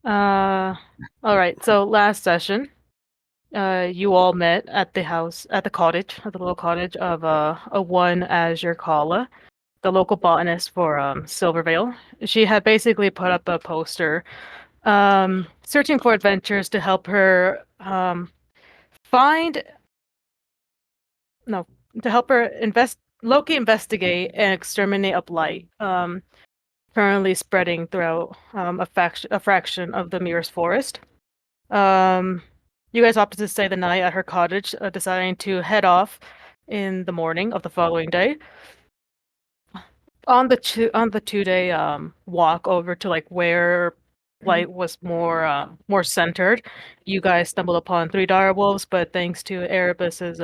Uh, all right. So last session, you all met at the house, at the cottage, at the little cottage of a one Azure Kala, the local botanist for Silvervale. She had basically put up a poster, searching for adventures to help her find no, to help her investigate and exterminate a blight. Currently spreading throughout a fraction of the Mirror's forest. Um, you guys opted to stay the night at her cottage, deciding to head off in the morning of the following day. On the 2 day walk over to like where light was more centered, you guys stumbled upon three dire wolves, but thanks to Erebus's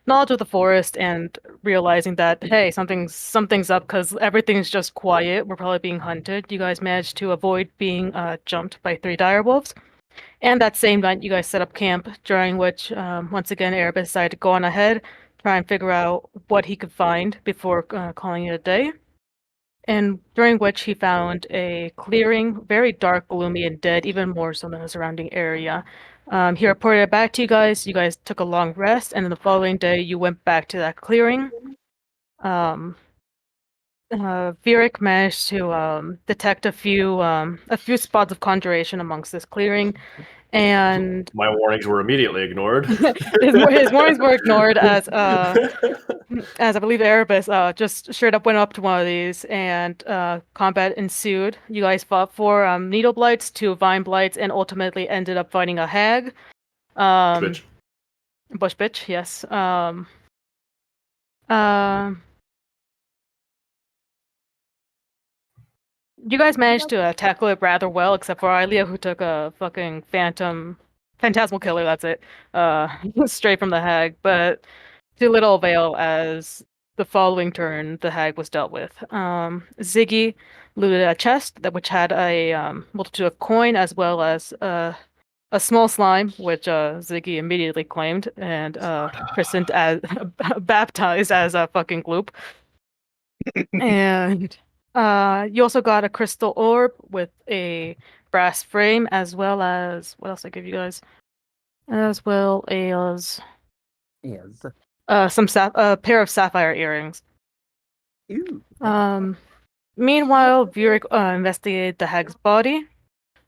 knowledge of the forest and realizing that hey, something's up because everything's just quiet, we're probably being hunted. You guys managed to avoid being jumped by three dire wolves. And that same night, you guys set up camp, during which, once again, Erebus decided to go on ahead, try and figure out what he could find before calling it a day. And during which he found a clearing, very dark, gloomy, and dead, even more so than the surrounding area. He reported it back to you guys. You guys took a long rest, and then the following day, you went back to that clearing. Um, Vieric managed to detect a few spots of conjuration amongst this clearing, and my warnings were immediately ignored. his warnings were ignored as I believe Erebus just straight up went up to one of these and combat ensued. You guys fought for needle blights, two vine blights, and ultimately ended up fighting a hag. Bitch. Bush bitch, yes. Uh, you guys managed to tackle it rather well, except for Ilea, who took a fucking phantasmal killer. That's it. Straight from the hag, but to little avail as the following turn the hag was dealt with. Ziggy looted a chest which had a multitude of coin as well as a small slime, which Ziggy immediately claimed and christened as baptized as a fucking gloop. And you also got a crystal orb with a brass frame, as well as what else I give you guys? As well as Yes. a pair of sapphire earrings. Ew. Meanwhile, Vurik investigated the hag's body.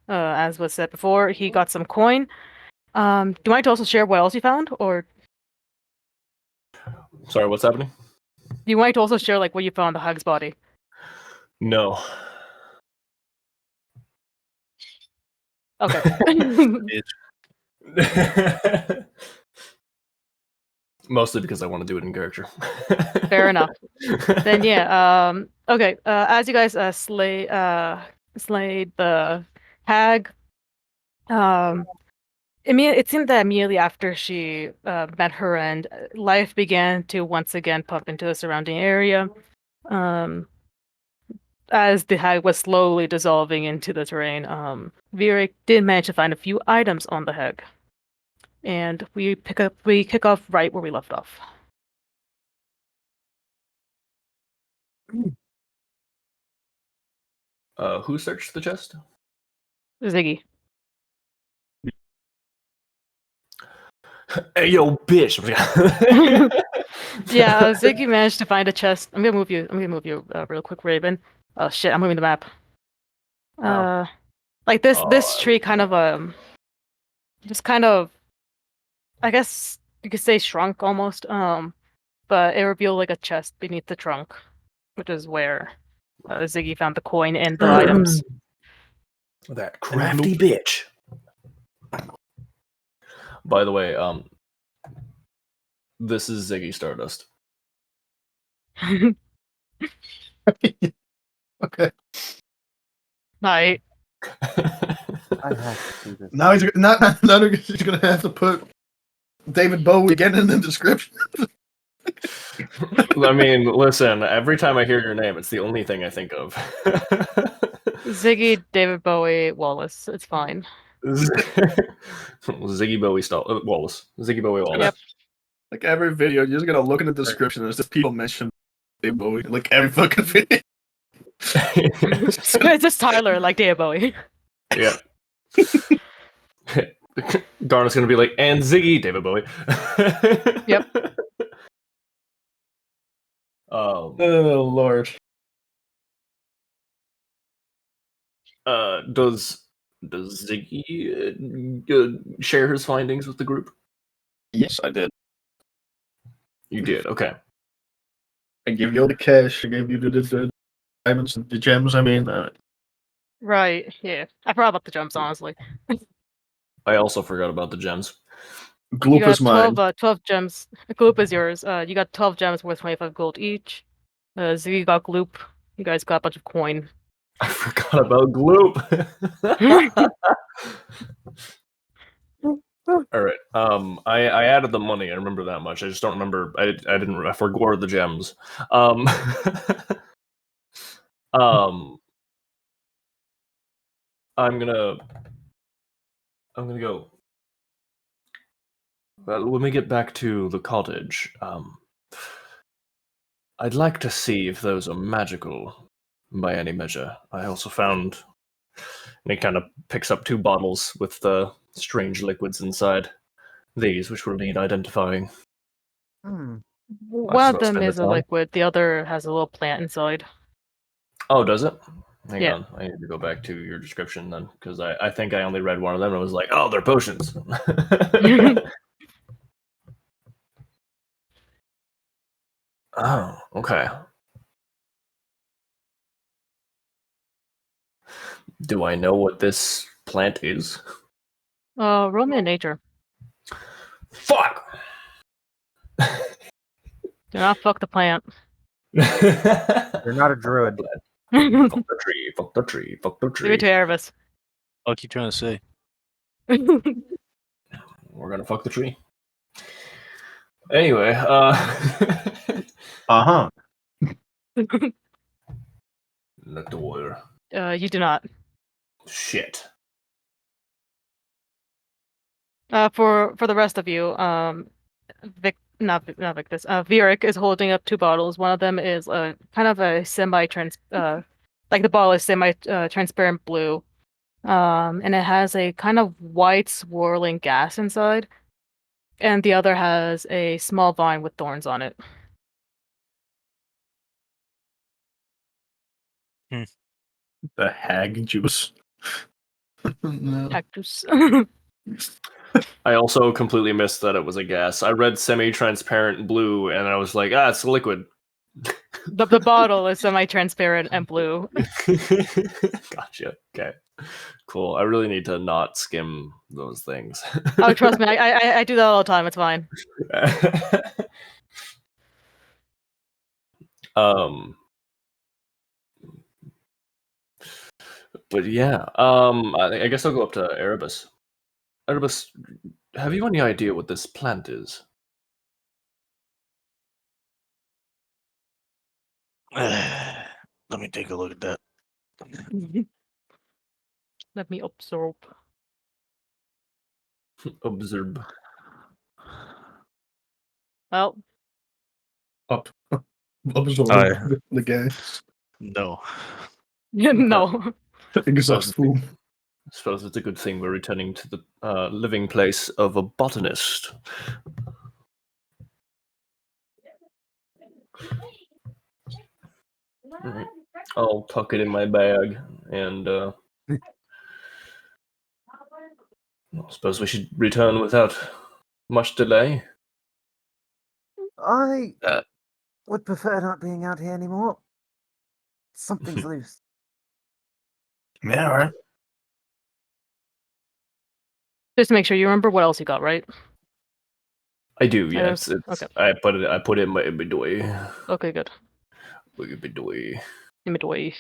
As was said before, he got some coin. Do you mind to also share what else you found, or Sorry, what's happening? do you mind to also share like what you found on the hag's body? No. Okay. Mostly because I want to do it in character. Fair enough. Then yeah. Okay. As you guys slayed the hag, it seemed that immediately after she met her end, life began to once again pump into the surrounding area. As the hag was slowly dissolving into the terrain, Vieric did manage to find a few items on the hag. And we kick off right where we left off. Who searched the chest? Ziggy. Hey, yo, bitch! Yeah, Ziggy managed to find a chest. I'm gonna move you real quick, Raven. Oh shit, I'm moving the map. Like this tree kind of just kind of, I guess you could say shrunk almost. But it revealed like a chest beneath the trunk, which is where Ziggy found the coin and the items. That crafty bitch. By the way, this is Ziggy Stardust. Okay. Night. I have to do this. Now he's gonna have to put David Bowie again in the description. I mean, listen, every time I hear your name, it's the only thing I think of. Ziggy, David Bowie, Wallace. It's fine. Ziggy Bowie Wallace. Ziggy Bowie Wallace. Yep. Like every video, you're just gonna look in the description. There's just people mention David Bowie. Like every fucking video. It's just Tyler, like David Bowie. Yeah. Garnet's gonna be like, and Ziggy, David Bowie. Yep. Oh Lord. Does Ziggy share his findings with the group? Yes, I did. You did. Okay. I gave you all the cash. I gave you the diamonds and the gems. I mean, Right. Yeah. I forgot about the gems, honestly. I also forgot about the gems. You Gloop got is mine. 12 gems. Gloop is yours. You got 12 gems worth 25 gold each. Ziggy got Gloop. You guys got a bunch of coin. I forgot about Gloop. All right. I added the money. I remember that much. I just don't remember. I didn't. I forgot the gems. Um. I'm gonna go. When we get back to the cottage, I'd like to see if those are magical by any measure. I also found, and he kind of picks up 2 bottles with the strange liquids inside. These, which will need identifying. Hmm. One of suppose them spend the is a time. liquid. The other has a little plant inside. Oh, does it? Hang Yeah. on, I need to go back to your description then, because I think I only read one of them and I was like, oh, they're potions. Oh, okay. Do I know what this plant is? Roll me in nature. Fuck! Do not fuck the plant. You're not a druid. Give Fuck the tree, fuck the tree, fuck the it tree. to Erebus. What you trying to say? We're gonna fuck the tree. Anyway, Uh-huh. Not the water. You do not. Shit. For the rest of you, not Victus. Vieric is holding up 2 bottles. One of them is kind of a like the bottle is transparent blue. And it has a kind of white swirling gas inside. And the other has a small vine with thorns on it. The hag juice. No. Cactus. I also completely missed that it was a gas. I read semi-transparent blue, and I was like, ah, it's a liquid. The bottle is semi-transparent and blue. Gotcha. Okay. Cool. I really need to not skim those things. Oh, trust me, I do that all the time. It's fine. But yeah, I guess I'll go up to Erebus. Erebus, have you any idea what this plant is? Let me take a look at that. Let me absorb. Observe. Well, Absorb the gas. No. no. Exhaustful. I suppose it's a good thing we're returning to the living place of a botanist. Alright. I'll tuck it in my bag, and I suppose we should return without much delay. I Uh. would prefer not being out here anymore. Something's loose. Yeah, all right. Just to make sure you remember what else you got, right? I do, yeah. Yes. It's Okay. I put it in my inventory. Okay, good. Inventory. Inventory.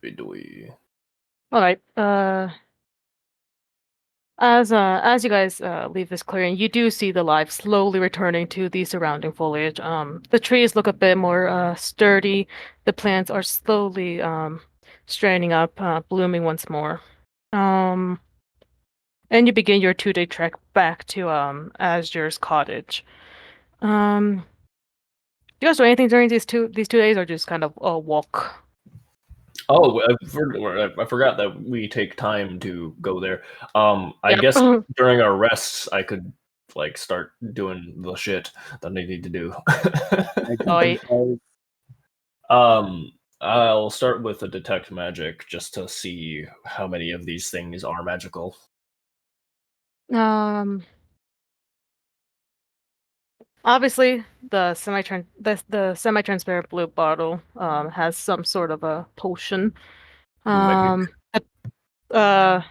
Inventory. All right. As you guys leave this clearing, you do see the life slowly returning to the surrounding foliage. The trees look a bit more sturdy. The plants are slowly straining up, blooming once more. And you begin your 2-day trek back to Asger's cottage. Do you guys do anything during these two days, or just kind of walk? Oh, I forgot that we take time to go there. I Yep. guess during our rests, I could like start doing the shit that I need to do. Oh, wait. I'll start with the detect magic just to see how many of these things are magical. Obviously, the semi-transparent blue bottle has some sort of a potion. Magic. The, uh,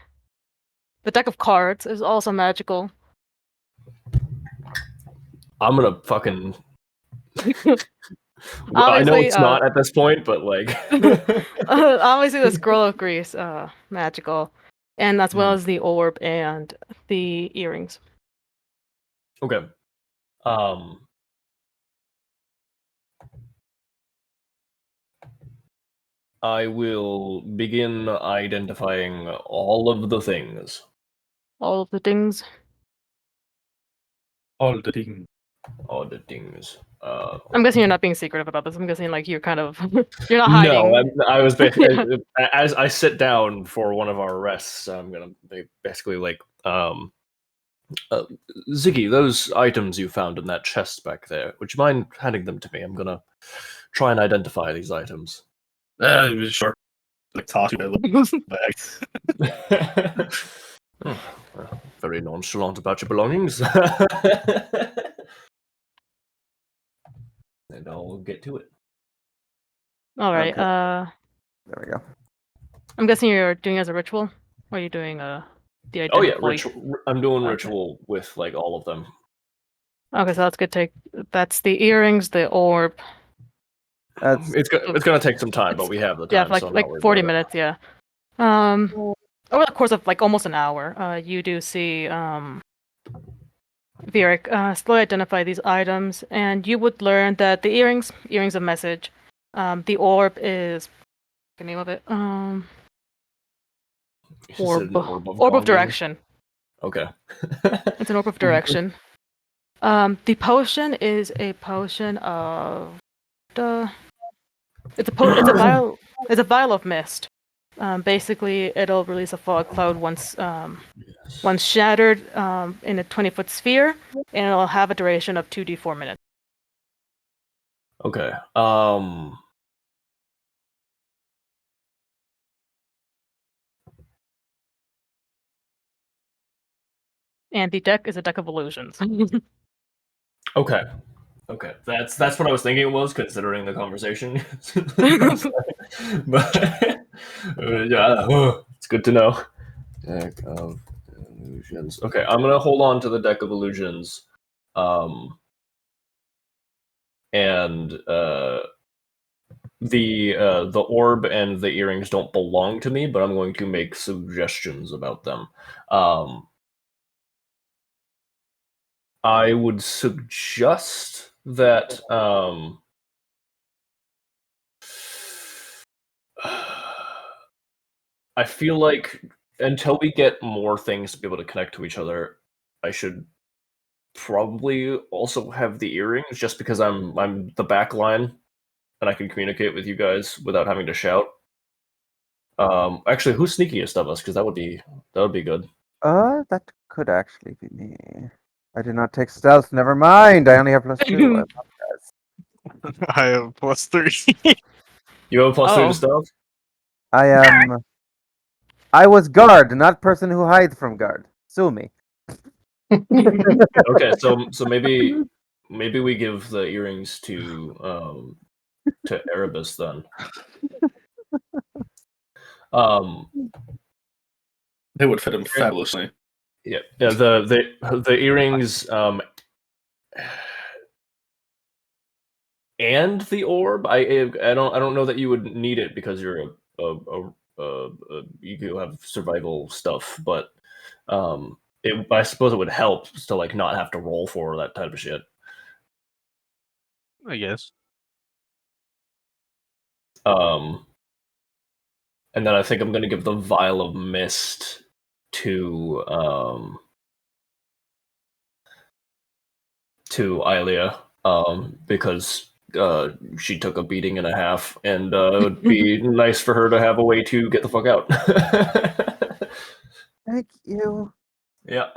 the deck of cards is also magical. I'm gonna fucking. I know Obviously, it's not at this point, but like. obviously the scroll of grease, magical, and as well Hmm. as the orb and the earrings. Okay. I will begin identifying all of the things. All of the things. All the things. All the things. I'm guessing you're not being secretive about this. I'm guessing like you're kind of you're not No, hiding. I was Yeah. as I sit down for one of our rests. I'm gonna be basically like, Ziggy, those items you found in that chest back there. Would you mind handing them to me? I'm gonna try and identify these items. Sure. Like toss you a little bag. Very nonchalant about your belongings. And I'll get to it. All right. Okay. There we go. I'm guessing you're doing it as a ritual, or are you doing the Oh yeah, identify? ritual. I'm doing Okay. ritual with like all of them. Okay, so that's good. That's the earrings, the orb. That's It's gonna take some time, but we have the Yeah, time, for so I'm not like worried 40 about it. minutes. Yeah. Over the course of like almost an hour, you do see Vieric slowly identify these items, and you would learn that the earrings of message. The orb is the name of it. Is it an orb Orb of longing? direction. Okay. It's an orb of direction. The potion is a potion of the. It's a vial. It's a vial of mist. Basically, it'll release a fog cloud once shattered in a 20-foot sphere, and it'll have a duration of 2d4 minutes. Okay. And the deck is a deck of illusions. Okay. Okay. That's what I was thinking it was, considering the conversation. But yeah, it's good to know. Deck of illusions. Okay, I'm gonna hold on to the deck of illusions. And the orb and the earrings don't belong to me, but I'm going to make suggestions about them. I would suggest that I feel like until we get more things to be able to connect to each other, I should probably also have the earrings, just because I'm the back line and I can communicate with you guys without having to shout. Actually, who's sneakiest of us? Because that would be good. that could actually be me. I did not take stealth. Never mind. I only have +2. I apologize. I have +3. You have a +3 Oh. to stealth. I am. I was guard, not person who hides from guard. Sue me. Okay, so maybe we give the earrings to Erebus then. They would fit him fabulously. Yeah, the earrings and the orb. I don't know that you would need it because you're you have survival stuff, but I suppose it would help to like not have to roll for that type of shit. I guess. And then I think I'm gonna give the vial of mist to Ilia, because she took a beating and a half, and it would be nice for her to have a way to get the fuck out. Thank you. Yeah.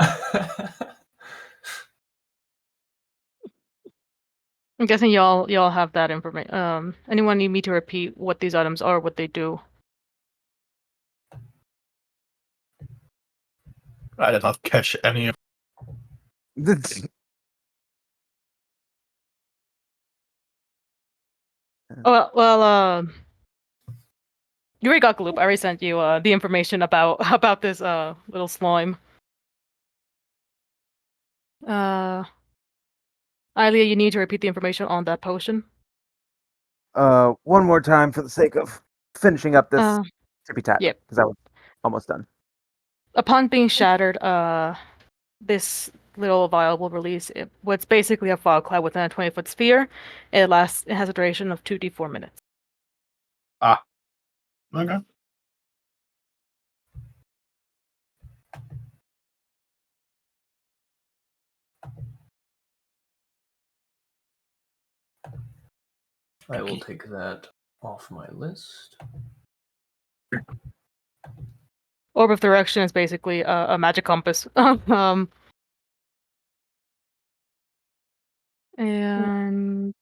I'm guessing y'all have that information. Anyone need me to repeat what these items are, what they do? I did not catch any of Oh well, you already got Gloop. I already sent you the information about this little slime. Ilia, you need to repeat the information on that potion. One more time for the sake of finishing up this tippy tap. yep. Because I was almost done. Upon being shattered, this little vial will release what's basically a fog cloud within a 20-foot sphere. It has a duration of 2d4 minutes. Okay. I will take that off my list. Orb of Direction is basically a magic compass. And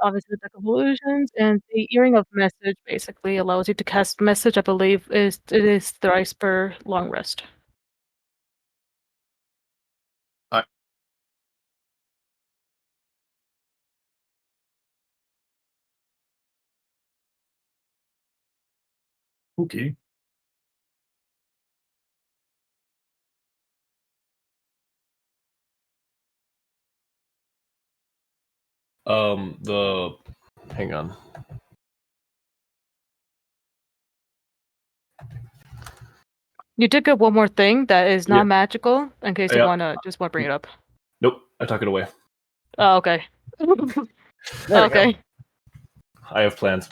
obviously the Deck of Illusions and the Earring of Message basically allows you to cast message. I believe it is thrice per long rest. Okay. Hang on. You did get one more thing that is not magical, in case you Yeah. wanna bring it up. Nope, I took it away. Oh, okay. There we okay. I have plans.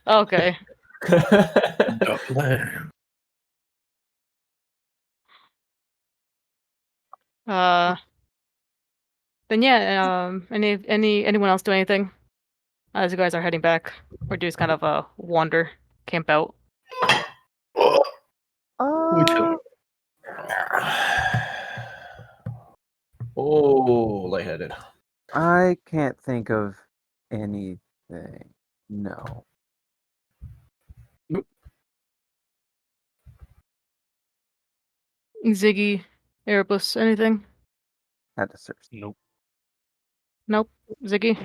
Okay. The plan. Then yeah. Anyone else do anything as you guys are heading back, or do you just kind of wander, camp out? We chill. Oh, lightheaded. I can't think of anything. No. Ziggy, Erebus, anything? Had to search. Nope. Nope. Ziggy.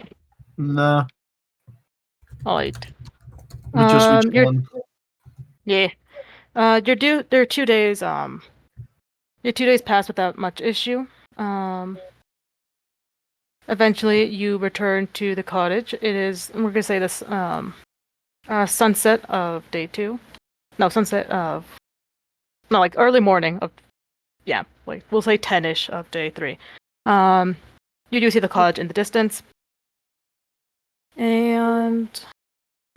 Nah. Alright. We just reached you're- one. Yeah. There are 2 days. Your 2 days pass without much issue. Eventually you return to the cottage. It is, we're gonna say this, sunset of day 2. No, sunset of, no, like early morning of, yeah, like we'll say 10-ish of day 3. You do see the cottage in the distance. And,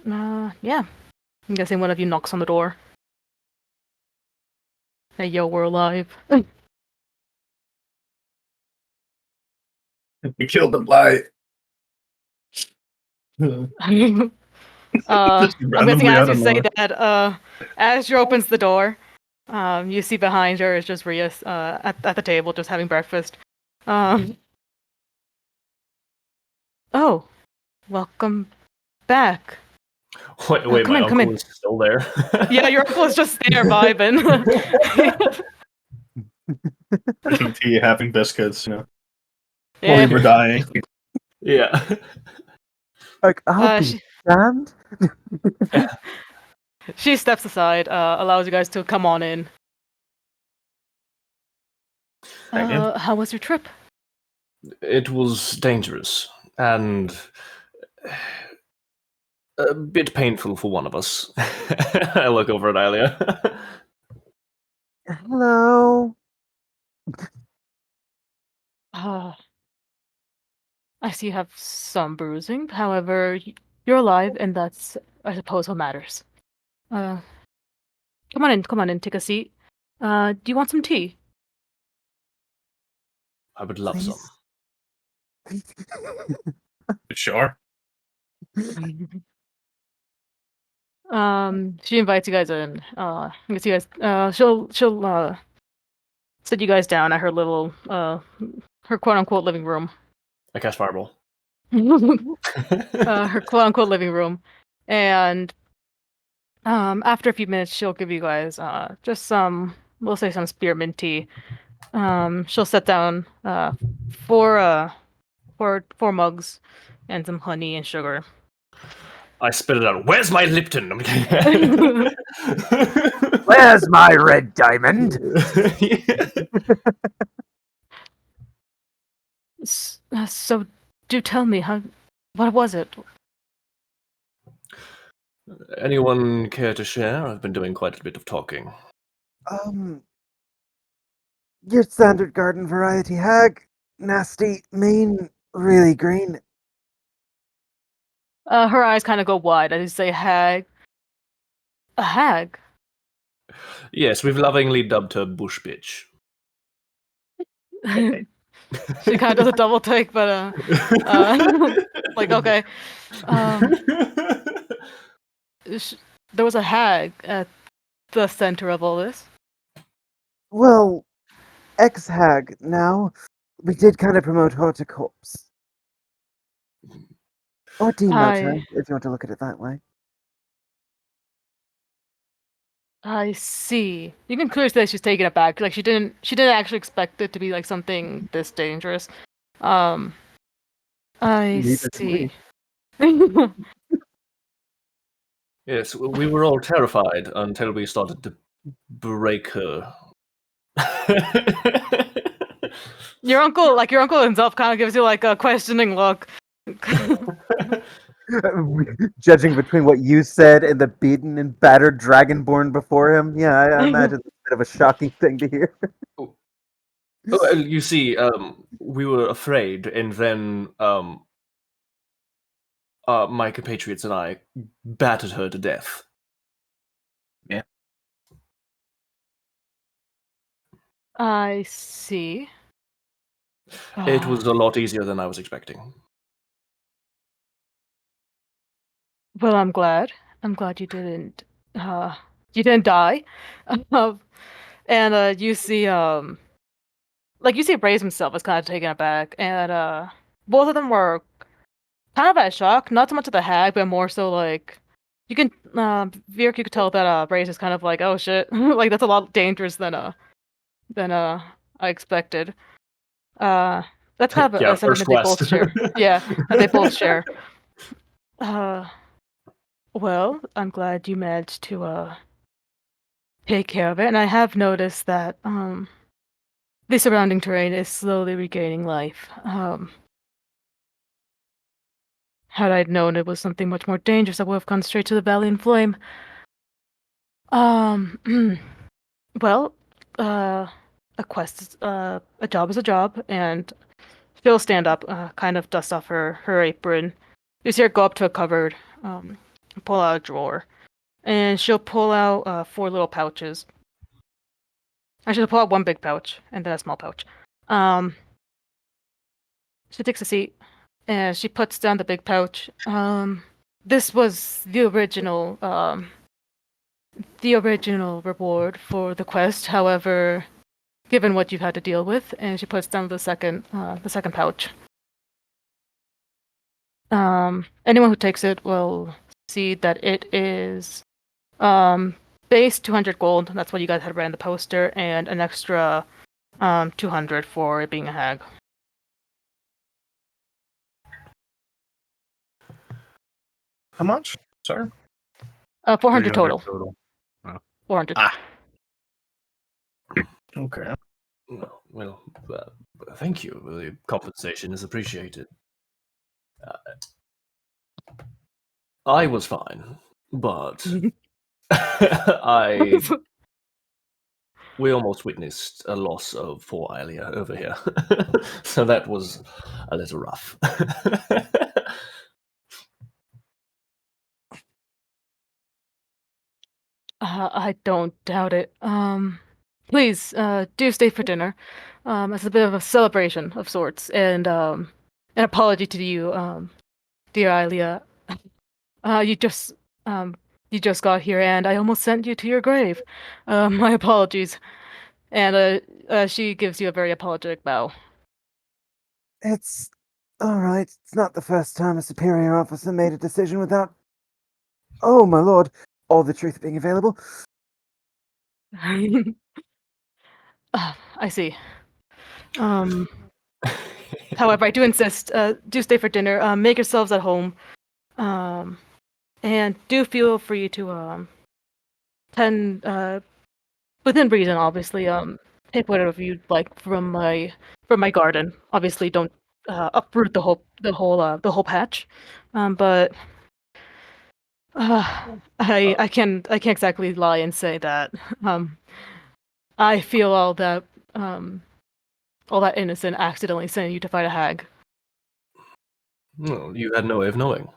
yeah. I'm guessing one of you knocks on the door. Hey, yo, we're alive. We killed the blight. I'm guessing as you say that, as she opens the door, you see behind her is just Rias at the table just having breakfast. Oh, welcome back. Wait, come my in, come uncle in. is still there? Yeah, your uncle is just there vibing. Drinking tea, having biscuits, you know. Yeah. While we were dying. Yeah. Like, I'll be damned. She steps aside, allows you guys to come on in. How was your trip? It was dangerous and a bit painful for one of us. I look over at Alia. Hello. I see you have some bruising. However, you're alive, and that's, I suppose, what matters. Come on in, take a seat. Do you want some tea? I would love Please. some. Sure. She invites you guys in. Gets you guys. She'll sit you guys down at her little her quote unquote living room. I cast Fireball. Her quote unquote living room, and after a few minutes, she'll give you guys just some, we'll say some spearmint tea. She'll set down four four mugs and some honey and sugar. I spit it out. Where's my Lipton? I'm kidding. Where's my red diamond? So, do tell me, what was it? Anyone care to share? I've been doing quite a bit of talking. Your standard garden variety hag. Nasty, mean, really green. Her eyes kind of go wide as you say hag. A hag? Yes, we've lovingly dubbed her Bush Bitch. She kind of does a double take, but like okay. There was a hag at the center of all this. Well, ex-hag now. We did kind of promote her to corpse. Or demote her, if you want to look at it that way. I see. You can clearly say she's taken aback. Like she didn't actually expect it to be like something this dangerous. I Neither did see. Yes, we were all terrified until we started to break her. Your uncle himself kind of gives you like a questioning look. Judging between what you said and the beaten and battered dragonborn before him, yeah, I imagine it's a bit of a shocking thing to hear. You see, we were afraid, and then my compatriots and I battered her to death. Yeah. I see. It was a lot easier than I was expecting. Well, I'm glad. I'm glad you didn't die. And you see you see Braze himself is kind of taken aback, and both of them were kind of at shock, not so much at the hag, but more so like you can Virk, you could tell that Braze is kind of like, oh shit, like that's a lot dangerous than I expected. That's kind of Yeah, a first sentiment they both quest. share. Yeah, that they both share. Well, I'm glad you managed to take care of it, and I have noticed that the surrounding terrain is slowly regaining life. Had I known it was something much more dangerous, I would have gone straight to the Valley in Flame. Well, a quest, a job is a job, and she'll stand up, kind of dust off her apron. You see her go up to a cupboard, pull out a drawer, and she'll pull out four little pouches. Actually, she'll pull out one big pouch and then a small pouch. She takes a seat, and she puts down the big pouch. This was the original reward for the quest. However, given what you've had to deal with, and she puts down the second pouch. Anyone who takes it will see that it is base 200 gold. That's what you guys had read in the poster, and an extra 200 for it being a hag. How much, sir? 400 total. 400. Ah. Okay. Well, thank you. The compensation is appreciated. I was fine, but we almost witnessed a loss of 4 Alia over here, so that was a little rough. I don't doubt it. Please, do stay for dinner. It's a bit of a celebration of sorts, and An apology to you, dear Ilia. You just got here, and I almost sent you to your grave. My apologies. And she gives you a very apologetic bow. It's all right. It's not the first time a superior officer made a decision without, oh my lord, all the truth being available. I see. However, I do insist, do stay for dinner. Make yourselves at home. And do feel free to tend within reason, obviously. Take whatever you'd like from my garden. Obviously, don't uproot the whole patch. But I can't exactly lie and say that I feel all that innocent accidentally sending you to fight a hag. Well, you had no way of knowing.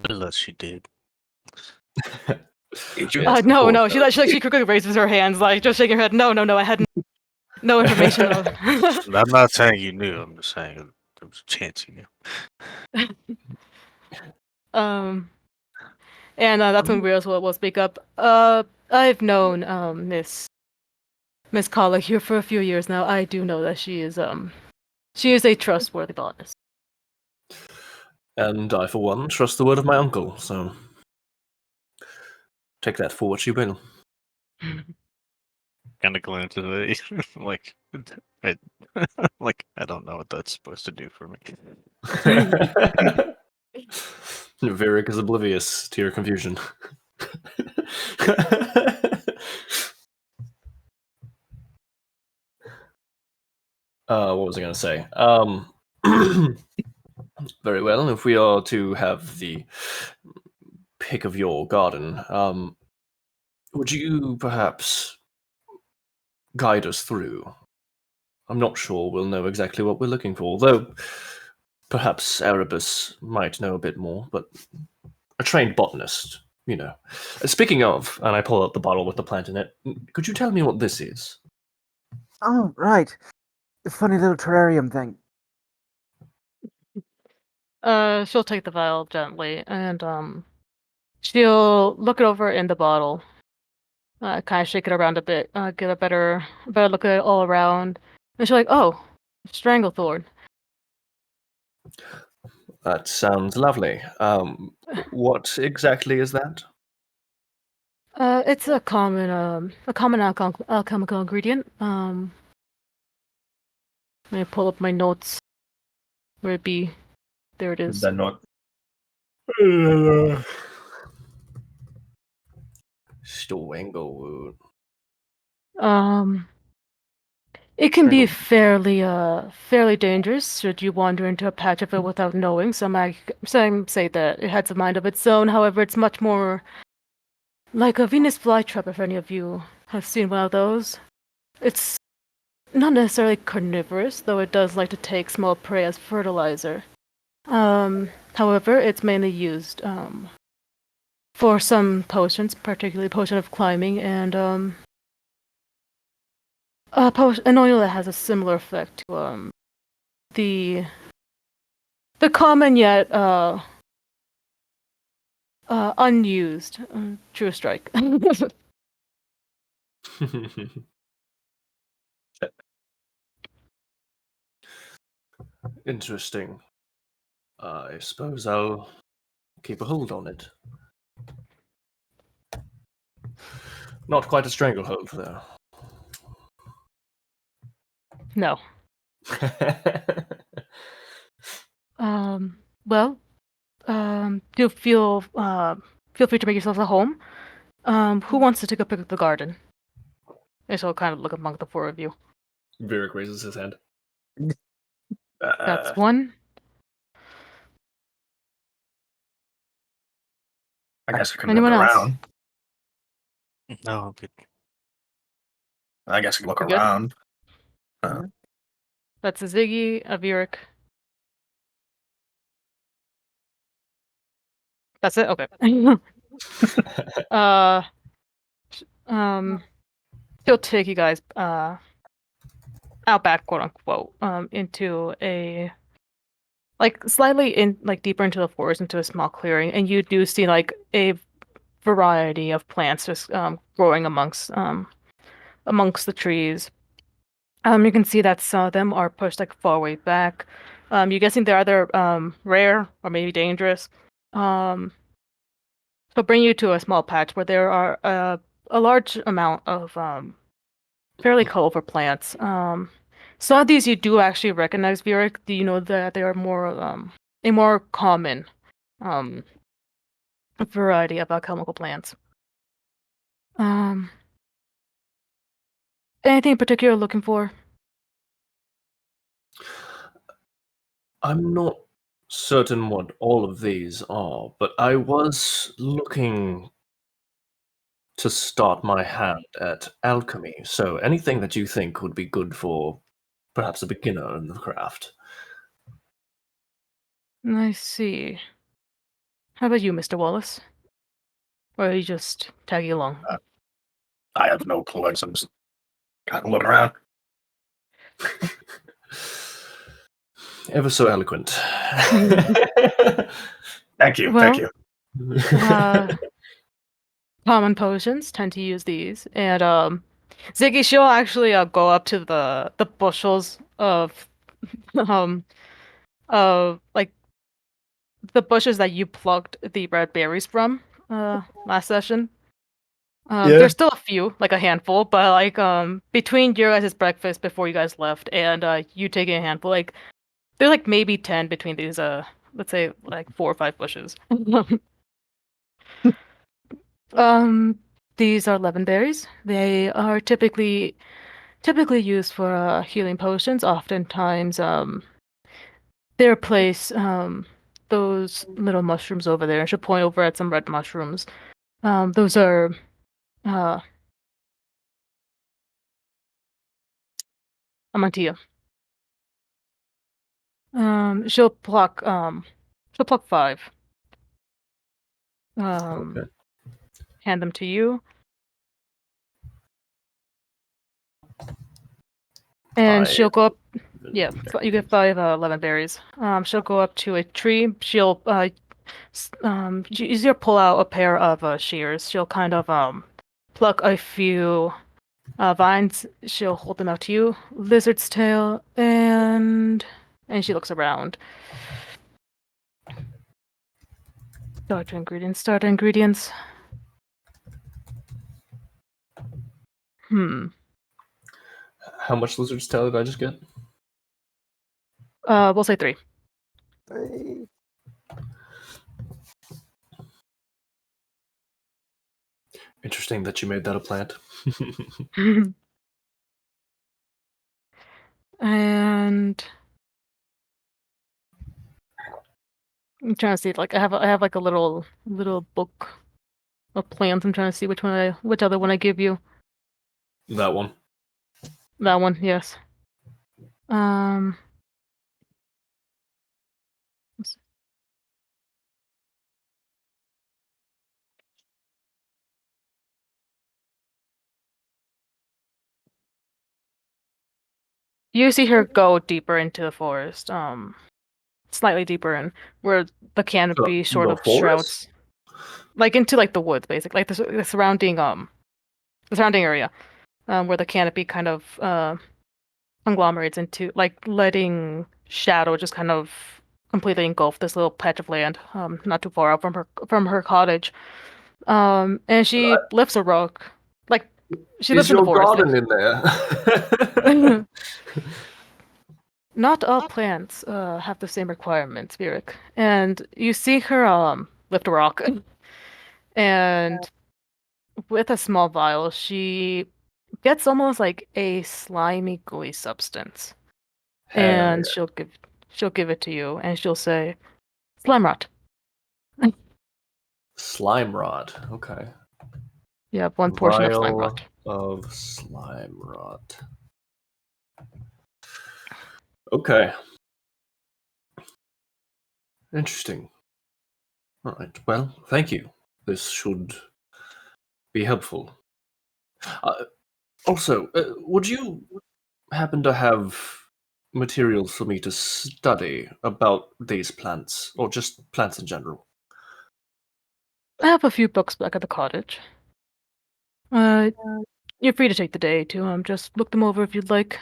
Unless she did. Yes, of No, course. she quickly raises her hands, like just shaking her head. No, I had no information of. I'm not saying you knew. I'm just saying there was a chance you knew. And that's when Rios will speak up. I've known Miss Kala here for a few years now. I do know that she is a trustworthy botanist. And I, for one, trust the word of my uncle, so take that for what you will. Kind of glance at it, like, like I don't know what that's supposed to do for me. Varric is oblivious to your confusion. What was I going to say? Very well. If we are to have the pick of your garden, would you perhaps guide us through? I'm not sure we'll know exactly what we're looking for, though perhaps Erebus might know a bit more, but a trained botanist, you know. Speaking of, and I pull out the bottle with the plant in it, could you tell me what this is? Oh, right. The funny little terrarium thing. She'll take the vial gently and she'll look it over in the bottle. Kind of shake it around a bit, get a better look at it all around. And she's like, "Oh, Stranglethorn." That sounds lovely. What exactly is that? It's a common alchemical ingredient. Let me pull up my notes. Where it be? There it is. They're not. Stranglewood. It can be Strangle- fairly dangerous should you wander into a patch of it without knowing. Some say that it has a mind of its own. However, it's much more like a Venus flytrap. If any of you have seen one of those, it's not necessarily carnivorous, though it does like to take small prey as fertilizer. However, it's mainly used for some potions, particularly potion of climbing, and an oil that has a similar effect to the common yet unused True Strike. Interesting. I suppose I'll keep a hold on it. Not quite a stranglehold, though. No. Well, do feel free to make yourselves at home. Who wants to take a pick of the garden? And she'll kind of look among the four of you. Varric raises his hand. That's one. I guess I can Anyone look else? around. No, I'm good. I guess I can look You good? around. That's a Ziggy, a Varric. That's it? Okay. He'll take you guys outback, quote unquote, into a like slightly in like deeper into the forest, into a small clearing, and you do see like a variety of plants just growing amongst the trees. You can see that some of them are pushed like far way back. You're guessing they're either rare or maybe dangerous. Um, so bring you to a small patch where there are a large amount of fairly colorful plants. Some of these you do actually recognize, Vieric. Do you know that they are more a more common um variety of alchemical plants? Um, anything in particular you're looking for? I'm not certain what all of these are, but I was looking to start my hand at alchemy. So anything that you think would be good for perhaps a beginner in the craft. I see. How about you, Mr. Wallace? Or are you just tagging along? I have no clue. I'm just kind of looking around. Ever so eloquent. Thank you. Well, Thank you. Common potions tend to use these, and Ziggy, she'll actually go up to the bushels um like the bushes that you plucked the red berries from last session. Yeah. There's still a few, like a handful, but like between your guys' breakfast before you guys left and you taking a handful, like there's like maybe 10 between these let's say like 4 or 5 bushes. Um, these are lemon berries. They are typically used for healing potions. Oftentimes, they replace those little mushrooms over there. I should point over at some red mushrooms. Those are uh Amantia. She'll pluck 5. Okay. Hand them to you. And Five. she'll go up. Yeah, you get 5 lemon berries. She'll go up to a tree. She'll easier pull out a pair of shears. She'll kind of pluck a few vines. She'll hold them out to you. Lizard's tail, and she looks around. Starter ingredients. Starter ingredients. How much lizard's tail did I just get? We'll say 3. 3. Interesting that you made that a plant. And I'm trying to see. Like I have like a little book of plants. I'm trying to see which other one I give you. That one. That one, yes. Let's see. You see her go deeper into the forest, slightly deeper in, where the canopy sort The of forest? shrouds, like into like the woods, basically, like the surrounding area, where the canopy kind of conglomerates into, like letting shadow just kind of completely engulf this little patch of land, not too far out from her cottage. And she lifts a rock, like she lives Is in the your forest. garden in there? Not all plants have the same requirements, Vieric. And you see her lift a rock, and with a small vial, she gets almost like a slimy, gooey substance, Hell and she'll give it to you, and she'll say, "Slime rot." Slime rot. Okay. You have 1 portion of slime Vial rot. of slime rot. Okay. Interesting. All right. Well, thank you. This should be helpful. Also, would you happen to have materials for me to study about these plants, or just plants in general? I have a few books back at the cottage. Uh, you're free to take the day to just look them over if you'd like.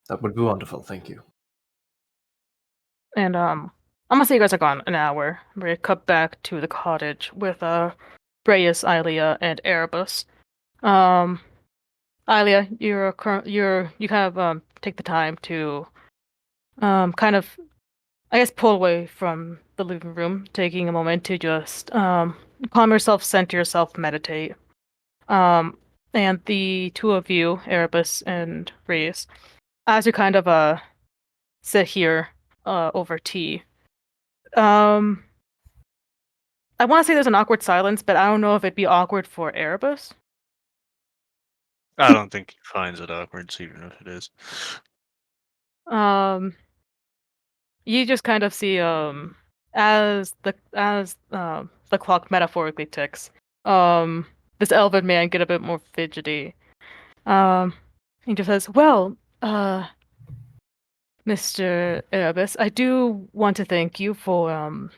That would be wonderful, thank you. And I'm gonna say you guys are gone an hour. We're gonna cut back to the cottage with Breus, Ilia, and Erebus. Um, Ilia, you kind of take the time to kind of I guess pull away from the living room, taking a moment to just calm yourself, center yourself, meditate. Um, and the two of you, Erebus and Reese, as you kind of sit here over tea. Um, I want to say there's an awkward silence, but I don't know if it'd be awkward for Erebus. I don't think he finds it awkward, even if it is. Um, you just kind of see as the clock metaphorically ticks, this elven man get a bit more fidgety. He just says, "Well, Mr. Erebus, I do want to thank you for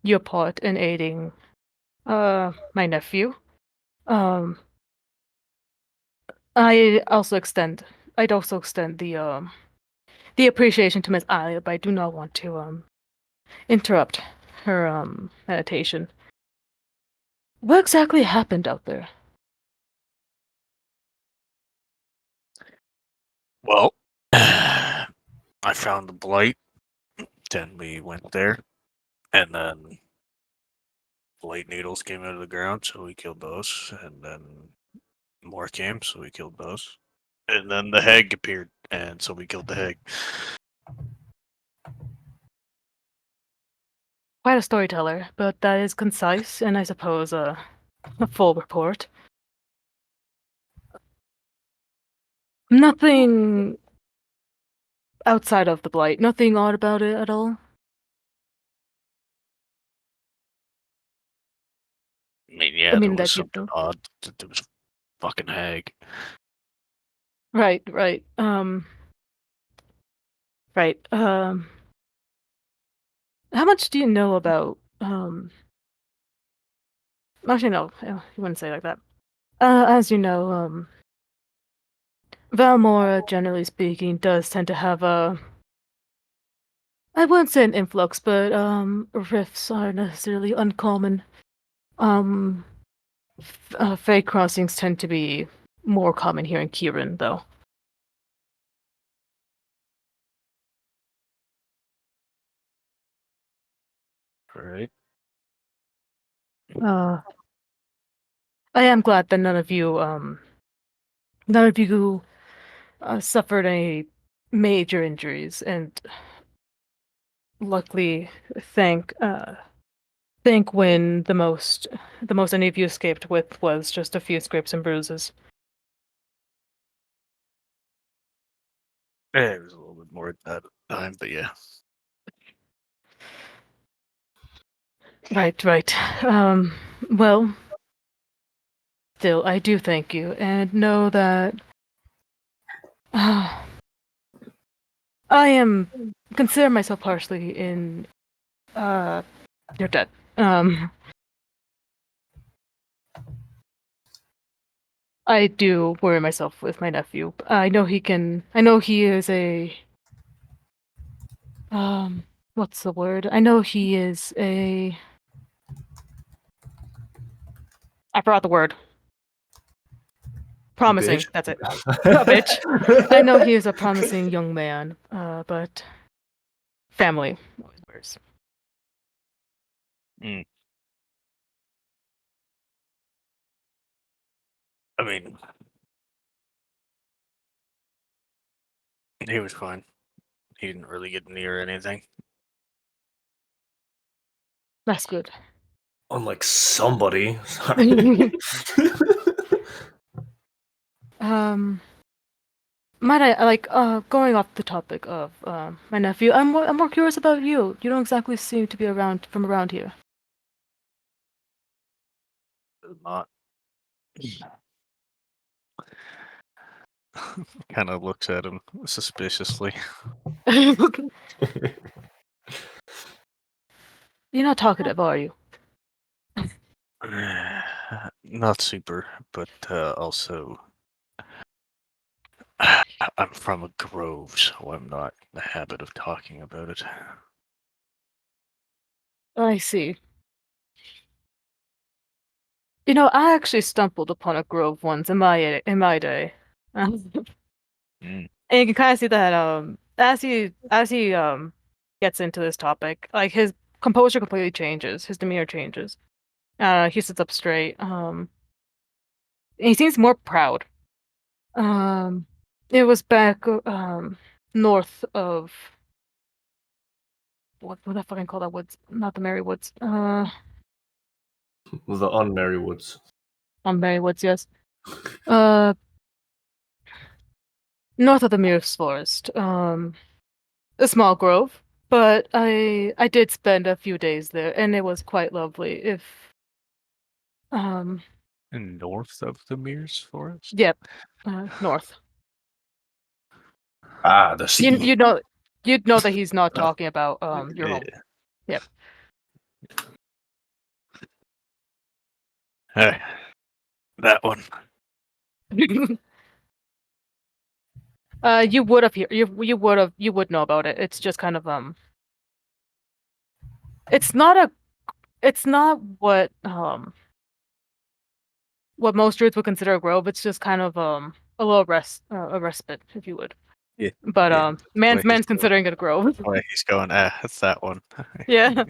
your part in aiding my nephew. Um, I'd also extend the appreciation to Miss Alia, but I do not want to interrupt her meditation. What exactly happened out there?" Well, I found the blight, then we went there, and then blight needles came out of the ground, so we killed those, and then more came, so we killed those. And then the hag appeared, and so we killed the hag. Quite a storyteller, but that is concise and I suppose a full report. Nothing outside of the blight, nothing odd about it at all. I mean, I yeah, there mean was that you something odd. There was a fucking hag. right, right. How much do you know about actually no, you wouldn't say it like that. As you know, Valmora, generally speaking, does tend to have a I wouldn't say an influx, but rifts aren't necessarily uncommon. Um Fey crossings tend to be more common here in Kyrin, though. Right. I am glad that none of you suffered any major injuries, and luckily, thank when the most any of you escaped with was just a few scrapes and bruises. Yeah, it was a little bit more at that time, but yeah. Right. Well, still, I do thank you, and know that I consider myself partially in your debt. I do worry myself with my nephew. I know he is a what's the word? I know he is a I forgot the word. Promising. Bitch. That's it. A bitch. I know he is a promising young man, but family always worse. Mm. I mean, he was fine. He didn't really get near anything. That's good. Unlike somebody. Sorry. Might I like going off the topic of my nephew? I'm more curious about you. You don't exactly seem to be around here. Not. Kind of looks at him suspiciously. You're not talkative, are you? Not super, but also I'm from a grove, so I'm not in the habit of talking about it. I see. You know, I actually stumbled upon a grove once in my day. Mm. And you can kind of see that as he gets into this topic, like his composure completely changes, his demeanor changes. He sits up straight. And he seems more proud. It was back north of what the fucking call that woods? Not the Merie Woods. The unmarried woods. On Merie Woods, yes. Uh, north of the Mears Forest. A small grove, but I did spend a few days there, and it was quite lovely. If um, North of the Mears Forest? yep, north. Ah, the sea. You'd know that he's not talking about your home. Yep. Hey, that one. You would have you would know about it. It's just kind of it's not what most druids would consider a grove. It's just kind of a little a respite, if you would. Yeah. But yeah. man's He's considering it a grove. he's going, it's that one. Yeah.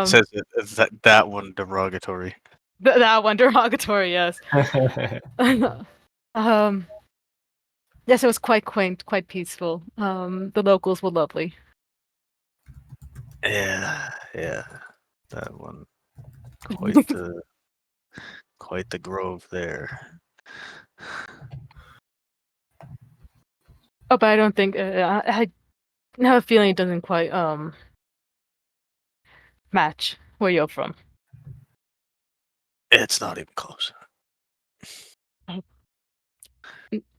Says it's that one derogatory. That one derogatory, yes. Um, yes, it was quite quaint, quite peaceful. The locals were lovely. Yeah, that one. Quite the grove there. Oh, but I don't think I have a feeling it doesn't quite match where you're from. It's not even close.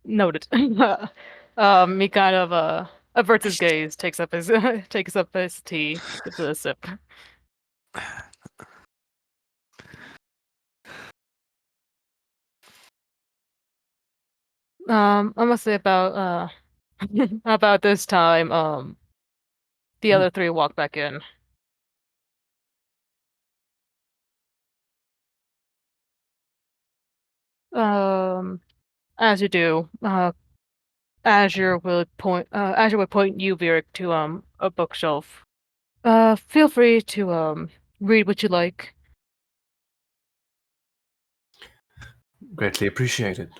Noted. He kind of averts his gaze, takes up his tea, gives it a sip. I must say about about this time, the other three walk back in. As you do, Azure would point you, Vieric, to a bookshelf. Feel free to read what you like. Greatly appreciated.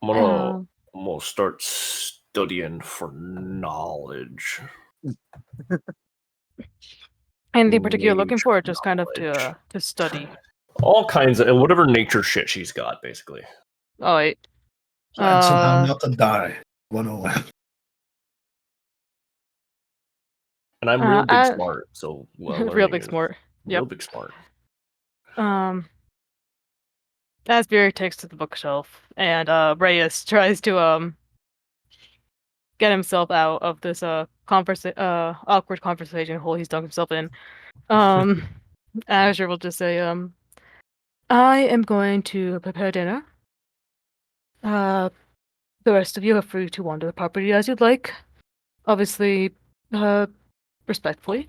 I'm gonna, Um, I'm gonna start studying for knowledge. Anything particular you're looking Nature for, or just kind of knowledge. to study? All kinds of whatever nature shit she's got, basically. Oh wait. Plans on how not to die. 101. And I'm real big I- smart, so real big smart. Real Yep. big smart. As Vieric takes to the bookshelf, and Reyes tries to get himself out of this awkward conversation hole he's dug himself in. Azure will just say, I am going to prepare dinner. The rest of you are free to wander the property as you'd like. Obviously, respectfully.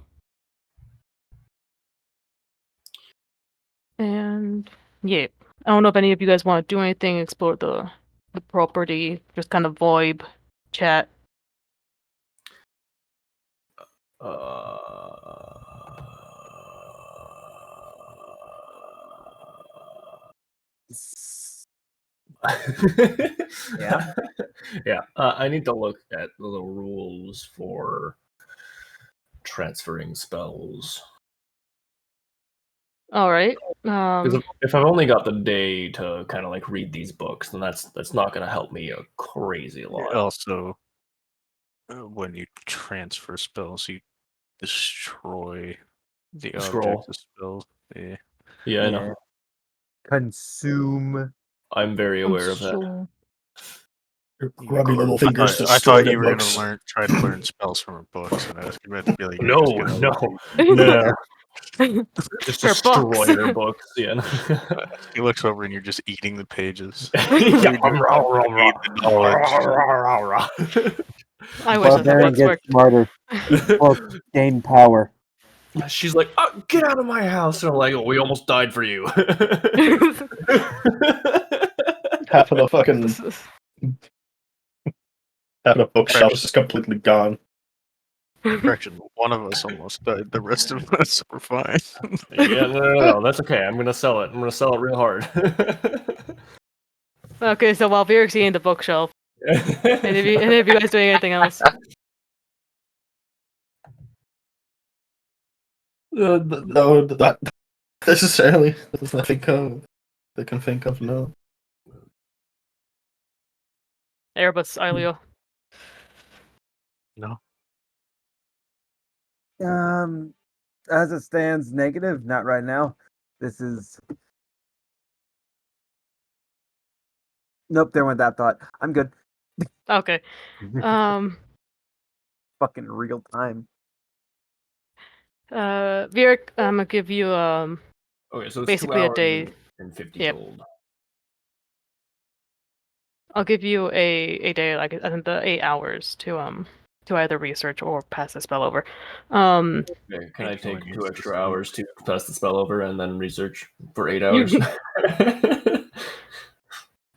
And yeah, I don't know if any of you guys want to do anything, explore the property, just kind of vibe, chat. Yeah. Yeah. I need to look at the rules for transferring spells. All right. Because if I've only got the day to kind of like read these books, then that's not going to help me a crazy lot. Also, when you transfer spells, you destroy the Scroll. object of spells. Yeah. Yeah, I know. consume. I'm very aware of that. Sure. Your grubby little I fingers thought, just I store thought the you were books. gonna try to learn spells from her books, and I was about to be like, you're No, just gonna no, just Her destroy books. her books. Yeah. He looks over and you're just eating the pages. Yeah, You rah, just rah, rah, eat the knowledge. rah, rah, rah. I wish that the Barbarian books gets worked. smarter. Books gain power. She's like, oh, get out of my house. And I'm like, oh, we almost died for you. Half of the fucking bookshelf is just completely gone. Correction, one of us almost died. The rest of us were fine. Yeah, no, that's okay. I'm gonna sell it. I'm gonna sell it real hard. Okay, so while Vyric's eating the bookshelf, any of you guys doing anything else? No, not necessarily. There's nothing I can think of, no. Erebus, Ilio. No. As it stands, negative. Not right now. This is. Nope, there went that thought. I'm good. Okay. Fucking real time. Vyric, I'm gonna give you Okay, so it's basically 2 a hours day. and 50 Yep. gold. I'll give you a day, like I think the 8 hours to either research or pass the spell over. Okay, can I Thank you, take it 2 needs to extra sleep. hours to pass the spell over and then research for 8 You- hours?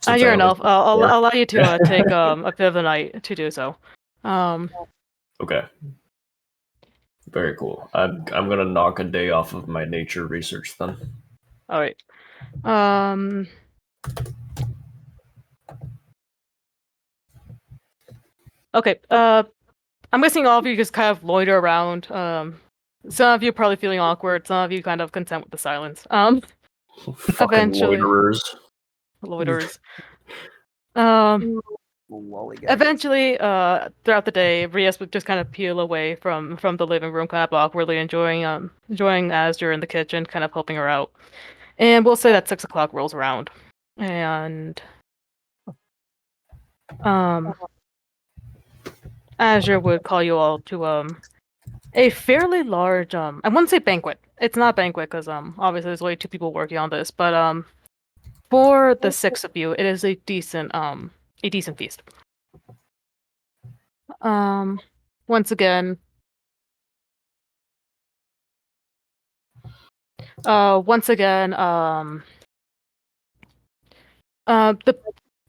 Since You're I an only elf. I'll four. allow you to take a bit of the night to do so. Okay. Very cool. I'm gonna knock a day off of my nature research then. All right. Okay. I'm guessing all of you just kind of loiter around. Some of you probably feeling awkward. Some of you kind of content with the silence. Fucking Eventually. loiterers. Loiterers. Lollygaggers. Eventually, throughout the day, Rias would just kind of peel away from the living room, kind of awkwardly enjoying Azure in the kitchen, kind of helping her out. And we'll say that 6 o'clock rolls around, and Azure would call you all to a fairly large I wouldn't say banquet. It's not a banquet because obviously there's only 2 people working on this, but for the 6 of you, it is a decent feast. Once again, the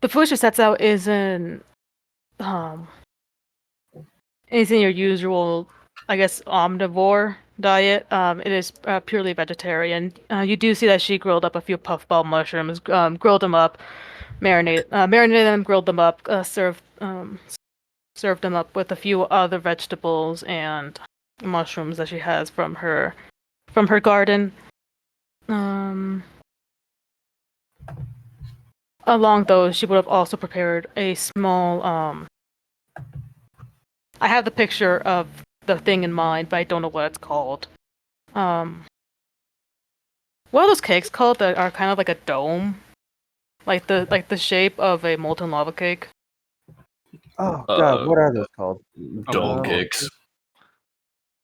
food she sets out isn't your usual, I guess, omnivore diet. It is purely vegetarian. You do see that she grilled up a few puffball mushrooms, grilled them up, marinated them, grilled them up, served them up with a few other vegetables and mushrooms that she has from her garden. Along those, she would have also prepared a small. I have the picture of the thing in mind, but I don't know what it's called. What are those cakes called that are kind of like a dome, like the shape of a molten lava cake? Oh god, what are those called? Dome cakes.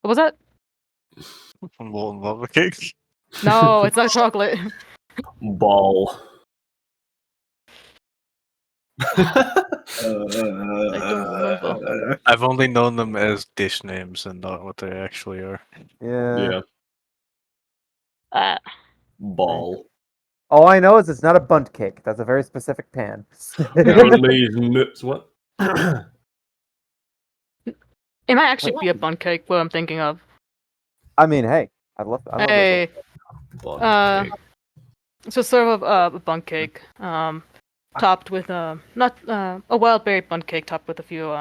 What was that? Molten lava cakes. No, it's not chocolate. Ball. I don't remember. I've only known them as dish names and not what they actually are. Yeah. Yeah. Ball. All I know is it's not a bunt cake. That's a very specific pan. Only nuts. What? It might actually be a bun cake. What I'm thinking of. I mean, hey, I love those. Hey, Bun cake. so sort of a bun cake, topped with not a wild berry bun cake topped with a few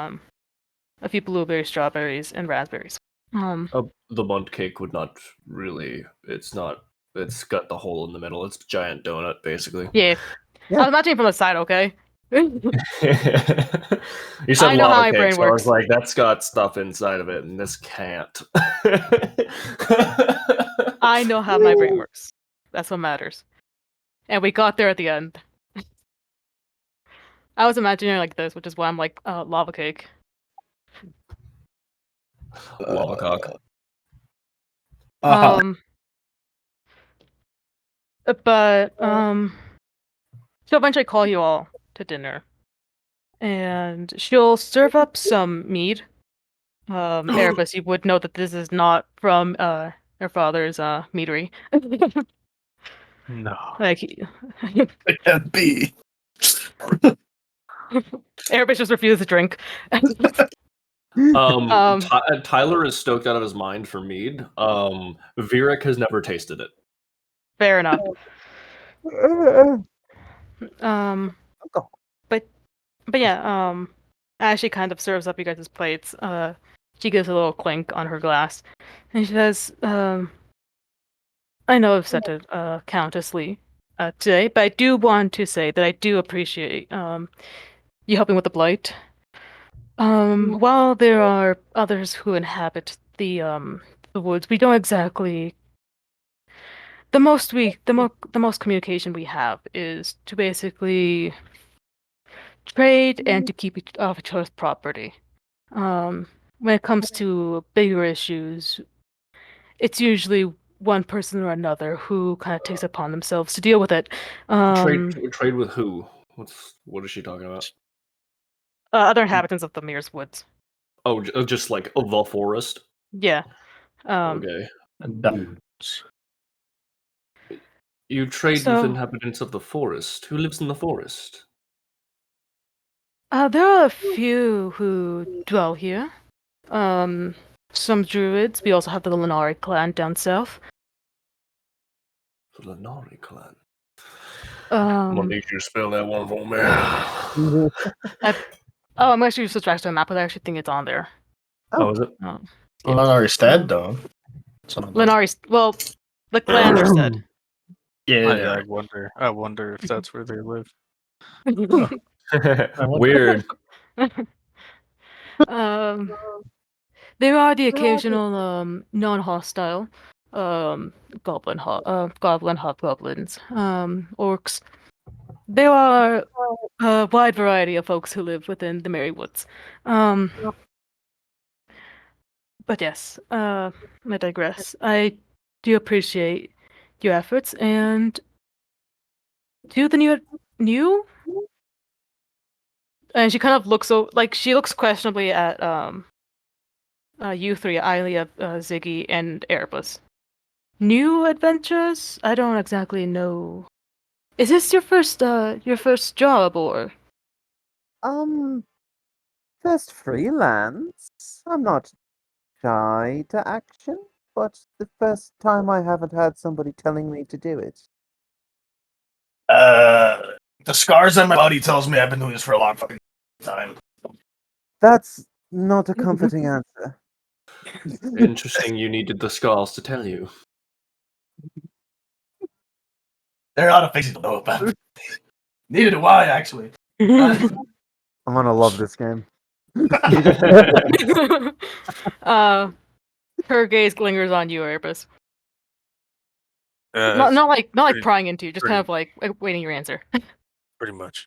blueberries, strawberries, and raspberries. The bunt cake would not really. It's not. It's got the hole in the middle. It's a giant donut, basically. Yeah. Yeah. I was imagining from the side, okay? You said I know how lava my brain cake, so I was works. like, that's got stuff inside of it, and this can't. I know how my brain works. That's what matters. And we got there at the end. I was imagining it like this, which is why I'm like, lava cake. Lava cock. But she'll eventually call you all to dinner, and she'll serve up some mead. Erebus, you would know that this is not from her father's meadery. No. Like It can't be. Erebus just refused to drink. Tyler is stoked out of his mind for mead. Virik has never tasted it. Fair enough. Alcohol. But yeah, as she kind of serves up you guys' plates, she gives a little clink on her glass, and she says, I know I've said it countlessly today, but I do want to say that I do appreciate you helping with the blight. While there are others who inhabit the woods, we don't exactly. The most communication we have is to basically trade and to keep each other's property. When it comes to bigger issues, it's usually one person or another who kind of takes upon themselves to deal with it. Trade with who? What is she talking about? Other inhabitants of the Merie Woods. Oh, just like the forest. Yeah. Okay. And You trade with So, inhabitants of the forest. Who lives in the forest? there are a few who dwell here. Some druids. We also have the Lenari clan down south. The Lenari clan. Need you to spell that one for me. I'm actually subtracting the map, but I actually think it's on there. Oh, is it? Yeah. Well, already dead though. Lenari's. Well, the clans are said. Yeah. I wonder if that's where they live. Weird. um, there are the occasional non-hostile goblin hobgoblins, orcs. There are a wide variety of folks who live within the Merie Woods. But yes, I digress. I do appreciate your efforts, and to the new, and she kind of looks she looks questionably at you three, Ilia, Ziggy, and Erebus. New adventures? I don't exactly know. Is this your first job, or? First freelance. I'm not shy to action, but the first time I haven't had somebody telling me to do it. The scars on my body tells me I've been doing this for a long fucking time. That's not a comforting answer. Interesting. You needed the scars to tell you. There are a lot of things to know about. Neither do I, actually. I'm gonna love this game. Her gaze lingers on you, Erebus. Uh, Not like pretty- prying into you, just kind pretty- of like waiting your answer. Pretty much.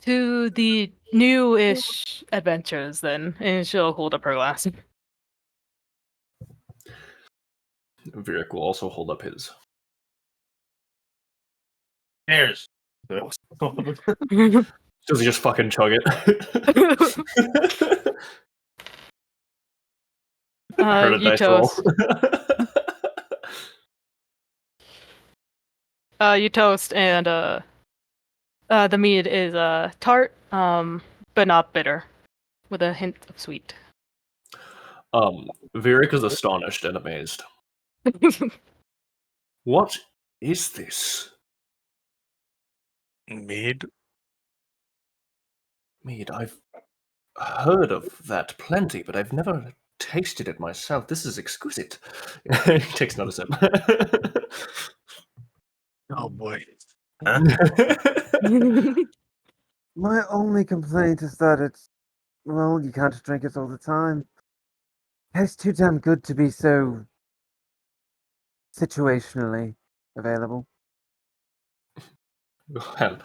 To the new-ish adventures, then, and she'll hold up her glass. Virik will also hold up his. Cheers. Does he just fucking chug it? Heard a You dice roll. toast. You toast, and the mead is tart, but not bitter, with a hint of sweet. Virik is astonished and amazed. What is this? Mead? Mead, I've heard of that plenty, but I've never tasted it myself. This is exquisite. He takes another sip. Oh boy. My only complaint is that well, you can't drink it all the time. It's too damn good to be so situationally available. Well,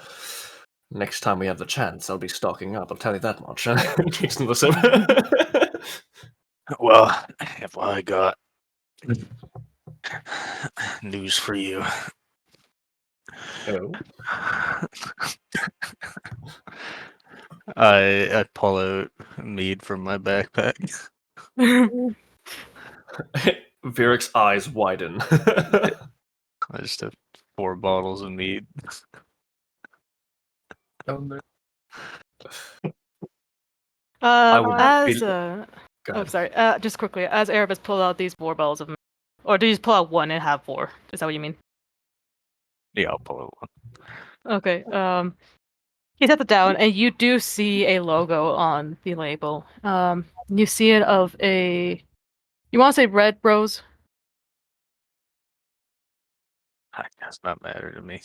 next time we have the chance, I'll be stocking up. I'll tell you that much. Kicks in the sip. Well, if I got news for you. Oh. I pull out mead from my backpack. Viric's eyes widen. I just have 4 bottles of mead. Down there. I would As be- Go oh, ahead. sorry. Just quickly, as Erebus pull out these 4 bottles of, or do you just pull out 1 and have 4? Is that what you mean? Yeah, I'll pull out one. Okay. He sets it down, and you do see a logo on the label. You see it of a. You want to say red rose? That does not matter to me.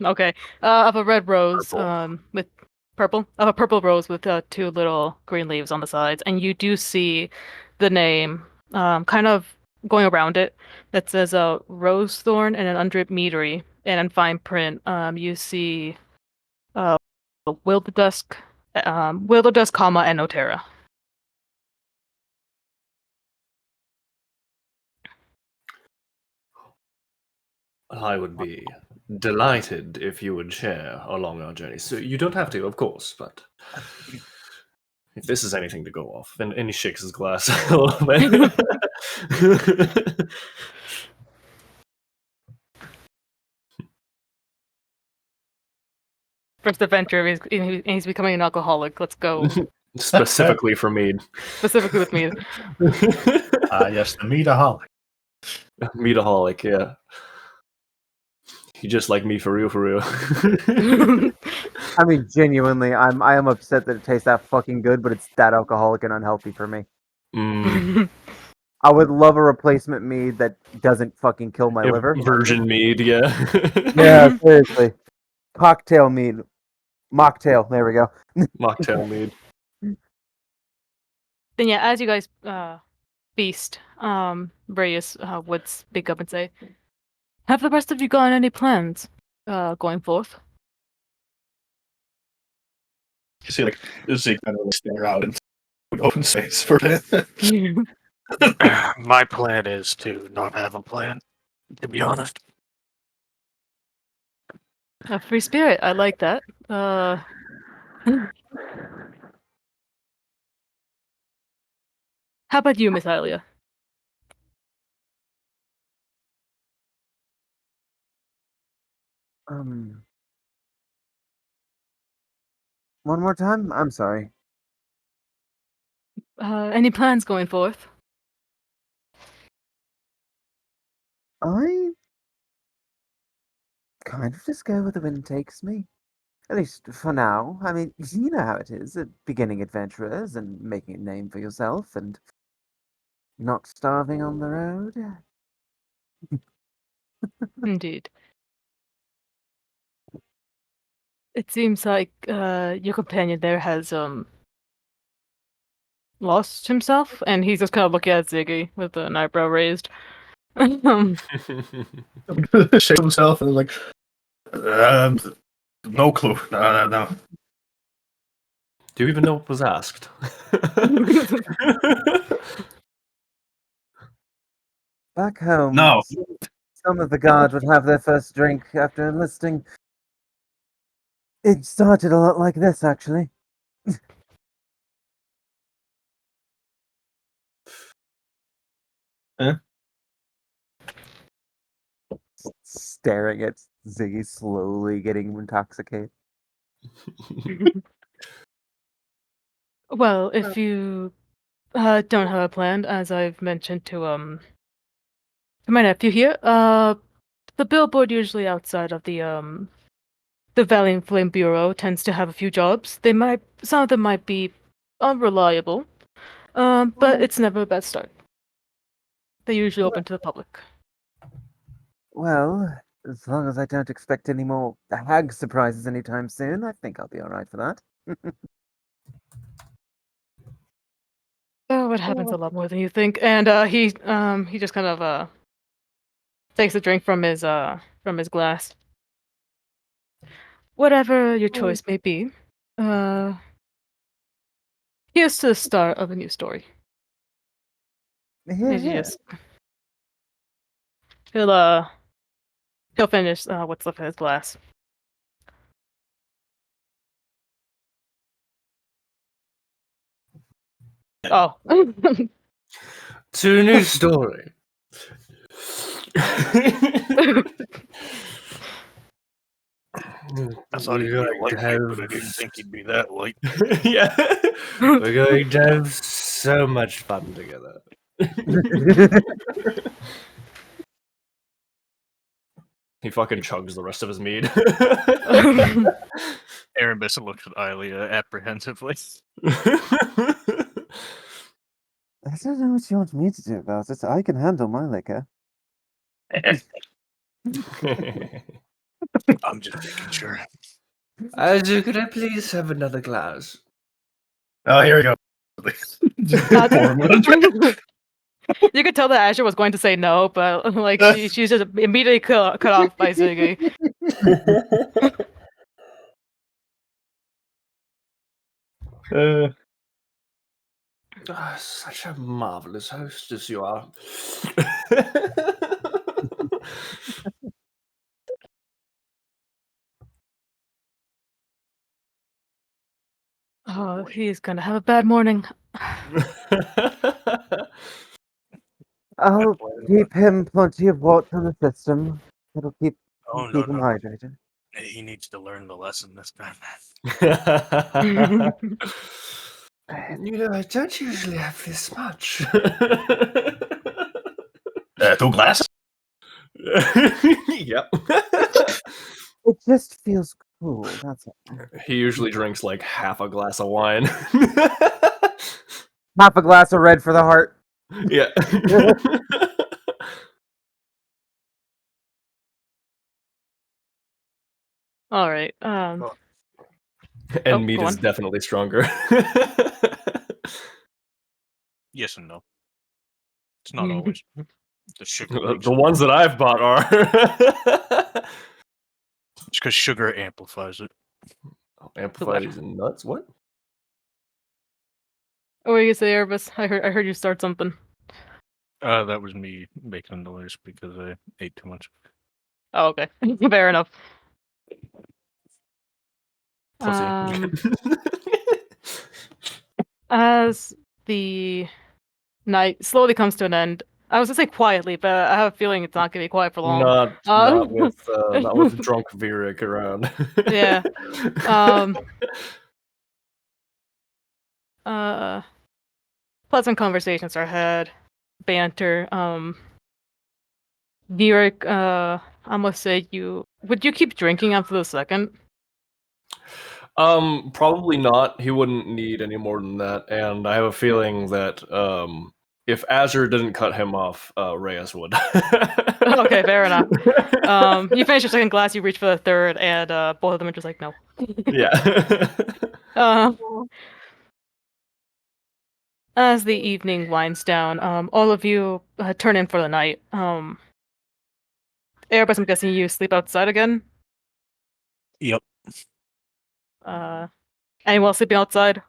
Okay. Of a red rose. Purple. With purple. Of a purple rose with 2 little green leaves on the sides, and you do see the name, kind of going around it, that says rose thorn, and then under it meadery, and in fine print, you see Wilderdusk, Wilderdusk, comma, and Notera. I would be delighted if you would share along our journey. So you don't have to, of course, but if this is anything to go off, and he shakes his glass a little bit. First adventure, he's becoming an alcoholic. Let's go. Specifically for mead. Specifically with me. Yes, the meadaholic. Meadaholic, yeah. You just like me for real, for real. I mean, genuinely, I am upset that it tastes that fucking good, but it's that alcoholic and unhealthy for me. I would love a replacement mead that doesn't fucking kill my Yeah, liver. Virgin mead, yeah. Yeah, seriously. Cocktail mead. Mocktail. There we go. Mocktail mead. Then yeah, as you guys feast, Reyes would speak up and say, "Have the rest of you got any plans going forth?" You see, like, Zeke kind of stare out into open space for a bit. My plan is to not have a plan, to be honest. A free spirit. I like that. How about you, Miss Alia? One more time? I'm sorry. Any plans going forth? I kind of just go where the wind takes me. At least for now. I mean, you know how it is, beginning adventurers and making a name for yourself and not starving on the road. Indeed. It seems like your companion there has lost himself, and he's just kind of looking at Ziggy with an eyebrow raised. Shakes himself and like, no clue. No. Do you even know what was asked? Back home, No. some of the guards would have their first drink after enlisting. It started a lot like this, actually. Huh? Staring at Ziggy slowly getting intoxicated. Well, if you don't have a plan, as I've mentioned to my nephew here, the billboard usually outside of the Valiant Flame Bureau tends to have a few jobs. Some of them might be unreliable, but it's never a bad start. They're usually open to the public. Well, as long as I don't expect any more hag surprises anytime soon, I think I'll be alright for that. Oh, it happens a lot more than you think. And he just kind of takes a drink from his glass. Whatever your choice may be, here's to the start of a new story. Yeah, As you yeah. just he'll finish what's left in his glass. Oh. To a new story. I thought he'd be a We're going to lightweight, but I have... didn't think he'd be that light. yeah. We're going to have so much fun together. He fucking chugs the rest of his mead. Erebus looks at Ilea apprehensively. I don't know what you want me to do about it. I can handle my liquor. I'm just making sure. Azure, could I please have another glass? Oh, here we go. You could tell that Azure was going to say no, but like she's just immediately cut off by Ziggy. Such a marvelous hostess you are. Oh, he's gonna have a bad morning. I'll keep him plenty of water in the system. It'll keep Oh, him no. hydrated. He needs to learn the lesson this time. You know, I don't usually have this much. 2 glasses. Yep. It just feels cool. That's all. He usually drinks like half a glass of wine. Half a glass of red for the heart. Yeah. All right. And meat go is on. definitely stronger. Yes and no. It's not always. The sugar makes The ones that I've bought are. It's because sugar amplifies it. Amplified is nuts? What? Oh, what you say, Erebus? I heard you start something. That was me making a noise because I ate too much. Oh, okay. Fair enough. Pussy. As the night slowly comes to an end, I was gonna say quietly, but I have a feeling it's not gonna be quiet for long. Not with drunk Virik around. Yeah. Pleasant conversations are had, banter. Virik, I must say, would you keep drinking after the second? Probably not. He wouldn't need any more than that, and I have a feeling that if Azure didn't cut him off, Reyes would. Okay, fair enough. You finish your second glass, you reach for the third, and both of them are just like, no. Yeah. As the evening winds down, all of you turn in for the night. Erebus, I'm guessing you sleep outside again? Yep. Anyone else sleeping outside?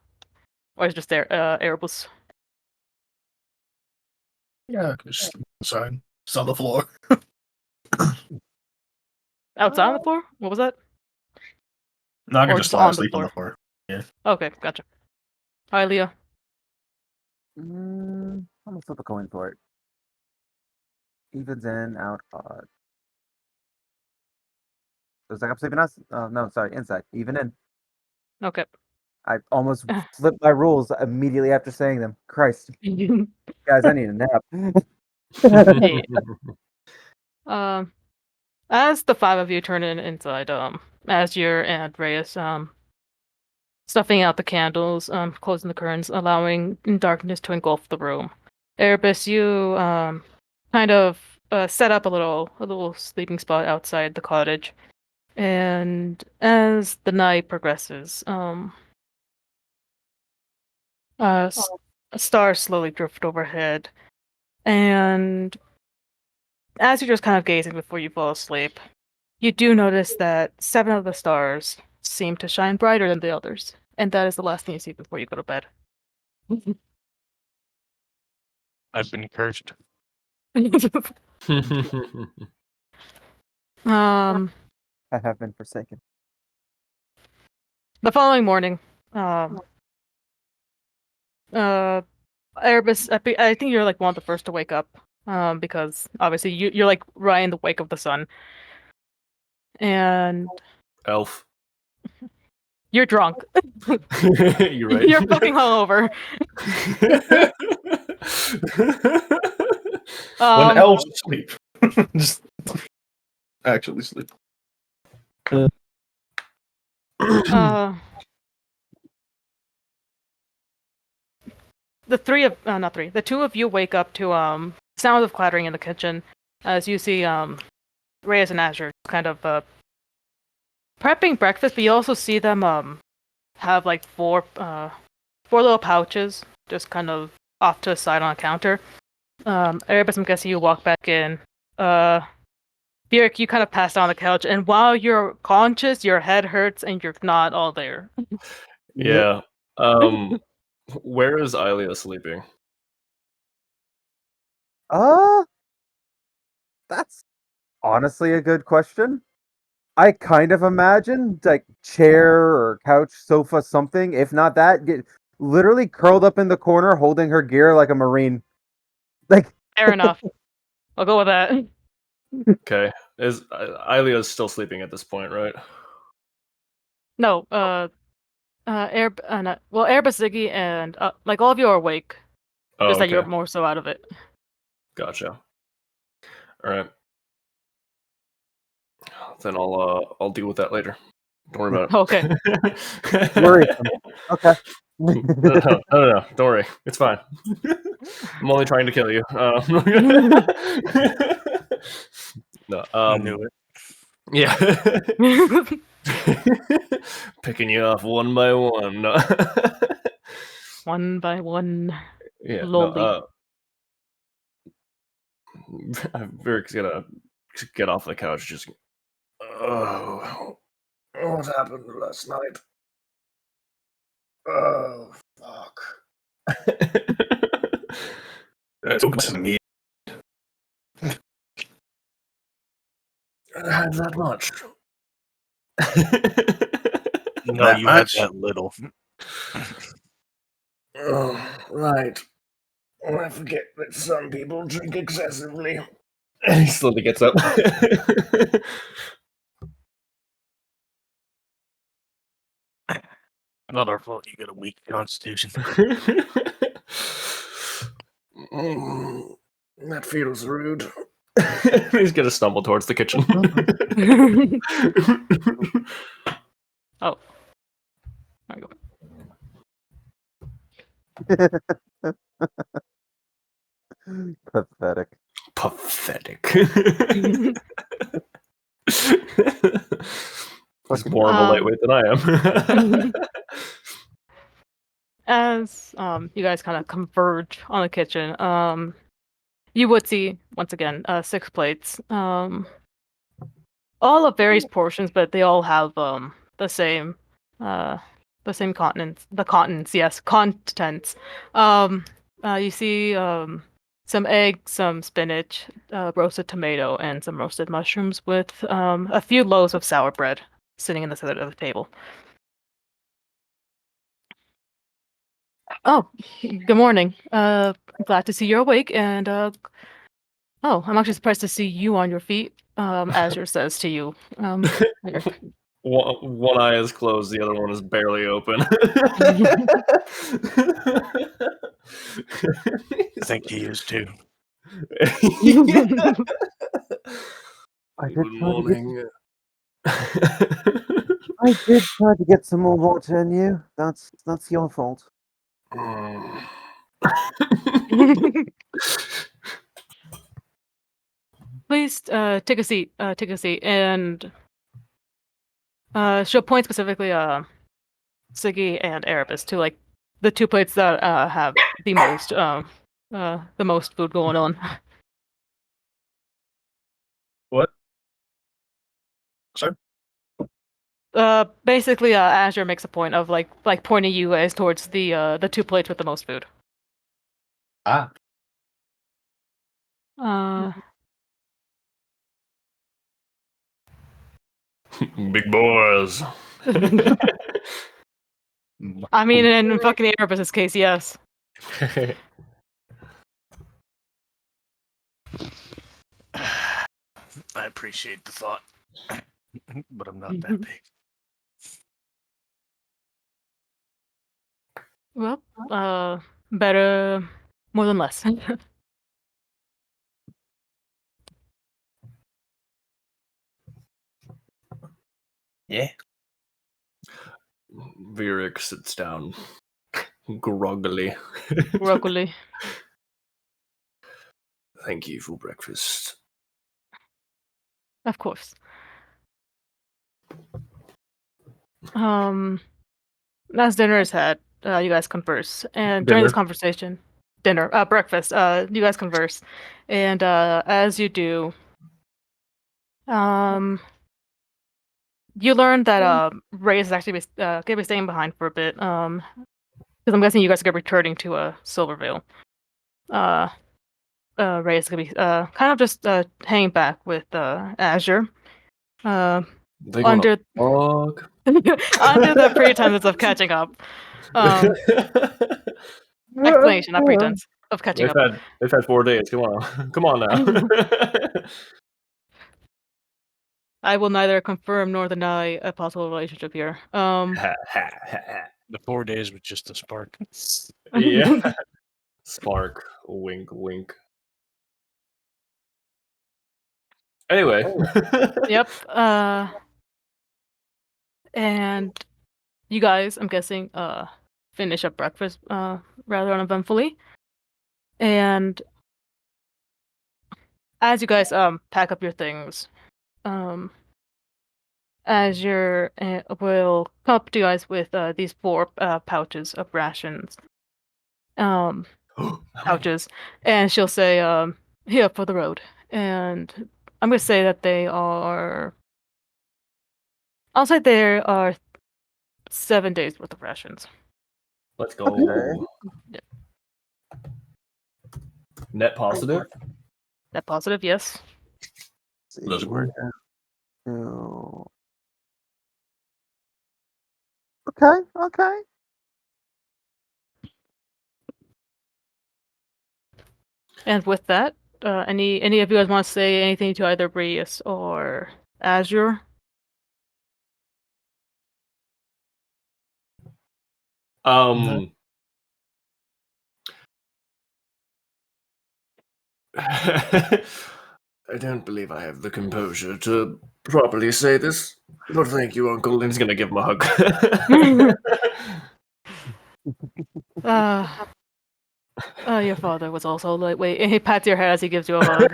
Or is it just Erebus? Yeah, just inside. It's on the floor. Outside on the floor? What was that? No, I can Or just just on the sleep on the floor? floor. Okay, gotcha. Hi, Leah. I'm gonna flip a coin for it. Evens in, out, odd. Looks like I'm sleeping us. Oh no, sorry, inside. Even in. Okay. I almost flipped my rules immediately after saying them. Christ, guys, I need a nap. As the five of you turn inside, Azure and Reyes, stuffing out the candles, closing the curtains, allowing darkness to engulf the room. Erebus, you kind of set up a little sleeping spot outside the cottage, and as the night progresses, stars slowly drift overhead, and as you're just kind of gazing before you fall asleep, You do notice that 7 of the stars seem to shine brighter than the others, and that is the last thing you see before you go to bed. I've been cursed. um, I have been forsaken. the following morning, Erebus, I think you're like one of the first to wake up, because obviously you're like right in the wake of the sun, and Elf. you're drunk. You're right. You're fucking hungover. When elves sleep, just actually sleep. The two of you wake up to sounds of clattering in the kitchen, as you see Reyes and Azure kind of prepping breakfast, but you also see them have like four little pouches just kind of off to the side on a counter. Erebus, I'm guessing you walk back in. Bjork, you kind of pass out on the couch, and while you're conscious, your head hurts and you're not all there. Yeah. Where is Ilia sleeping? That's honestly a good question. I kind of imagine like chair or couch, sofa, something. If not that, get literally curled up in the corner, holding her gear like a marine. Like Fair enough. I'll go with that. Okay. Is Ilia's still sleeping at this point, right? No, Erebus, Ziggy, and like all of you are awake. Oh, Just that okay. you're more so out of it. Gotcha. All right. Then I'll deal with that later. Don't worry about it. Okay. worrisome. Okay. No. Don't worry. It's fine. I'm only trying to kill you. No. I knew it. Yeah. Picking you off one by one. No. One by one. Yeah. Slowly. No. Viric's gonna get off the couch. Just. Oh. What happened last night? Oh, fuck. That's to me. I had that much. No, That you had much? that little. Oh, right. I forget that some people drink excessively. And he slowly gets up. Not our fault. You got a weak constitution. That feels rude. He's gonna stumble towards the kitchen. Oh. There you go. Pathetic. Pathetic. He's more of a lightweight than I am. As you guys kind of converge on the kitchen, you would see once again 6 plates, all of various portions, but they all have the same contents. You see some eggs, some spinach, roasted tomato, and some roasted mushrooms with a few loaves of sour bread sitting in the center of the table. Oh, good morning. Glad to see you're awake, and I'm actually surprised to see you on your feet. Azure says to you, Eric. One eye is closed, the other one is barely open. I think he is too. I did Good morning. I did try to get some more water in you. That's your fault. Please take a seat. Take a seat, and she'll point specifically Siggy and Erebus to like the 2 plates that have the most food going on. What? Basically, Azure makes a point of like pointing you guys towards the 2 plates with the most food. Ah. Big boys. I mean, in fucking Erebus's case, yes. I appreciate the thought, but I'm not that big. Well, better more than less. Yeah. Virik sits down groggily. Broccoli. Thank you for breakfast. Of course. As dinner is had, you guys converse, and during this conversation, breakfast, you guys converse, and as you do, you learn that Ray is actually gonna be staying behind for a bit, because I'm guessing you guys are gonna be returning to Silvervale. Ray is gonna be kind of just hanging back with Azure. They Under walk. under the pretense of catching up. Explanation, not pretense of catching up. They've had 4 days. Come on, come on now. I will neither confirm nor deny a possible relationship here. Ha, ha, ha, ha. The 4 days was just a spark. Yeah. Spark. Wink, wink. Anyway. Yep. And you guys, I'm guessing, finish up breakfast rather uneventfully. And as you guys pack up your things, Azure will come up to you guys with these 4 pouches of rations. Pouches, and she'll say, "Here for the road." And I'm gonna say that they are. I'll say there are 7 days worth of rations. Let's go. Okay. Yeah. Net positive? Net positive, yes. Does it work? No. Okay, okay. And with that, any of you guys want to say anything to either Breeze or Azure? I don't believe I have the composure to properly say this, but thank you, Uncle. And he's gonna give him a hug. Your father was also lightweight, and he pats your head as he gives you a hug.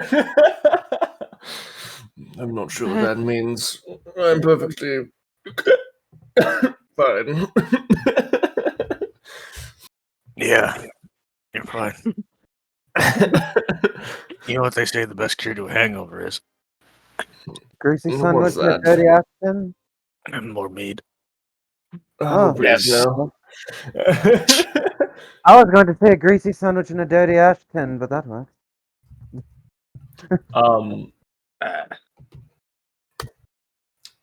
I'm not sure what that means. I'm perfectly fine. Yeah, you're fine. You know what they say the best cure to a hangover is? Greasy What sandwich was and a that? dirty Ashton. And more mead. Oh, please, yes. no. I was going to say a greasy sandwich and a dirty Ashton, but that works.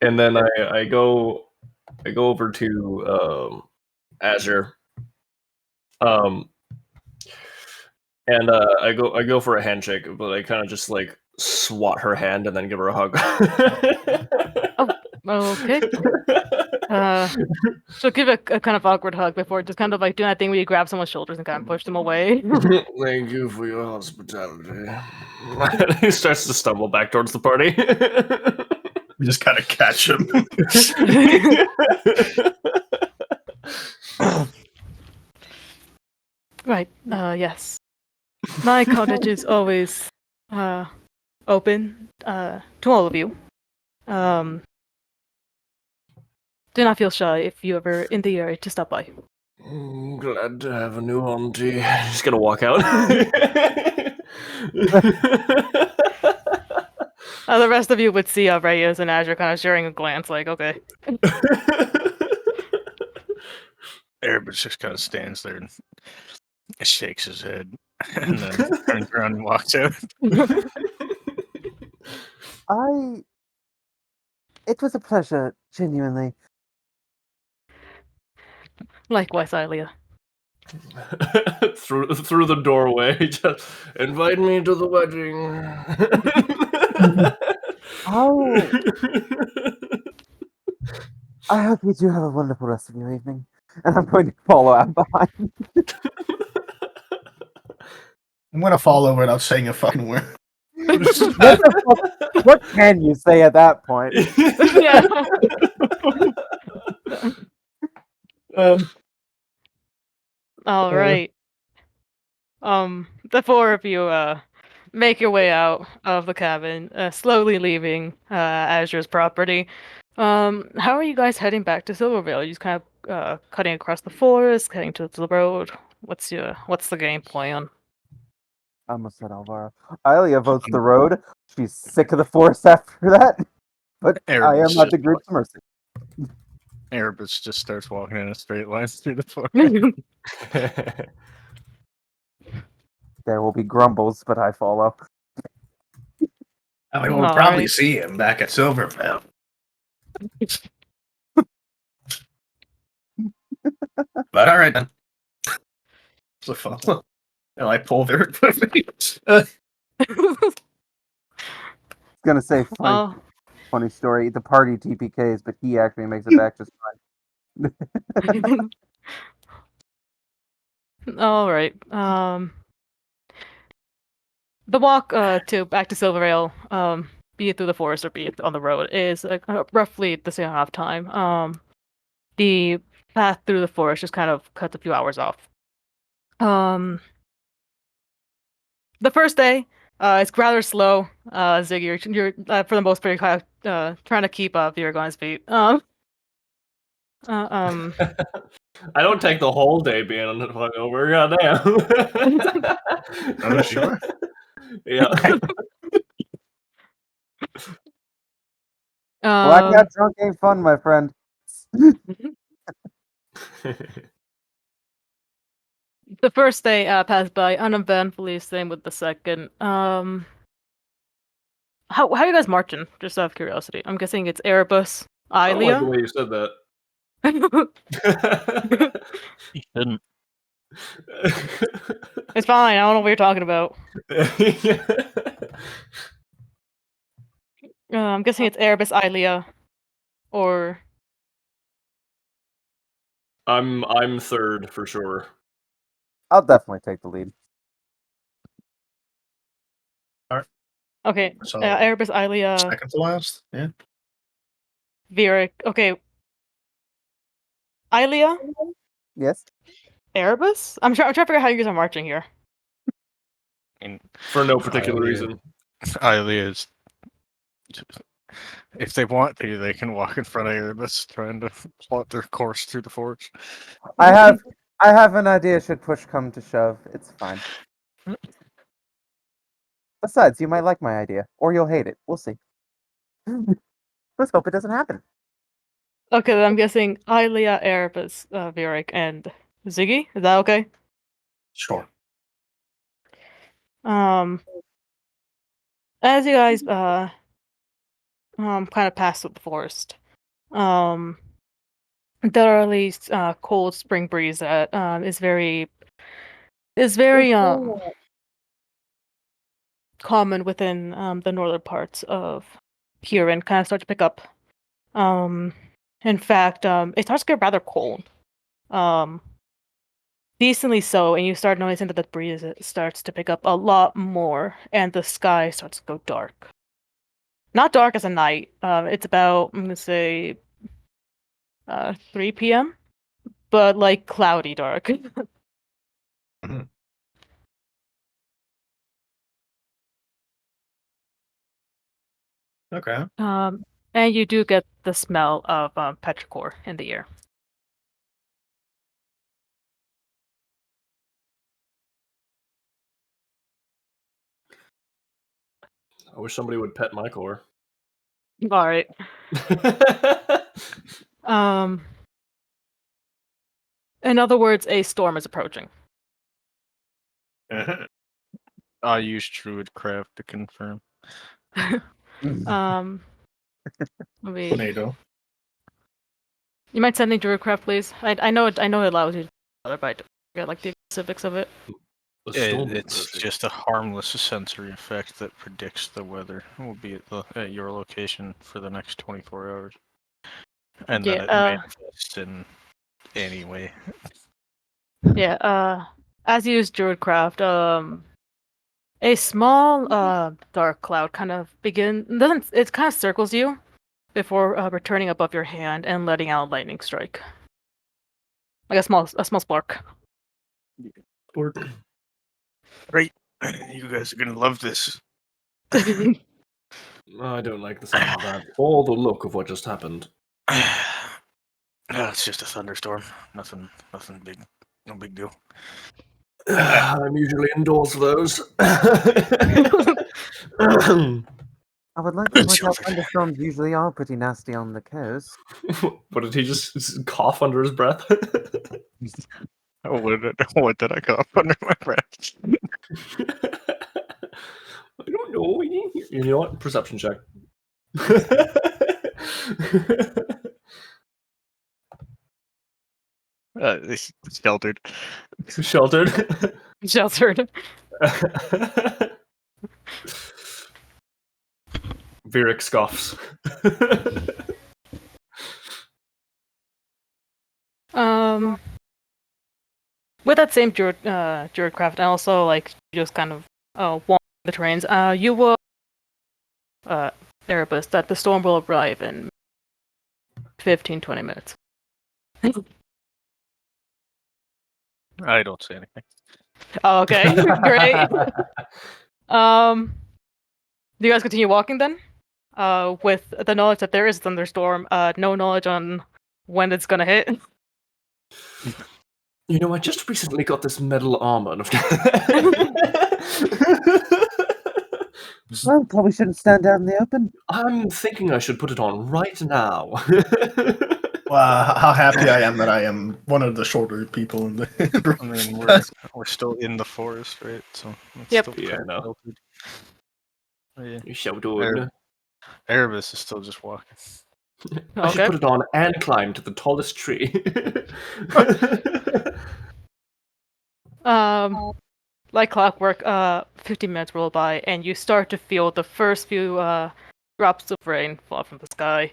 And then I go over to Azure. And I go for a handshake, but I kind of just like swat her hand and then give her a hug. Okay. She'll give a kind of awkward hug before just kind of like doing that thing where you grab someone's shoulders and kind of push them away. Thank you for your hospitality. He starts to stumble back towards the party. We just kind of catch him. Right. Yes. My cottage is always open to all of you. Do not feel shy if you ever in the area to stop by. Glad to have a new auntie. He's gonna walk out. The rest of you would see Reyes and Azure kind of sharing a glance, like, okay. Erebus just kind of stands there and shakes his head, and then turns around and walks out. It was a pleasure, genuinely. Likewise, Ilea. through the doorway, just invite me to the wedding. Oh, I hope you do have a wonderful rest of your evening. And I'm going to follow out behind. I'm gonna follow without saying a fucking word. What the fuck? What can you say at that point? Yeah. All right. The four of you make your way out of the cabin, slowly leaving Azure's property. How are you guys heading back to Silvervale? Are you just kind of cutting across the forest, heading to the road? What's the game plan? I almost said Alvaro. Ilea votes the road. She's sick of the forest after that. But I Erebus am at just the group's mercy. Erebus just starts walking in a straight line through the forest. There will be grumbles, but I follow. I mean, we'll All probably right. see him back at Silvervale. But all right then. So fun. And I pull their Gonna say Oh, funny story. The party TPKs, but he actually makes it back just fine. all right. The walk back to Silvervale, be it through the forest or be it on the road, is roughly the same amount of time. The path through the forest just kind of cuts a few hours off. The first day, it's rather slow. Ziggy, you're for the most part kind of trying to keep up. You're on his feet. I don't take the whole day being hungover. Goddamn. Oh, sure. Yeah. Blackout drunk ain't fun, my friend. The first day passed by uneventfully. Same with the second. How are you guys marching? Just out of curiosity. I'm guessing it's Erebus, I don't like the Ilea. way you said that. He didn't. It's fine. I don't know what you're talking about. I'm guessing it's Erebus, Ilea, or I'm third for sure. I'll definitely take the lead. okay. So Erebus, Ilea, second to last. Yeah. Vieric. Okay. Ilea, Yes. Erebus. I'm trying to figure out how you guys are marching here. And For no particular reason. Ilea is. If they want to, they can walk in front of Erebus, trying to plot their course through the forest. I have an idea should push come to shove. It's fine. Besides, you might like my idea. Or you'll hate it. We'll see. Let's hope it doesn't happen. Okay, then I'm guessing Ilea, Erebus, Vieric, and Ziggy. Is that okay? Sure. As you guys kind of pass through the forest, the early cold spring breeze that is very common within the northern parts of Kyrin kind of start to pick up. In fact, it starts to get rather cold. Decently so, and you start noticing that the breeze starts to pick up a lot more, and the sky starts to go dark. Not dark as a night. It's about, I'm gonna say, 3 p.m., but like cloudy dark. Okay. And you do get the smell of petrichor in the air. I wish somebody would pet my core. All right. In other words, a storm is approaching. I use Druidcraft to confirm. Let me. Tornado. You might send me Druidcraft, please. I know it allows you to do that, but I don't forget like the specifics of it. A storm is It's approaching. just a harmless sensory effect that predicts the weather will be at your location for the next 24 hours. And then Yeah, it manifests in any way. Yeah, as you use Druidcraft, a small dark cloud kind of it kind of circles you before returning above your hand and letting out a lightning strike. Like a small spark. Great. You guys are gonna love this. I don't like the sound of that, or the look of what just happened. It's just a thunderstorm. Nothing big. No big deal. I'm usually indoors for those. I would like to point out Silver. thunderstorms usually are pretty nasty on the coast. What did he just cough under his breath? What did I cough under my breath? I don't know. You know what? Perception check. It's sheltered. Sheltered. Sheltered. Virik scoffs. With that same Druidcraft, and also like just kind of walk the terrains, you will Erebus that the storm will arrive in 15-20 minutes. I don't say anything. Oh, okay, great. Do you guys continue walking then? With the knowledge that there is a thunderstorm, no knowledge on when it's gonna hit. You know, I just recently got this metal armor. Well, probably shouldn't stand out in the open. I'm thinking I should put it on right now. Wow, how happy I am that I am one of the shorter people in the I room. mean, we're still in the forest, right? So it's Yep. still Yeah, pretty no. sheltered. Yeah. You showed. Erebus is still just walking. I should Okay. put it on and climb to the tallest tree. Like clockwork, 15 minutes roll by, and you start to feel the first few drops of rain fall from the sky.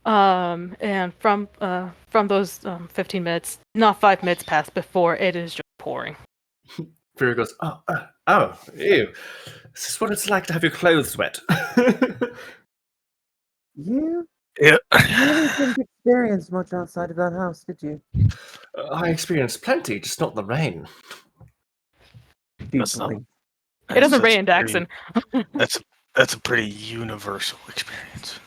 And from those 15 minutes, not 5 minutes pass before it is just pouring. Vera goes, oh, ew. This is what it's like to have your clothes wet. You Yeah. really didn't experience much outside of that house, did you? I experienced plenty, just not the rain. That's not- Deeply. It doesn't That's rain in pretty- Daxon. That's a pretty universal experience.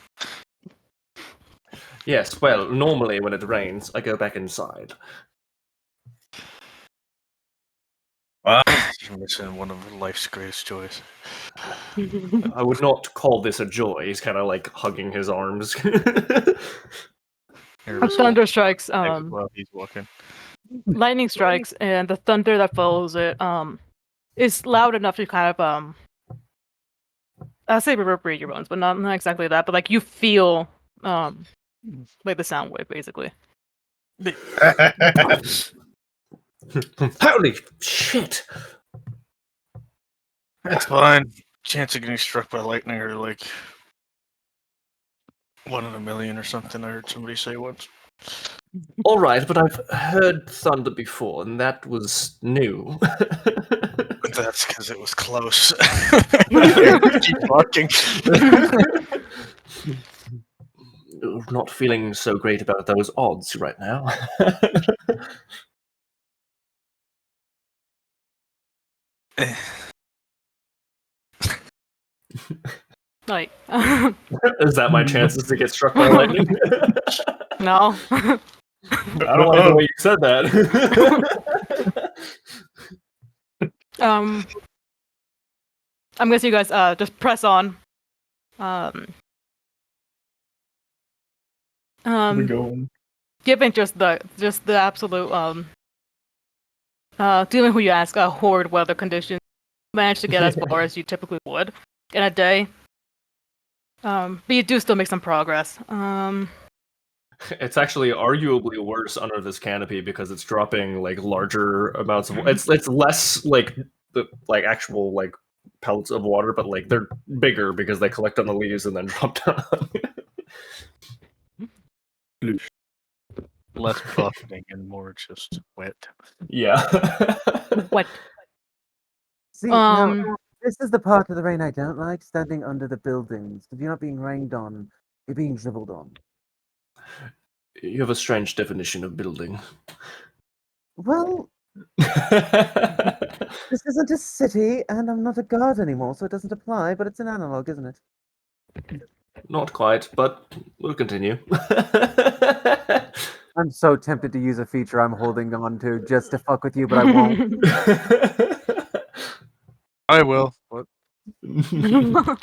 Yes, well, normally when it rains, I go back inside. You're missing one of life's greatest joys. I would not call this a joy. He's kind of like hugging his arms. Erebus Thunder strikes, while he's walking. lightning strikes, and the thunder that follows it is loud enough to kind of I'll say reverberate your bones, but not exactly that. But like you feel like the sound wave basically. Holy shit! That's fine. Chance of getting struck by lightning are like 1 in a million or something. I heard somebody say once. All right, but I've heard thunder before, and that was new. That's because it was close. Keep walking. Not feeling so great about those odds right now. Like Is that my chances to get struck by lightning? no. I don't like the way you said that. I'm guessing you guys just press on We're going. Given just the absolute dealing who you ask, horrid weather conditions, managed to get as far as you typically would in a day. But you do still make some progress. It's actually arguably worse under this canopy because it's dropping like larger amounts of. It's less like the actual like pellets of water, but like they're bigger because they collect on the leaves and then drop down. Less buffeting and more just wet. Yeah. What? See, now, this is the part of the rain I don't like, standing under the buildings. If you're not being rained on, you're being dribbled on. You have a strange definition of building. Well, this isn't a city, and I'm not a guard anymore, so it doesn't apply, but it's an analog, isn't it? Not quite, but we'll continue. I'm so tempted to use a feature I'm holding on to just to fuck with you, but I won't. I will. What? The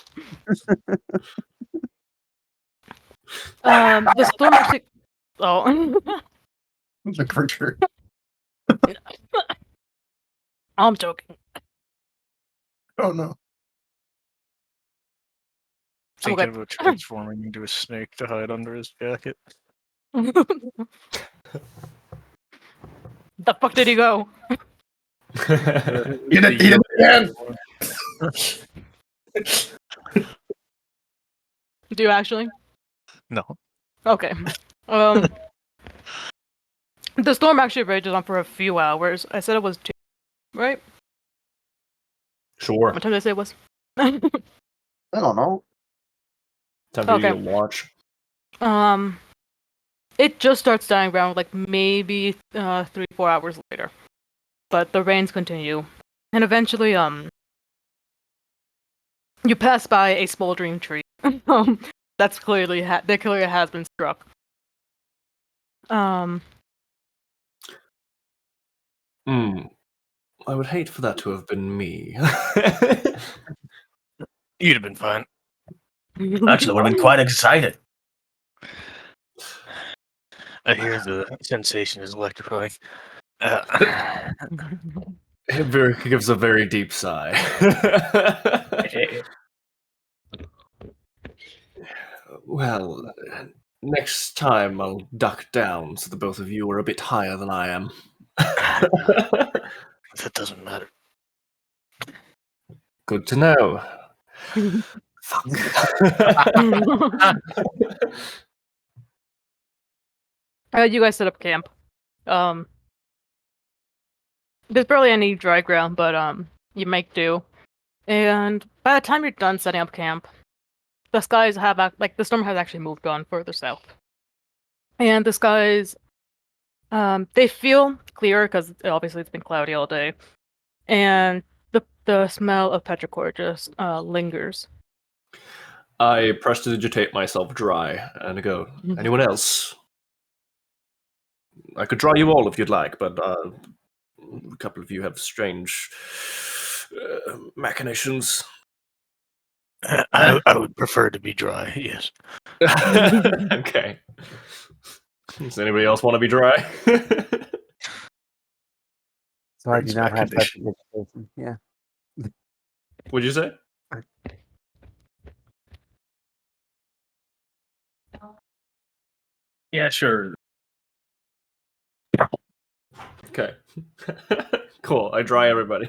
storm actually. Oh. Look for sure. I'm joking. Oh no. Thinking about transforming into a snake to hide under his jacket. The fuck did he go? He did it again! Do you actually? No. Okay. The storm actually rages on for a few hours. I said it was 2, right? Sure. What time did I say it was? I don't know. Time for you to watch. It just starts dying down like maybe 3-4 hours later, but the rains continue, and eventually you pass by a smoldering tree. That clearly has been struck. I would hate for that to have been me. You'd have been fine. Actually, would have been quite excited. I hear the sensation is electrifying. It gives a very deep sigh. Well, next time I'll duck down so the both of you are a bit higher than I am. That doesn't matter. Good to know. Fuck. You guys set up camp. There's barely any dry ground, but you make do. And by the time you're done setting up camp, the skies have the storm has actually moved on further south, and the skies they feel clearer because obviously it's been cloudy all day, and the smell of petrichor just lingers. I prestidigitate myself dry and go, anyone else? I could draw you all if you'd like, but a couple of you have strange machinations. I would prefer to be dry, yes. Okay. Does anybody else want to be dry? So I do not have prestidigitation. Yeah. What'd you say? Yeah, sure. Okay. Cool. I dry everybody.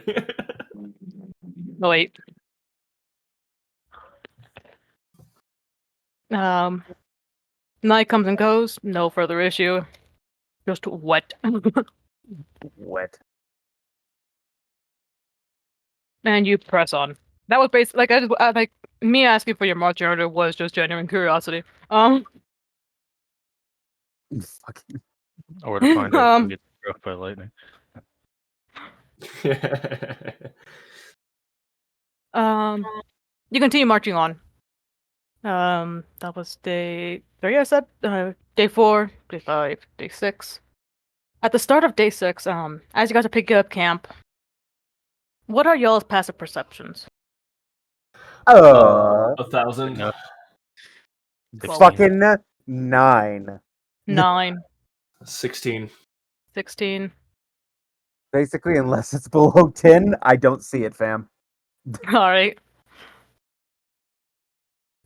Oh wait. Night comes and goes. No further issue. Just wet. Wet. And you press on. That was basically like me asking for your marching order was just genuine curiosity. Fucking. Or to find out if we get struck by lightning. You continue marching on. That was day 3, I said. Day 4, day 5, day 6. At the start of day 6, as you guys are picking up camp, what are y'all's passive perceptions? 1,000. No. Fucking 9. 9, 16. 16. Basically, unless it's below 10, I don't see it, fam. All right.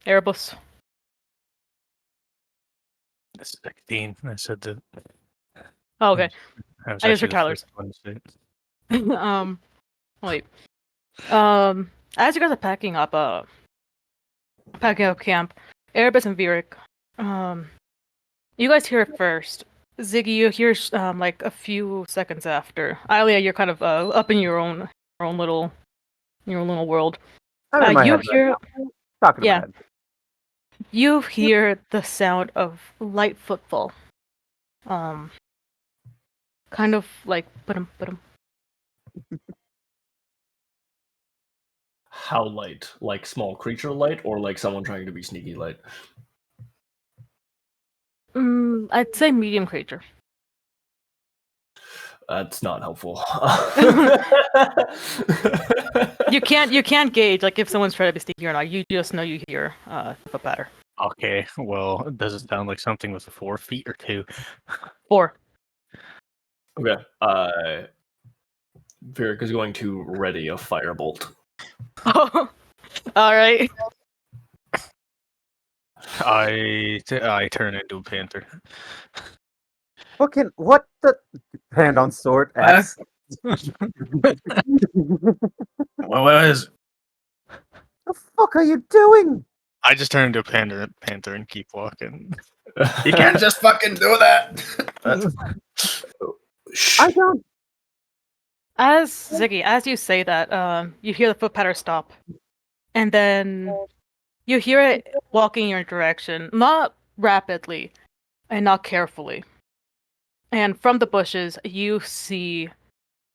Erebus. 16. I said that. Oh, okay. I was I guess actually for the Tyler's. first one to say it. Wait. As you guys are packing up camp, Erebus and Virik, you guys hear it first. Ziggy, you hear like a few seconds after. Alia, you're kind of up in your own little world. I'm in my You head hear, right now. Talking to yeah. my head. You hear the sound of light footfall. Kind of like ba-dum. How light? Like small creature light, or like someone trying to be sneaky light? I'd say medium creature. That's not helpful. You can't gauge like if someone's trying to be sneaky or not. You just know you hear a patter. Okay, well, does it sound like something with 4 feet or 2? 4. Okay. Virik is going to ready a firebolt. Oh, all right. I turn into a panther. Fucking what the hand on sword X. What is? The fuck are you doing? I just turn into a panther and keep walking. You can't just fucking do that. I don't. As Ziggy, as you say that, you hear the foot patter stop, and then you hear it walking your direction, not rapidly and not carefully. And from the bushes, you see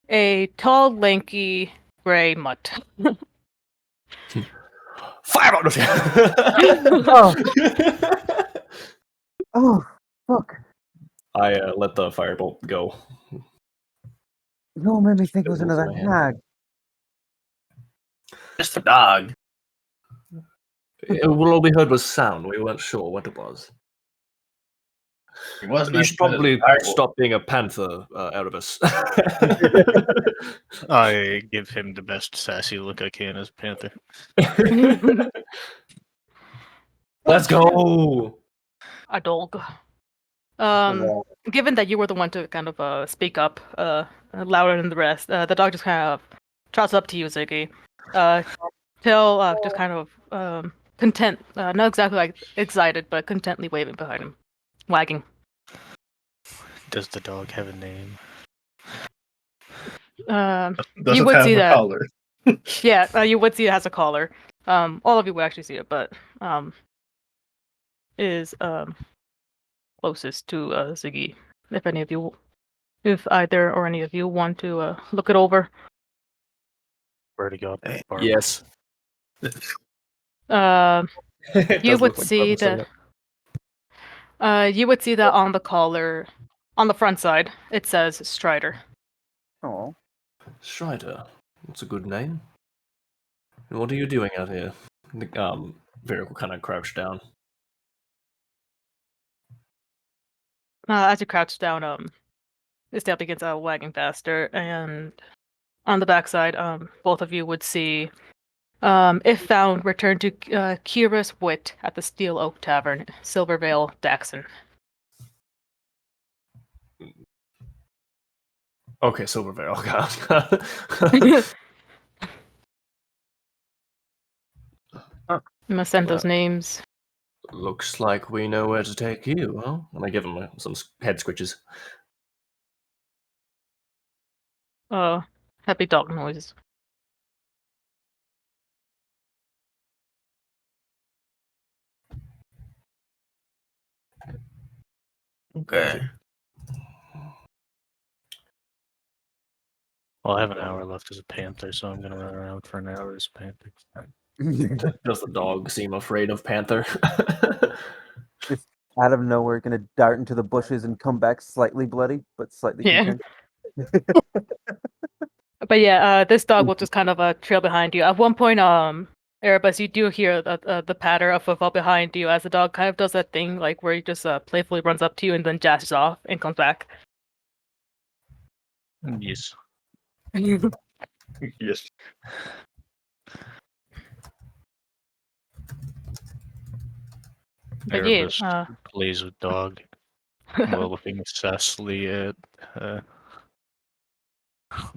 a tall, lanky, gray mutt. Firebolt! Oh, fuck. I let the firebolt go. No one made me think it was Fizzles in another my hand. hag. Just a dog. All we heard was sound. We weren't sure what it was. He wasn't. You as should good as probably Firebolt. stop being a panther, Erebus. I give him the best sassy look I can as a panther. Let's go! A dog. Given that you were the one to kind of speak up louder than the rest, the dog just kind of trots up to you, Ziggy. Till just kind of content, not exactly like excited, but contently waving behind him, wagging. Does the dog have a name? Does You it would have see a that. collar? Yeah, you would see it has a collar. All of you would actually see it, but is closest to Ziggy. If either or any of you want to look it over. Where to go? Yes. It You does would look like see Barbara that. You would see that on the collar, on the front side, it says Strider. Oh. Strider. That's a good name. What are you doing out here? Virik will kind of crouch down. As you crouch down, this tail begins wagging faster, and on the backside, both of you would see, if found, return to Kira's Wit at the Steel Oak Tavern, Silvervale, Daxon. Okay, Silvervale. I'm gonna send those names. Looks like we know where to take you, huh? And I give him some head scritches. Oh, happy dog noises. Okay. Well, I have an hour left as a panther, so I'm gonna run around for an hour as a panther. Does the dog seem afraid of Panther? Just out of nowhere, gonna dart into the bushes and come back slightly bloody, but slightly Yeah. content. But yeah, this dog will just kind of trail behind you. At one point, Erebus, you do hear the patter of footfall behind you as the dog kind of does that thing, like where he just playfully runs up to you and then dashes off and comes back. Yes. Yes. But yeah, Erebus plays with dog while looking sassily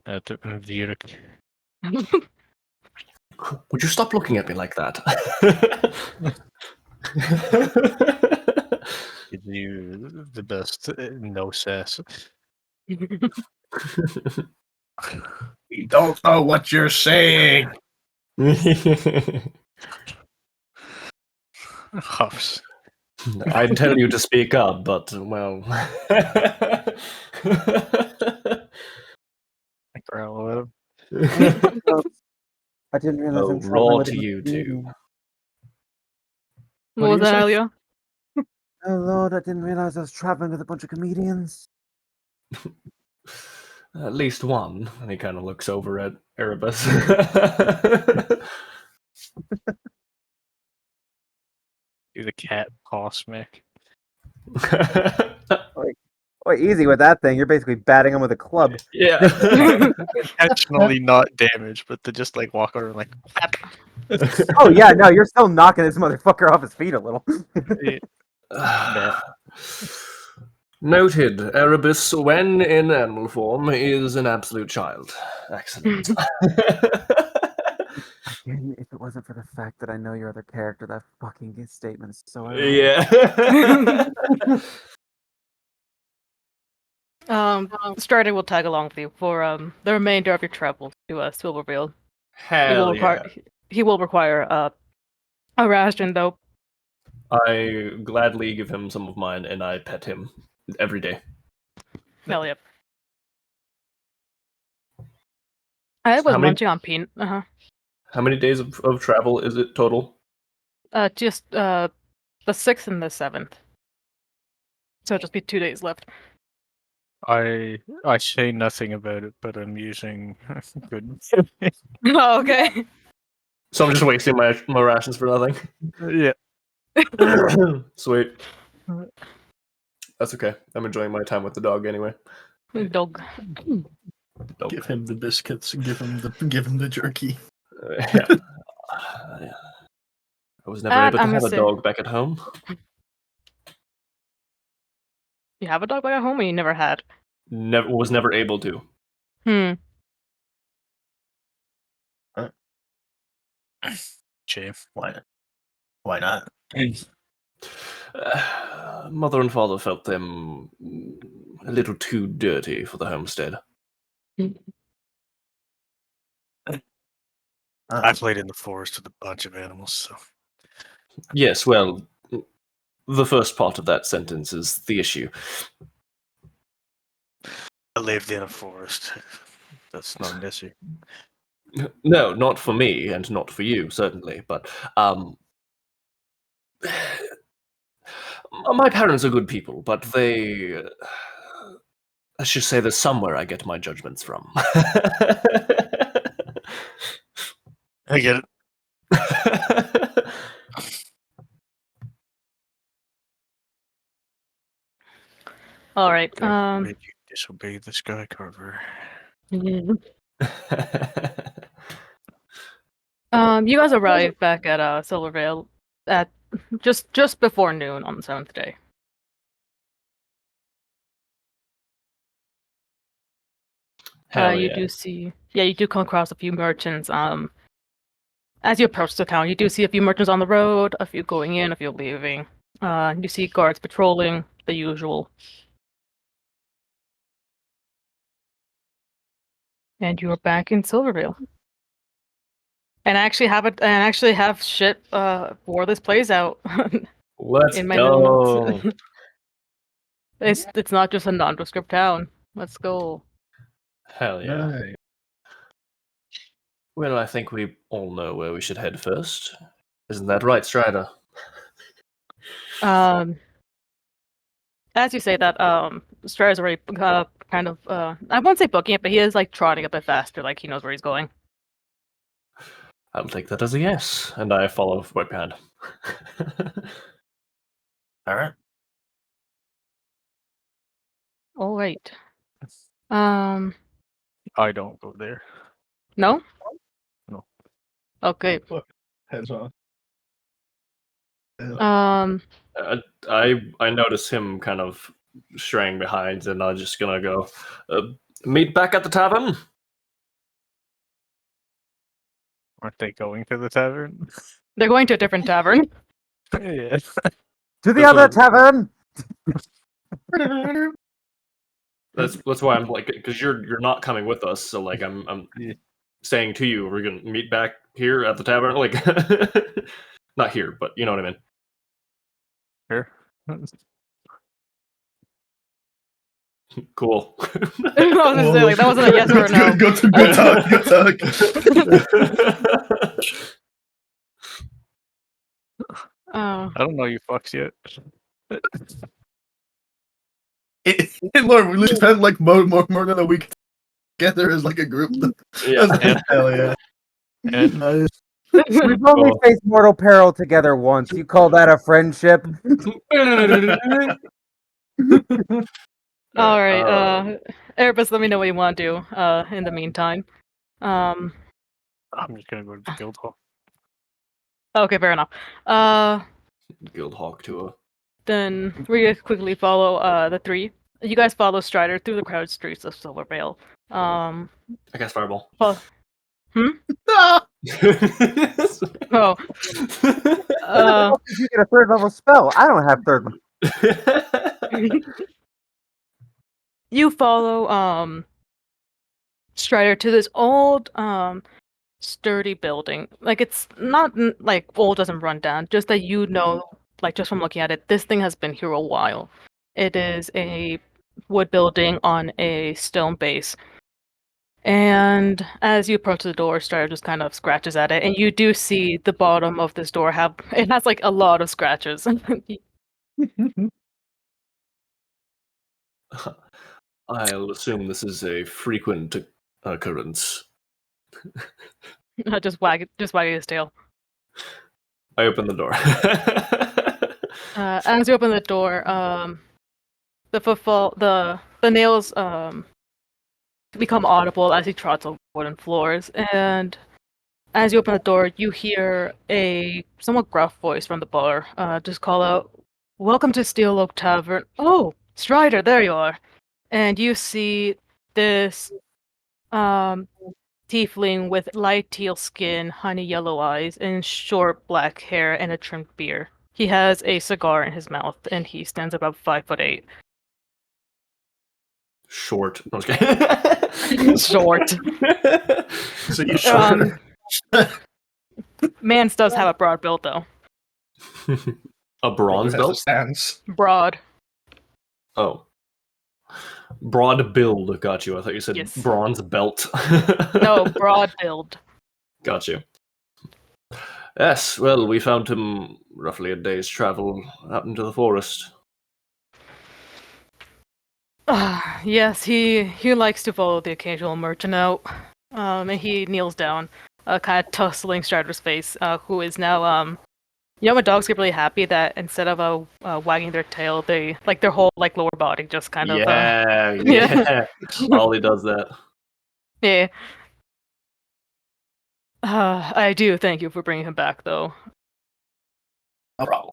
at the Vieric. Would you stop looking at me like that? Gives you the best no sass. We don't know what you're saying. Huffs. I'd tell you to speak up, but, well... I growl at him. I didn't realize Oh, I'm raw traveling with to a you two. comedian. What was do you that, say? Elio? Oh Lord, I didn't realize I was traveling with a bunch of comedians. At least one. And he kind of looks over at Erebus. Do the cat paw smack. Wait, easy with that thing. You're basically batting him with a club. Yeah. Intentionally not damage, but to just like walk over and like. Oh yeah, no, you're still knocking this motherfucker off his feet a little. Noted. Erebus, when in animal form, is an absolute child. Excellent. Again, if it wasn't for the fact that I know your other character, that fucking statement is so ironic. Yeah. Strider will tag along with you for the remainder of your travels to Silvervale. Hell yeah. He will require a ration though. I gladly give him some of mine, and I pet him every day. Hell yep. I was munching on peanut. How many days of travel is it total? Just the 6th and the 7th. So it'll just be 2 days left. I say nothing about it, but I'm using good. Oh, okay. So I'm just wasting my rations for nothing. Yeah. Sweet. That's okay. I'm enjoying my time with the dog anyway. Dog. Give him the biscuits and give him the jerky. Yeah. I was never able to have a dog back at home. You have a dog back at home, or you never had? Was never able to. Shame. Why not? Mother and father felt them a little too dirty for the homestead. I played in the forest with a bunch of animals, so. Yes, well, the first part of that sentence is the issue. I lived in a forest. That's not an issue. No, not for me, and not for you, certainly, but, my parents are good people, but they... let's just say there's somewhere I get my judgments from. I get it. All right. Maybe you disobey the sky carver. You guys arrived back at Silvervale at just before noon on the 7th day. You do come across a few merchants. As you approach the town, you do see a few merchants on the road, a few going in, a few leaving. You see guards patrolling, the usual. And you're back in Silvervale. And I actually have shit for this plays out. Let's in my go. notes. It's not just a nondescript town. Let's go. Hell yeah. Right. Well, I think we all know where we should head first. Isn't that right, Strider? As you say that, Strider's already kind of I won't say booking it, but he is like trotting a bit faster, like he knows where he's going. I'll take that as a yes, and I follow right behind. All right. All right. I don't go there. No? No. Okay. Look, heads on. I notice him kind of straying behind, and I'm just gonna go meet back at the tavern. Aren't they going to the tavern? They're going to a different tavern. Yeah. To the That's other what tavern. That's why I'm like, because you're not coming with us, so like I'm Yeah. saying to you, we're gonna meet back here at the tavern, like not here, but you know what I mean. Sure. Cool. I was gonna say, like, that wasn't a yes or a no. Good talk. Good talk. Oh. I don't know you fucks yet. Lord, we literally spent like more than a week together as like a group. Yeah. Hell yeah. And Nice. We've only Cool. faced mortal peril together once. You call that a friendship? All right. Erebus, let me know what you want to do. In the meantime. I'm just gonna go to the guild hall. Okay, fair enough. Guildhawk tour. Then we quickly follow the three. You guys follow Strider through the crowded streets of Silvervale. I guess fireball. Oh, Ah! oh. How did you get a third level spell? I don't have third level. You follow Strider to this old sturdy building. Like, it's not like old, doesn't run down, just that you know, like, just from looking at it, this thing has been here a while. It is a wood building on a stone base. And as you approach the door, Strider just kind of scratches at it, and you do see the bottom of this door it has like a lot of scratches. I'll assume this is a frequent occurrence. just wagging his tail. I open the door. As you open the door, the footfall, the nails become audible as he trots over wooden floors, and as you open the door, you hear a somewhat gruff voice from the bar just call out, "Welcome to Steel Oak Tavern." Oh, Strider, there you are. And you see this tiefling with light teal skin, honey yellow eyes, and short black hair and a trimmed beard. He has a cigar in his mouth, and he stands about 5'8". Short. No, I'm just kidding. Short. So he's short. Mans does have a broad build, though. A bronze Has a belt? stance. Broad. Oh. Broad build, got you. I thought you said Yes. bronze belt. No, broad build. Got you. Yes, well, we found him roughly a day's travel out into the forest. Yes, he likes to follow the occasional merchant out. And he kneels down, kind of tussling Strider's face, who is now, you know when dogs get really happy that instead of wagging their tail, they, like, their whole, like, lower body just kind of, Yeah. Ollie does that. yeah. I do thank you for bringing him back, though. No problem.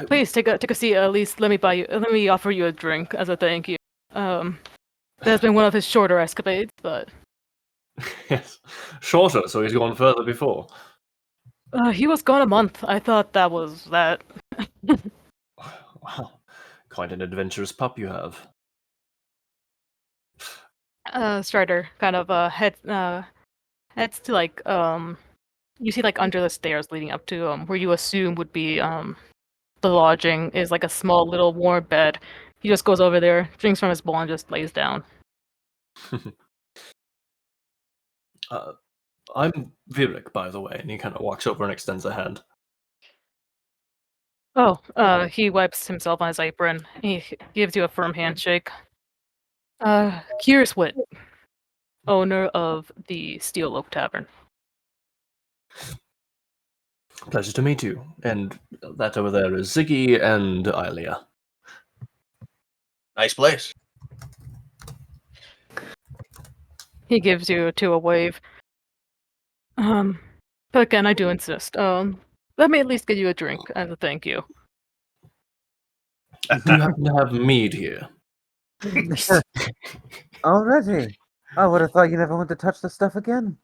Please take a seat. At least let me offer you a drink as a thank you. That's been one of his shorter escapades, but Yes. Shorter, so he's gone further before. he was gone a month. I thought that was that. Wow. Quite an adventurous pup you have. Strider kind of heads to, like, you see, like, under the stairs leading up to where you assume would be the lodging is like a small little warm bed. He just goes over there, drinks from his bowl, and just lays down. I'm Virik, by the way, and he kind of walks over and extends a hand. Oh, he wipes himself on his apron. He gives you a firm handshake. Curious Wit, owner of the Steel Oak Tavern. Pleasure to meet you. And that over there is Ziggy and Ilia. Nice place. He gives you two a wave. But again, I do insist. Let me at least get you a drink as a thank you. Do you happen to have mead here? Already? I would have thought you never want to touch the stuff again.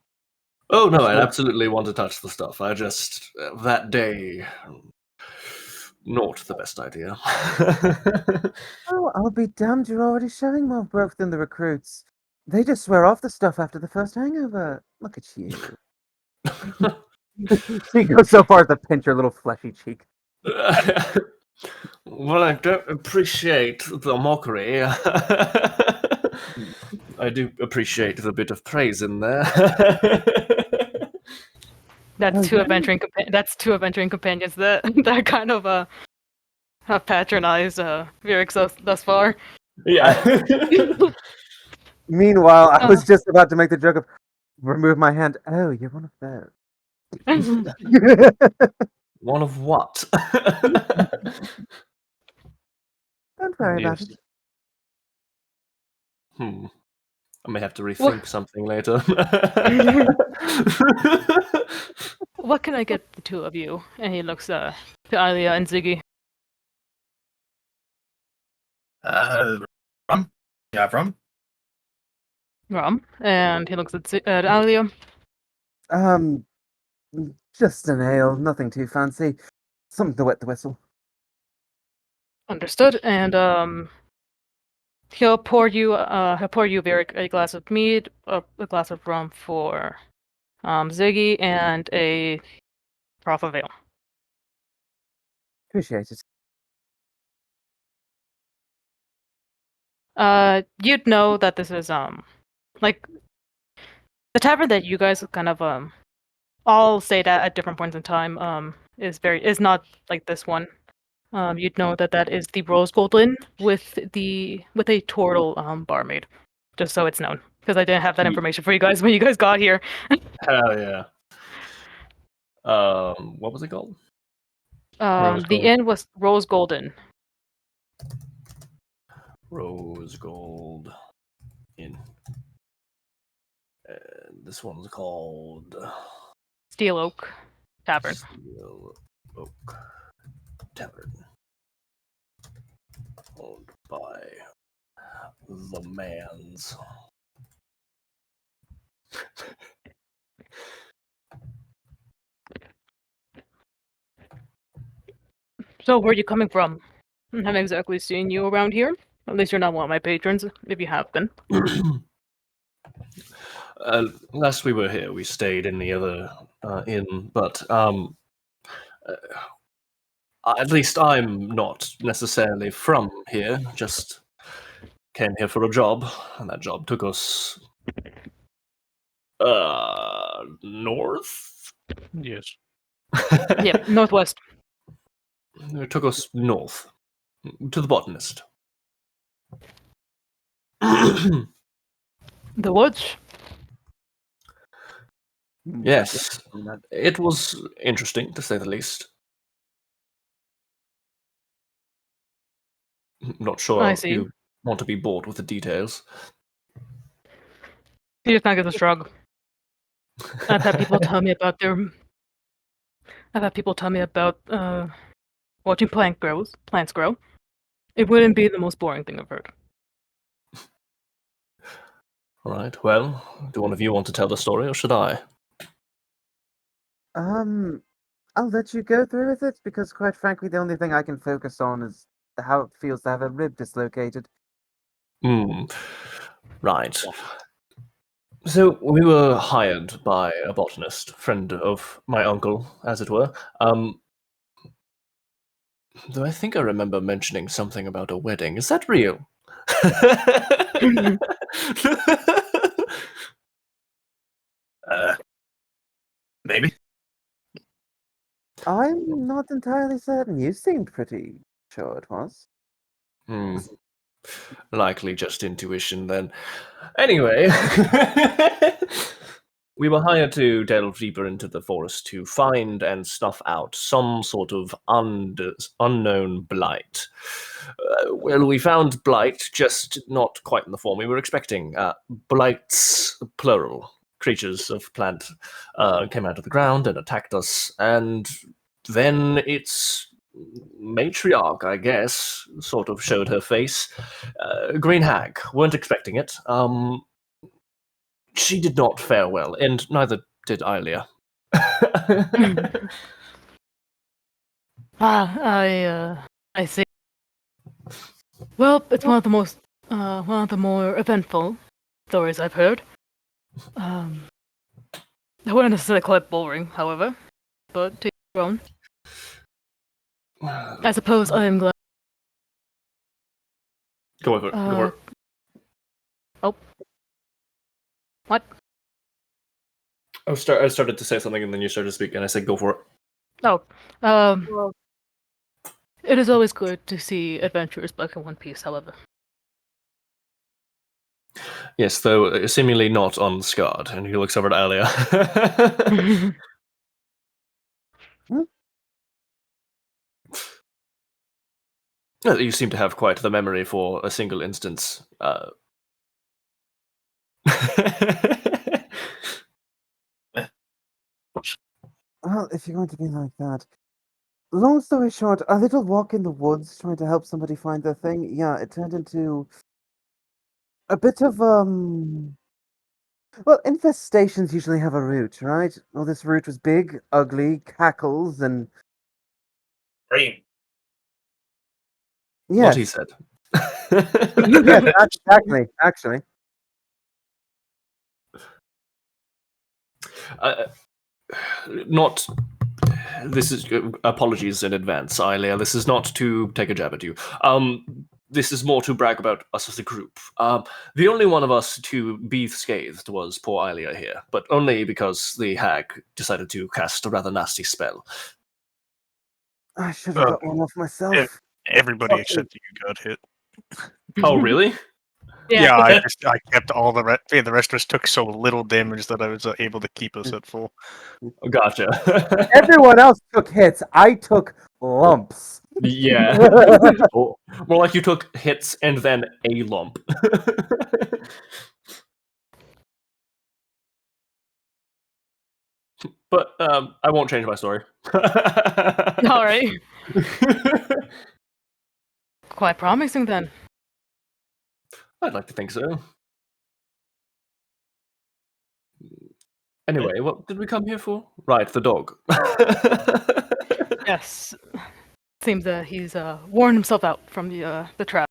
Oh, no, I absolutely want to touch the stuff. I just, that day, not the best idea. Oh, I'll be damned, you're already showing more growth than the recruits. They just swear off the stuff after the first hangover. Look at you. She goes so far as to pinch her little fleshy cheek. Well, I don't appreciate the mockery. I do appreciate the bit of praise in there. That's Oh, two yeah. adventuring adventuring companions that that kind of have patronized Virix thus far. Yeah. Meanwhile, I was just about to make the joke of remove my hand. Oh, you're one of those. One of what? Don't worry about Yes. it. I may have to rethink something later. What can I get the two of you? And he looks to Alia and Ziggy. Rum? Yeah, rum? Rum. And he looks at Alia. Just an ale, nothing too fancy. Something to wet the whistle. Understood. And he'll pour you Virix a glass of mead, a glass of rum for Ziggy, and a froth of ale. Appreciate it. You'd know that this is like the tavern that you guys kind of all stayed at different points in time is not like this one. You'd know that is the Rose Gold Inn with a turtle barmaid, just so it's known, because I didn't have that information for you guys when you guys got here. Hell yeah. What was it called? The inn was Rose Gold Inn. Rose Gold Inn. And this one's called Steel Oak Tavern. Steel Oak Tavern. Owned by the Mans. So where are you coming from? I haven't exactly seen you around here. At least you're not one of my patrons, if you have been. Last we were here, we stayed in the other inn, but at least I'm not necessarily from here. Just came here for a job, and that job took us north. Yes. Yeah, northwest. It took us north to the botanist. The woods. Yes, it was interesting to say the least. Not sure I if see. you want to be bored with the details. You just kind of get a shrug. I've had people tell me about watching plants grow. It wouldn't be the most boring thing I've heard. All right. Well, do one of you want to tell the story, or should I? I'll let you go through with it because, quite frankly, the only thing I can focus on is how it feels to have a rib dislocated. Right. So we were hired by a botanist, friend of my uncle, as it were. Though I think I remember mentioning something about a wedding. Is that real? Maybe. I'm not entirely certain. You seemed pretty sure it was. Likely just intuition then. Anyway, we were hired to delve deeper into the forest to find and snuff out some sort of unknown blight. Well, we found blight, just not quite in the form we were expecting. Blights, plural, creatures of plant, came out of the ground and attacked us, and then its matriarch, I guess, sort of showed her face. Green Hag, weren't expecting it. She did not fare well, and neither did Ilia. I see. Well, it's one of the more eventful stories I've heard. I wouldn't necessarily call it boring, however, but to your own. I suppose I am glad. Go for it. Go for it. Oh. What? I started to say something, and then you started to speak, and I said, "Go for it." Oh. It is always good to see adventurers back in one piece, however. Yes, though seemingly not unscarred, and he looks over at Alia. You seem to have quite the memory for a single instance. Well, if you're going to be like that. Long story short, a little walk in the woods trying to help somebody find their thing, yeah, it turned into a bit of, well, infestations usually have a root, right? Well, this root was big, ugly, cackles, and... Green. Yes. What he said. Yes, exactly, actually. Not. This is apologies in advance, Ilia. This is not to take a jab at you. This is more to brag about us as a group. The only one of us to be scathed was poor Ilia here, but only because the hag decided to cast a rather nasty spell. I should have got one off myself. Everybody except you got hit. Oh, really? Yeah, I kept all the rest. Yeah, the rest of us took so little damage that I was able to keep us at full. Gotcha. Everyone else took hits. I took lumps. Yeah. More like you took hits and then a lump. But I won't change my story. All right. Quite promising then. I'd like to think so. Anyway, what did we come here for? Right, the dog. Yes. Seems that he's worn himself out from the trap.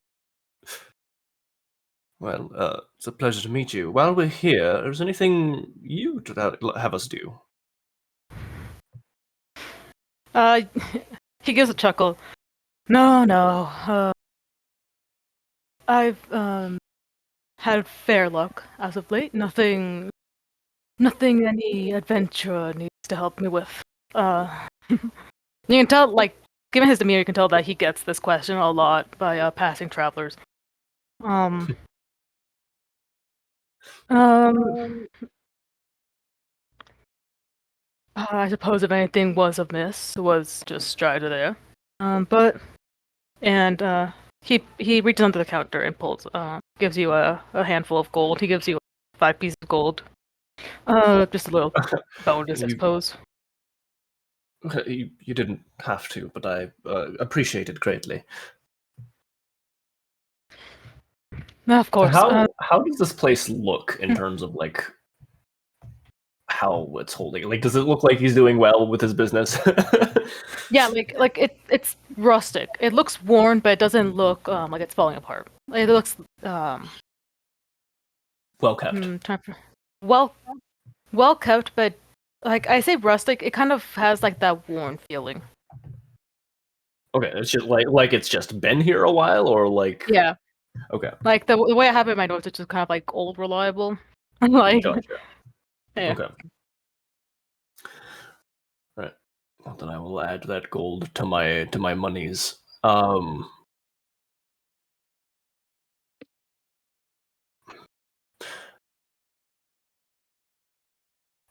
Well, it's a pleasure to meet you. While we're here, is there anything you have us do? He gives a chuckle. No. I've had fair luck as of late. Nothing any adventurer needs to help me with. You can tell, like, given his demeanor, you can tell that he gets this question a lot by passing travelers. I suppose if anything was amiss, was just Strider there. He reaches under the counter and gives you a handful of gold. He gives you 5 pieces of gold. Just a little bonus, I suppose. You didn't have to, but I appreciate it greatly. No, of course. How does this place look in terms of like how it's holding? Like, does it look like he's doing well with his business? Yeah, it's rustic. It looks worn, but it doesn't look like it's falling apart. It looks well kept. Well kept, but like I say rustic, it kind of has like that worn feeling. Okay, it's just like it's just been here a while, or like yeah. Okay. Like the way I have it in my notes, it's just kind of like old reliable. Like Gotcha. yeah. Okay. Right. Well, then I will add that gold to my monies.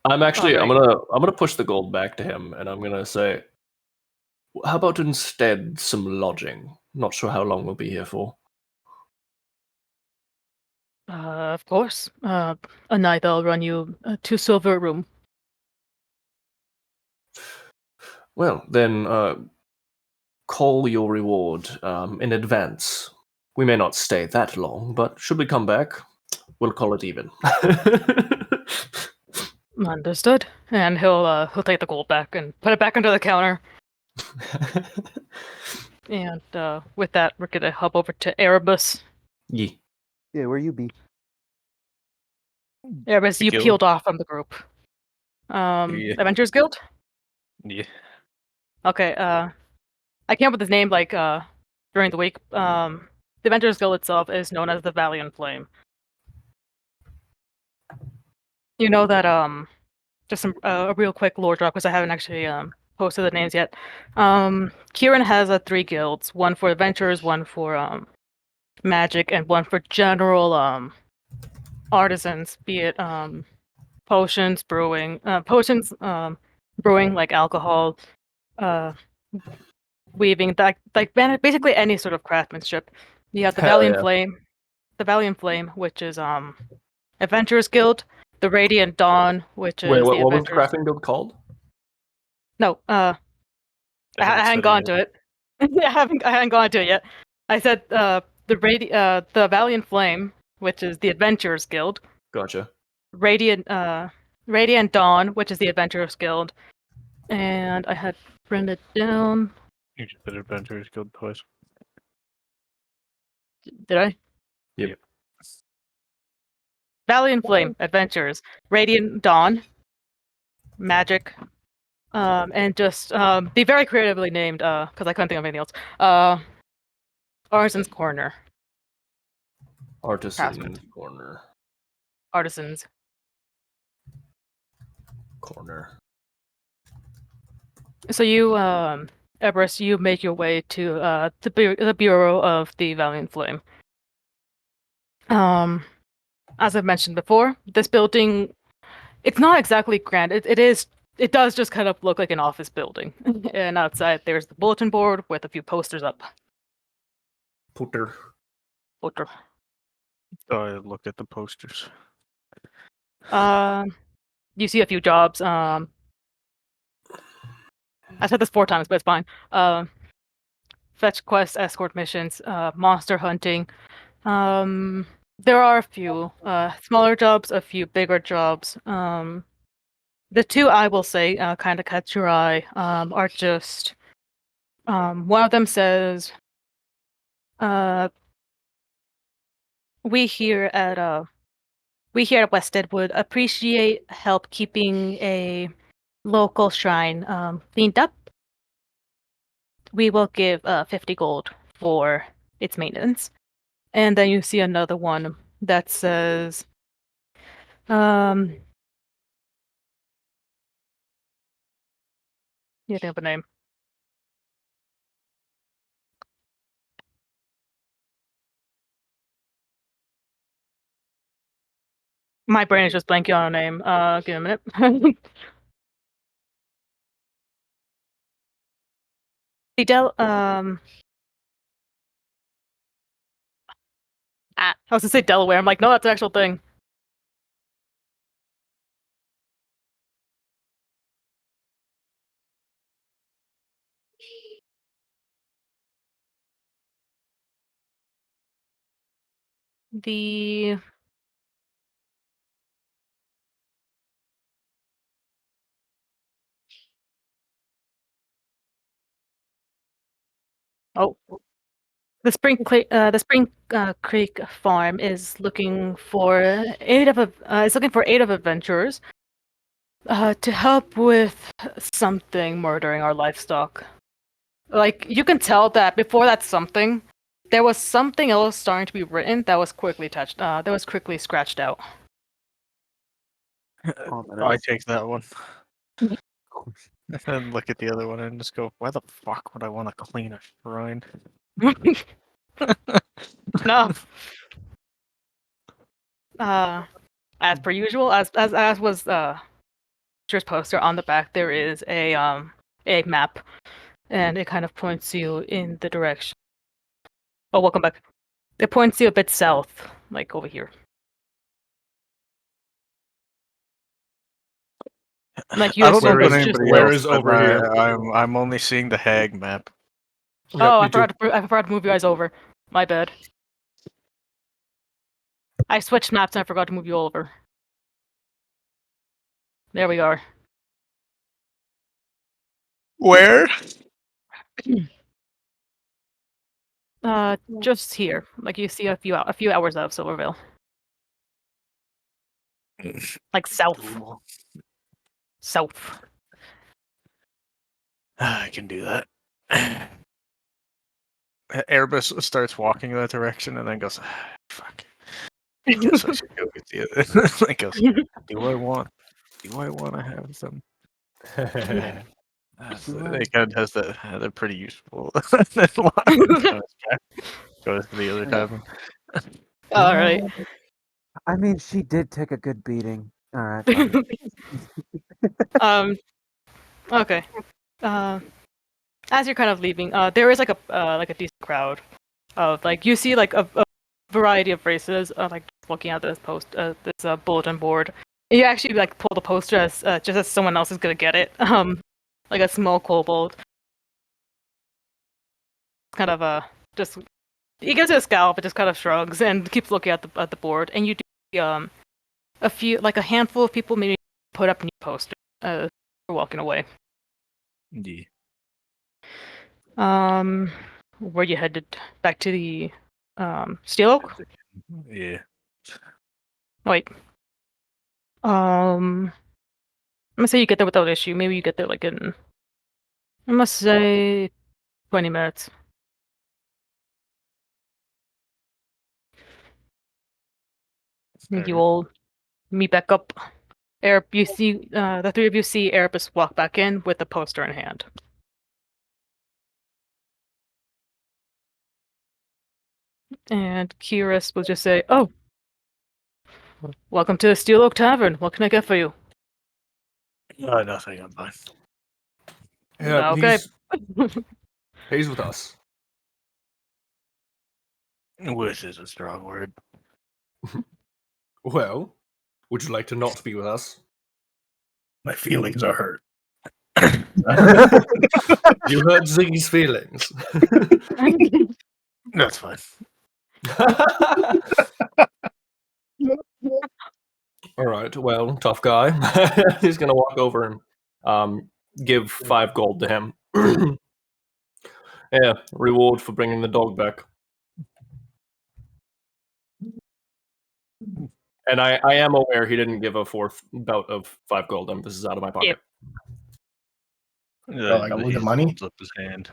I'm actually I'm Alright. gonna push the gold back to him, and I'm gonna say, how about instead some lodging? Not sure how long we'll be here for. Of course. A night I'll run you to Silver Room. Well, then call your reward in advance. We may not stay that long, but should we come back, we'll call it even. Understood. And he'll take the gold back and put it back under the counter. And with that, we're gonna hop over to Erebus. Yee. Yeah, where you be? Erebus, The you guild? peeled off from the group. Yeah. Adventures Guild? Yeah. Okay, I came up with his name during the week. The Adventures Guild itself is known as the Valiant Flame. You know that just some a real quick lore drop because I haven't actually posted the names yet. Kyrin has 3 guilds, one for adventurers, one for magic, and one for general artisans, be it potions, brewing, brewing like alcohol, weaving, basically any sort of craftsmanship. You have the Hell Valiant yeah. Flame, which is Adventurers Guild, the Radiant Dawn, which Wait, is the what was the Adventurers. crafting guild called? No, I hadn't gone to it. I hadn't gone to it yet. I said the Valiant Flame, which is the Adventurers Guild, Gotcha. Radiant Dawn, which is the Adventurers Guild, and I had written it down. You just did Adventurers Guild twice. Did I? Yep. Valiant Flame, Adventures, Radiant Dawn, Magic, and just be very creatively named, because I couldn't think of anything else. Artisan's Corner. Artisan Craftsman. corner. Artisans. Corner. So you, Everest, you make your way to the Bureau of the Valiant Flame. As I've mentioned before, this building, it's not exactly grand. It does just kind of look like an office building. And outside there's the bulletin board with a few posters up. Putter. Poster. So I looked at the posters. You see a few jobs. I said this 4 times, but it's fine. Fetch quests, escort missions, monster hunting. There are a few smaller jobs, a few bigger jobs. The 2 I will say kind of catch your eye are just one of them says we here at West Deadwood appreciate help keeping a local shrine cleaned up. We will give 50 gold for its maintenance. And then you see another one that says you think of a name. My brain is just blanking on a name. Give me a minute. I was gonna say Delaware. I'm like, no, that's an actual thing. The oh, the Spring Creek Farm is looking for 8 of adventurers to help with something murdering our livestock. Like you can tell that before that something, there was something else starting to be written that was quickly scratched out. I take that one. And look at the other one and just go, why the fuck would I want to clean a shrine? No. As per usual, as was poster on the back there is a map, and it kind of points you in the direction. Oh, welcome back. It points you a bit south, like over here. Like you I don't know assume about it's just. anybody where else, is but over here? I'm only seeing the hag map. Oh, me too. I forgot to move you guys over. My bad. I switched maps and I forgot to move you over. There we are. Where? Just here. Like you see a few hours out of Silvervale. Like south. Doable. South. I can do that. Erebus starts walking in that direction and then goes, "Fuck. I guess I should go with you." Like goes, do I want to have some? They kind of has that. They're pretty useful. Then goes to the other tavern. All right. I mean, she did take a good beating. All right. Fine. Okay. As you're kind of leaving, there is like a decent crowd of like you see like a variety of races, like looking at this bulletin board. You actually like pull the poster as just as someone else is gonna get it. Like a small kobold. Kind of just he gives it a scowl, but just kind of shrugs and keeps looking at the board. And you do a handful of people maybe put up new posters for walking away. Yeah. Where you headed back to the Steel Oak? Yeah. Wait. I'm gonna say you get there without issue. Maybe you get there like in, I must say, 20 minutes. You all meet back up. You see, the three of you see Erebus walk back in with the poster in hand. And Kyris will just say, "Oh, welcome to the Steel Oak Tavern. What can I get for you?" Nothing. I'm fine. Yeah, Okay. he's with us. With is a strong word. Well, would you like to not be with us? My feelings are hurt. You hurt Ziggy's feelings. That's fine. All right. Well, tough guy. He's gonna walk over and give 5 gold to him. Yeah, reward for bringing the dog back. And I am aware he didn't give a 4th bout of 5 gold. This is out of my pocket. Yeah, like, with he the money? holds up his hand.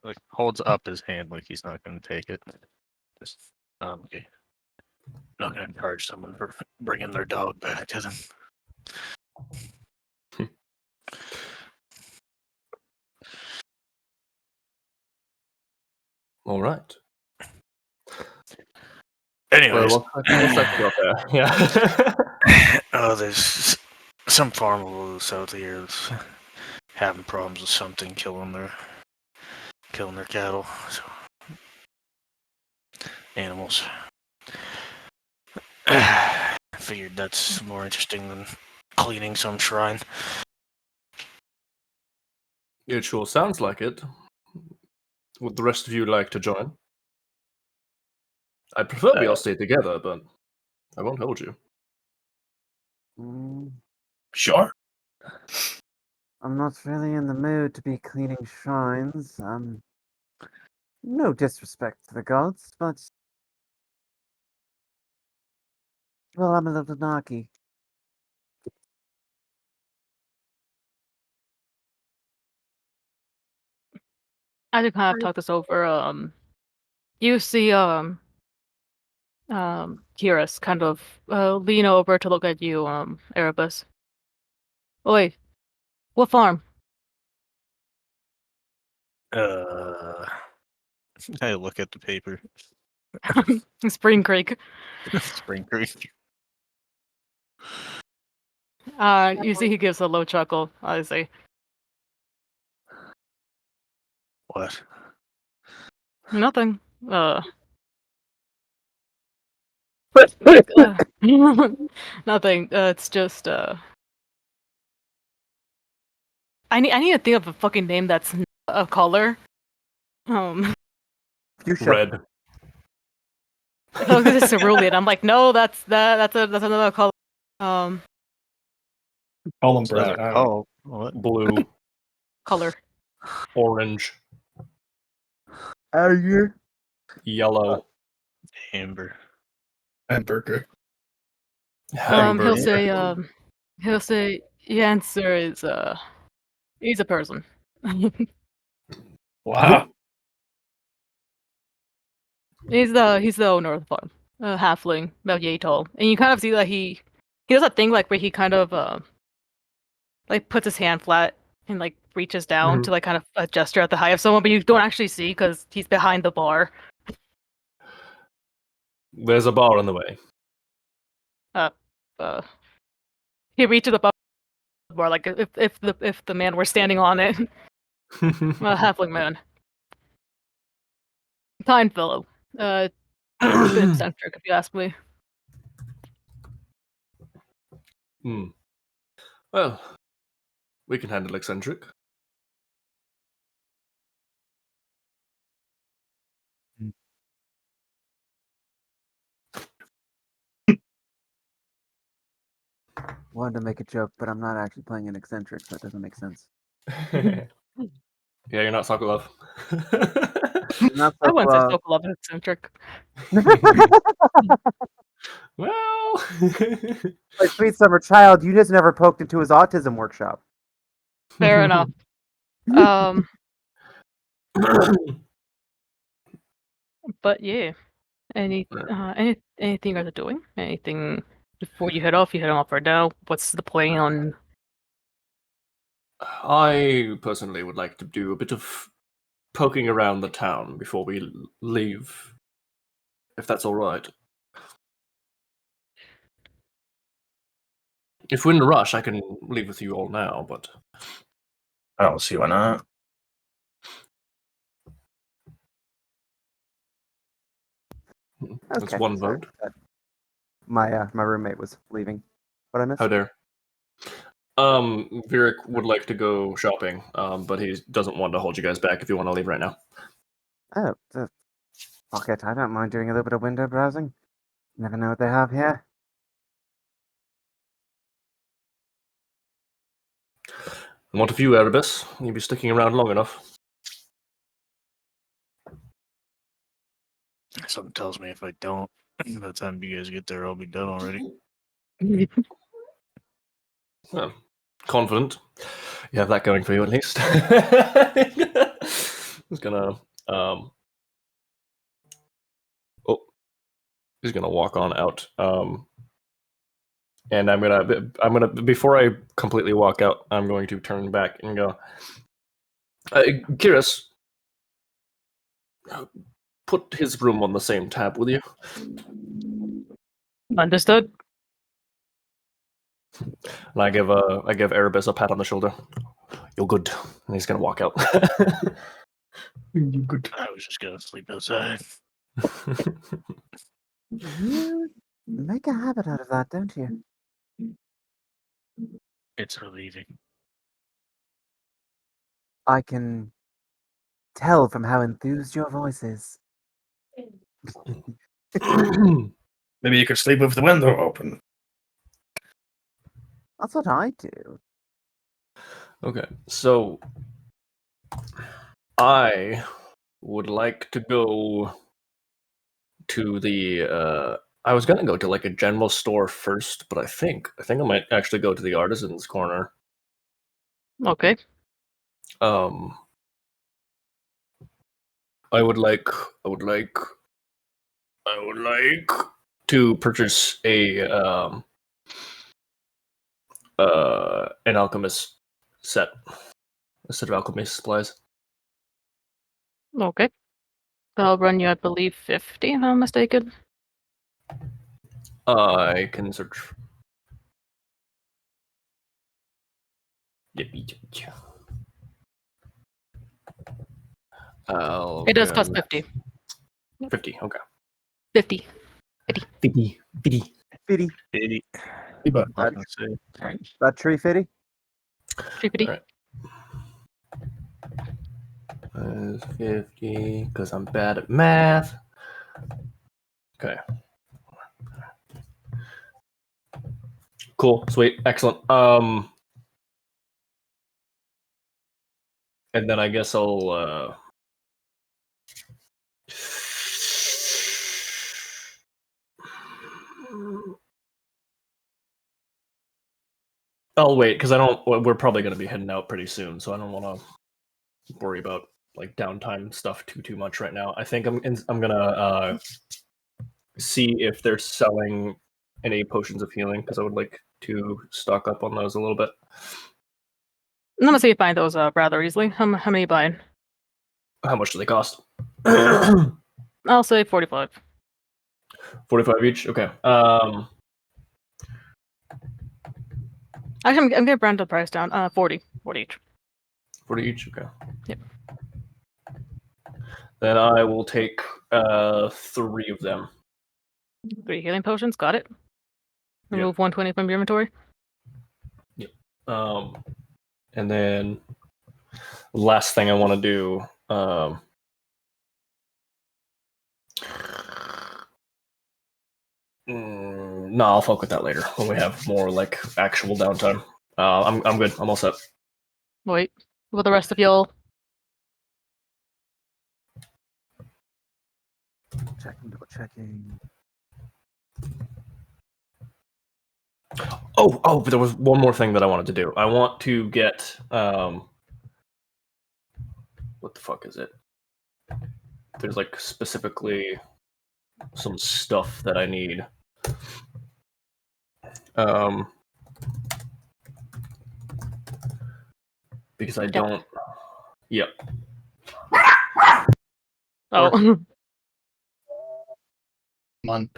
Like holds up his hand like he's not going to take it. Just okay. Not going to charge someone for bringing their dog back to them. All right. Anyways, Well, what's that up there? Yeah. there's some farmer south of here that's having problems with something killing their cattle. So animals. I figured that's more interesting than cleaning some shrine. It sure sounds like it. Would the rest of you like to join? I prefer we all stay together, but I won't hold you. Sure. I'm not really in the mood to be cleaning shrines. No disrespect to the gods, but well, I'm a little narky. As you kind of talk this over, you see Kyris kind of lean over to look at you, Erebus. Oi, what farm? I look at the paper. Spring Creek. Spring Creek. You see, he gives a low chuckle. I see. What? Nothing. Nothing. It's just I need to think of a fucking name that's a color. Fuchsia. Red. I was gonna say cerulean. I'm like, no, that's another color. Call them It's another Brad. call. What? Blue. Color. Orange. Azure. Yellow. Amber. Hamburger. Hamburger. He'll say the answer is he's a person. Wow. He's the owner of the farm. Halfling, about yay tall, and you kind of see that he does that thing like where he kind of like puts his hand flat and like reaches down to like kind of a gesture at the height of someone, but you don't actually see because he's behind the bar. There's a bar on the way. He reaches above the bar like if the man were standing on it. A halfling man, kind fellow. A bit eccentric if you ask me. Well, we can handle eccentric. Wanted to make a joke, but I'm not actually playing an eccentric, so it doesn't make sense. Yeah, you're not Sokolov. Not I so wouldn't say Sokolov is eccentric. Well, Like sweet summer child, you just never poked into his autism workshop. Fair enough. But yeah. Anything you guys are doing? Anything before you head off? You head off right now? What's the plan on? I personally would like to do a bit of poking around the town before we leave, if that's all right. If we're in a rush, I can leave with you all now, but I don't see why not. that's one sorry. vote. My roommate was leaving. What I missed? How dare. Virik would like to go shopping, but he doesn't want to hold you guys back if you want to leave right now. Oh, fuck it. I don't mind doing a little bit of window browsing. Never know what they have here. What if you, Erebus? You'll be sticking around long enough. Something tells me if I don't, by the time you guys get there, I'll be done already. Well, confident. You have that going for you at least. He's gonna he's gonna walk on out. And I'm gonna before I completely walk out, I'm going to turn back and go, Kiris, put his room on the same tab, will you? Understood. And I give Erebus a pat on the shoulder. You're good. And he's gonna walk out. You good. I was just gonna sleep outside. You make a habit out of that, don't you? It's relieving. I can tell from how enthused your voice is. Maybe you could sleep with the window open. That's what I do. Okay, so I would like to go to the I was gonna go to like a general store first, but I think I might actually go to the artisans corner. Okay. I would like to purchase an alchemist set. A set of alchemist supplies. Okay. I'll run you, I believe, 50, if I'm not mistaken. I can search. It does cost 50. 50, okay. 50. 50. Fitty. 80. But I was gonna say. That tree fitty? 50. Alright. 50, because I'm bad at math. Okay. Cool, sweet, excellent. And then I guess I'll I'll wait because I don't. We're probably going to be heading out pretty soon, so I don't want to worry about like downtime stuff too much right now. I think I'm gonna see if they're selling any potions of healing because I would like to stock up on those a little bit. I'm gonna see you find those rather easily. How many you buying? How much do they cost? I'll say 45. 45 each. Okay. Actually, I'm gonna brand the price down. 40. 40 each. 40 each. Okay. Yep. Then I will take 3 of them. 3 healing potions. Got it. Yep. Remove 120 from your inventory. And then last thing I want to do. No, I'll fuck with that later when we have more like actual downtime. I'm good. I'm all set. Wait. What the rest of y'all? Double checking. Oh, but there was one more thing that I wanted to do. I want to get what the fuck is it? There's like specifically some stuff that I need. Because I don't. Yep. Oh. come on.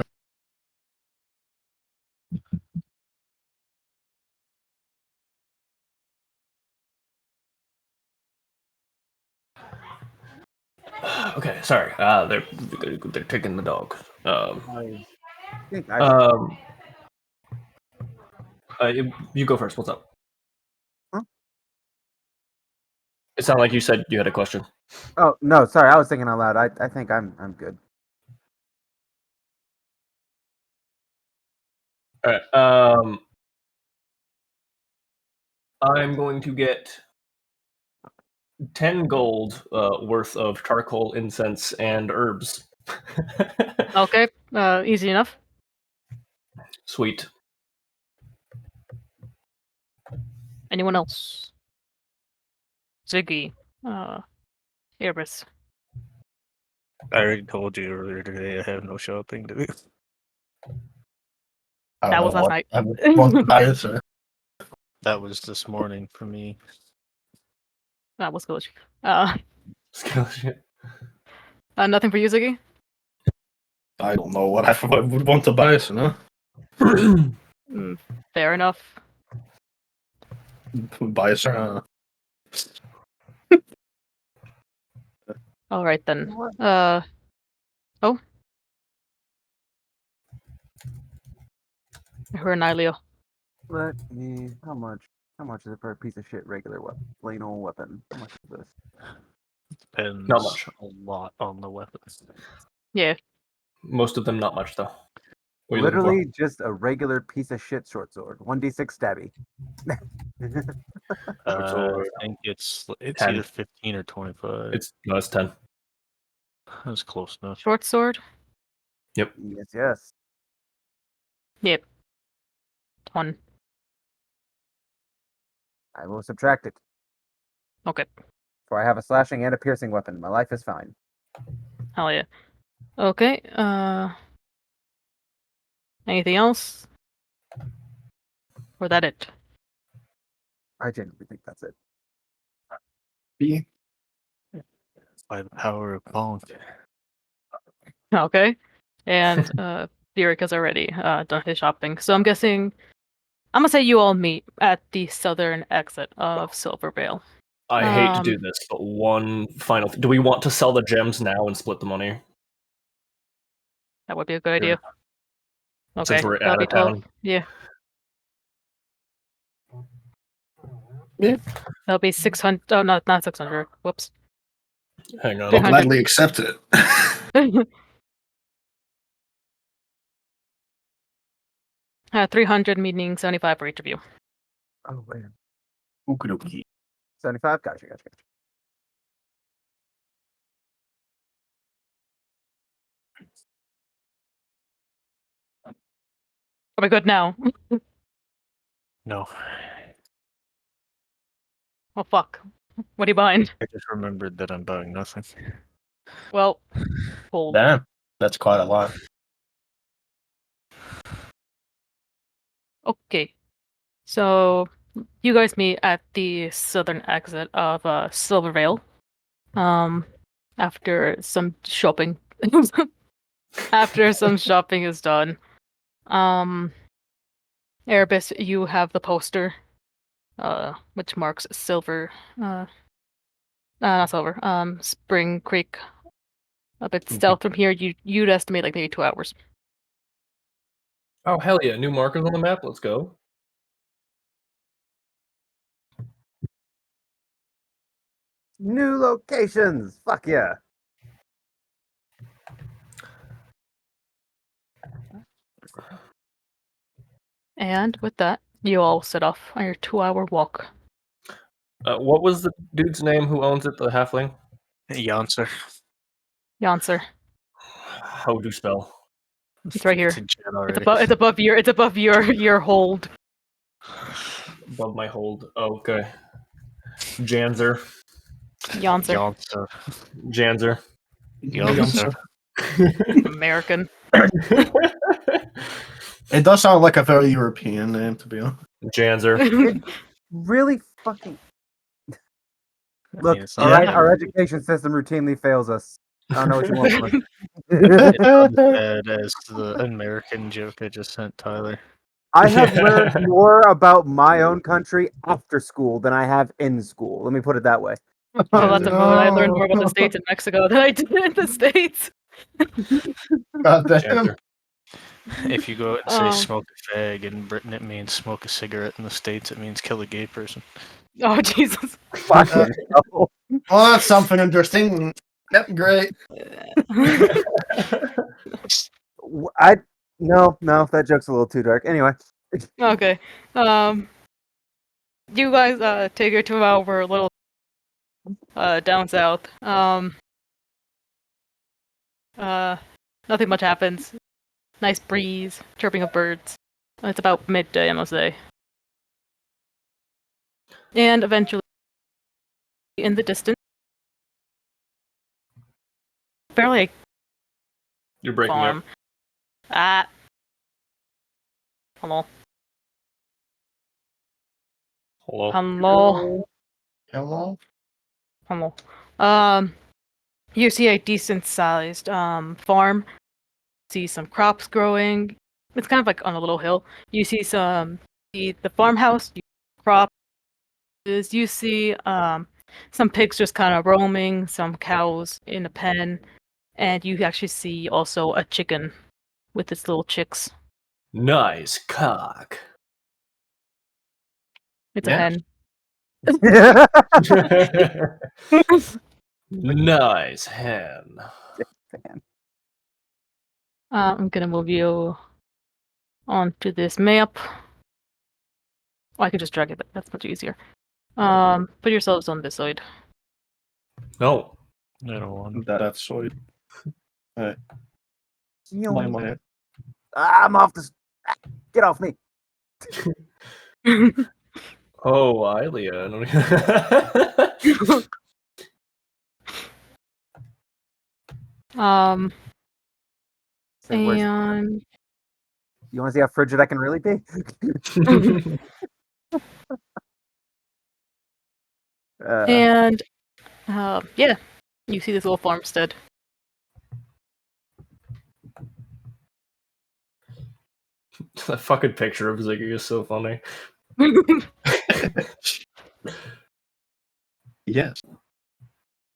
Okay, sorry. They're taking the dog. I think I You go first. What's up? Huh? It sounded like you said you had a question. Oh no, sorry, I was thinking out loud. I think I'm good. All right. I'm going to get 10 gold worth of charcoal, incense, and herbs. Okay. Easy enough. Sweet. Anyone else? Ziggy. Erebus. I already told you earlier today I have no shopping to do. I That don't was know last what night. I would want to buy it. That was this morning for me. That was good. Nothing for you, Ziggy? I don't know what I would want to buy it, Fair enough. Buy it, All right then. Her and Nyleo. Let me. How much? How much is it for a piece of shit regular weapon? Plain old weapon. How much is this? Depends Not much. a lot on the weapons. Yeah. Most of them not much though. What are you looking for? Literally just a regular piece of shit short sword. 1d6 stabby. I think it's 10. either 15 or 25. It's 10. That's close enough. Short sword. Yep. Yes. Yep. 1. I will subtract it. Okay. For I have a slashing and a piercing weapon. My life is fine. Hell yeah. Okay. Anything else? Or that it? I genuinely think that's it. By the power of Bonk. Okay. And Derek has already done his shopping. So I'm guessing I'm gonna say you all meet at the southern exit of Silvervale. I hate to do this, but one final. Do we want to sell the gems now and split the money? That would be a good idea. Okay, Since we're that'll out be of 12. town. Yeah. Yeah. That'll be 600. Oh, no, not 600. Whoops. Hang on. I'll 300. gladly accept it. 300 meaning 75 for each of you. Oh, wait. Okie 75? Gotcha. Are we good now? No, Oh, fuck. What are you buying? I just remembered that I'm buying nothing. Well, hold. Damn, that's quite a lot. Okay. So, you guys meet at the southern exit of Silvervale. After some shopping. After some shopping is done. Erebus, you have the poster, which marks not Silver, Spring Creek. A bit south from here, you'd estimate like maybe 2 hours. Oh, hell yeah. New markers on the map. Let's go. New locations. Fuck yeah. And with that, you all set off on your 2-hour walk. What was the dude's name who owns it, the halfling? Yonser. Yonser. How would you spell? It's right here. It's in chat It's already. above your hold. Above my hold. Oh, okay. Janzer. Yonser. Yonser. Janzer. Yonser. American. It does sound like a very European name, to be honest. Janzer. Really fucking. Look, it's all not right, bad. our education system routinely fails us. I don't know what you want from us. It's not as bad as the American joke I just sent Tyler. I have learned more about my own country after school than I have in school. Let me put it that way. Oh, that's a vote. I learned more about the States and Mexico than I did in the States. God damn. Janzer. If you go out and say Oh. smoke a fag in Britain, it means smoke a cigarette. In the States, it means kill a gay person. Oh, Jesus. Fucking hell. Well, that's something interesting. Yep, great. No, that joke's a little too dark. Anyway. Okay. You guys take your 2-hour little down south. Nothing much happens. Nice breeze, chirping of birds. It's about midday, I must say. And eventually, in the distance, fairly You're breaking farm. up. Hello. Hello. Hello. Hello? You see a decent sized farm. See some crops growing. It's kind of like on a little hill. You see the farmhouse, crops. You see some pigs just kind of roaming, some cows in a pen, and you actually see also a chicken with its little chicks. Nice cock. It's Yeah. a hen. Nice hen. I'm gonna move you onto this map. Oh, I could just drag it, but that's much easier. Put yourselves on this side. No. I don't want. That's so. My. I'm off this. Get off me. Oh, Ilea. Say, where's- And You want to see how frigid I can really be? and yeah, you see this little farmstead. That fucking picture of Ziggy is so funny. Yes.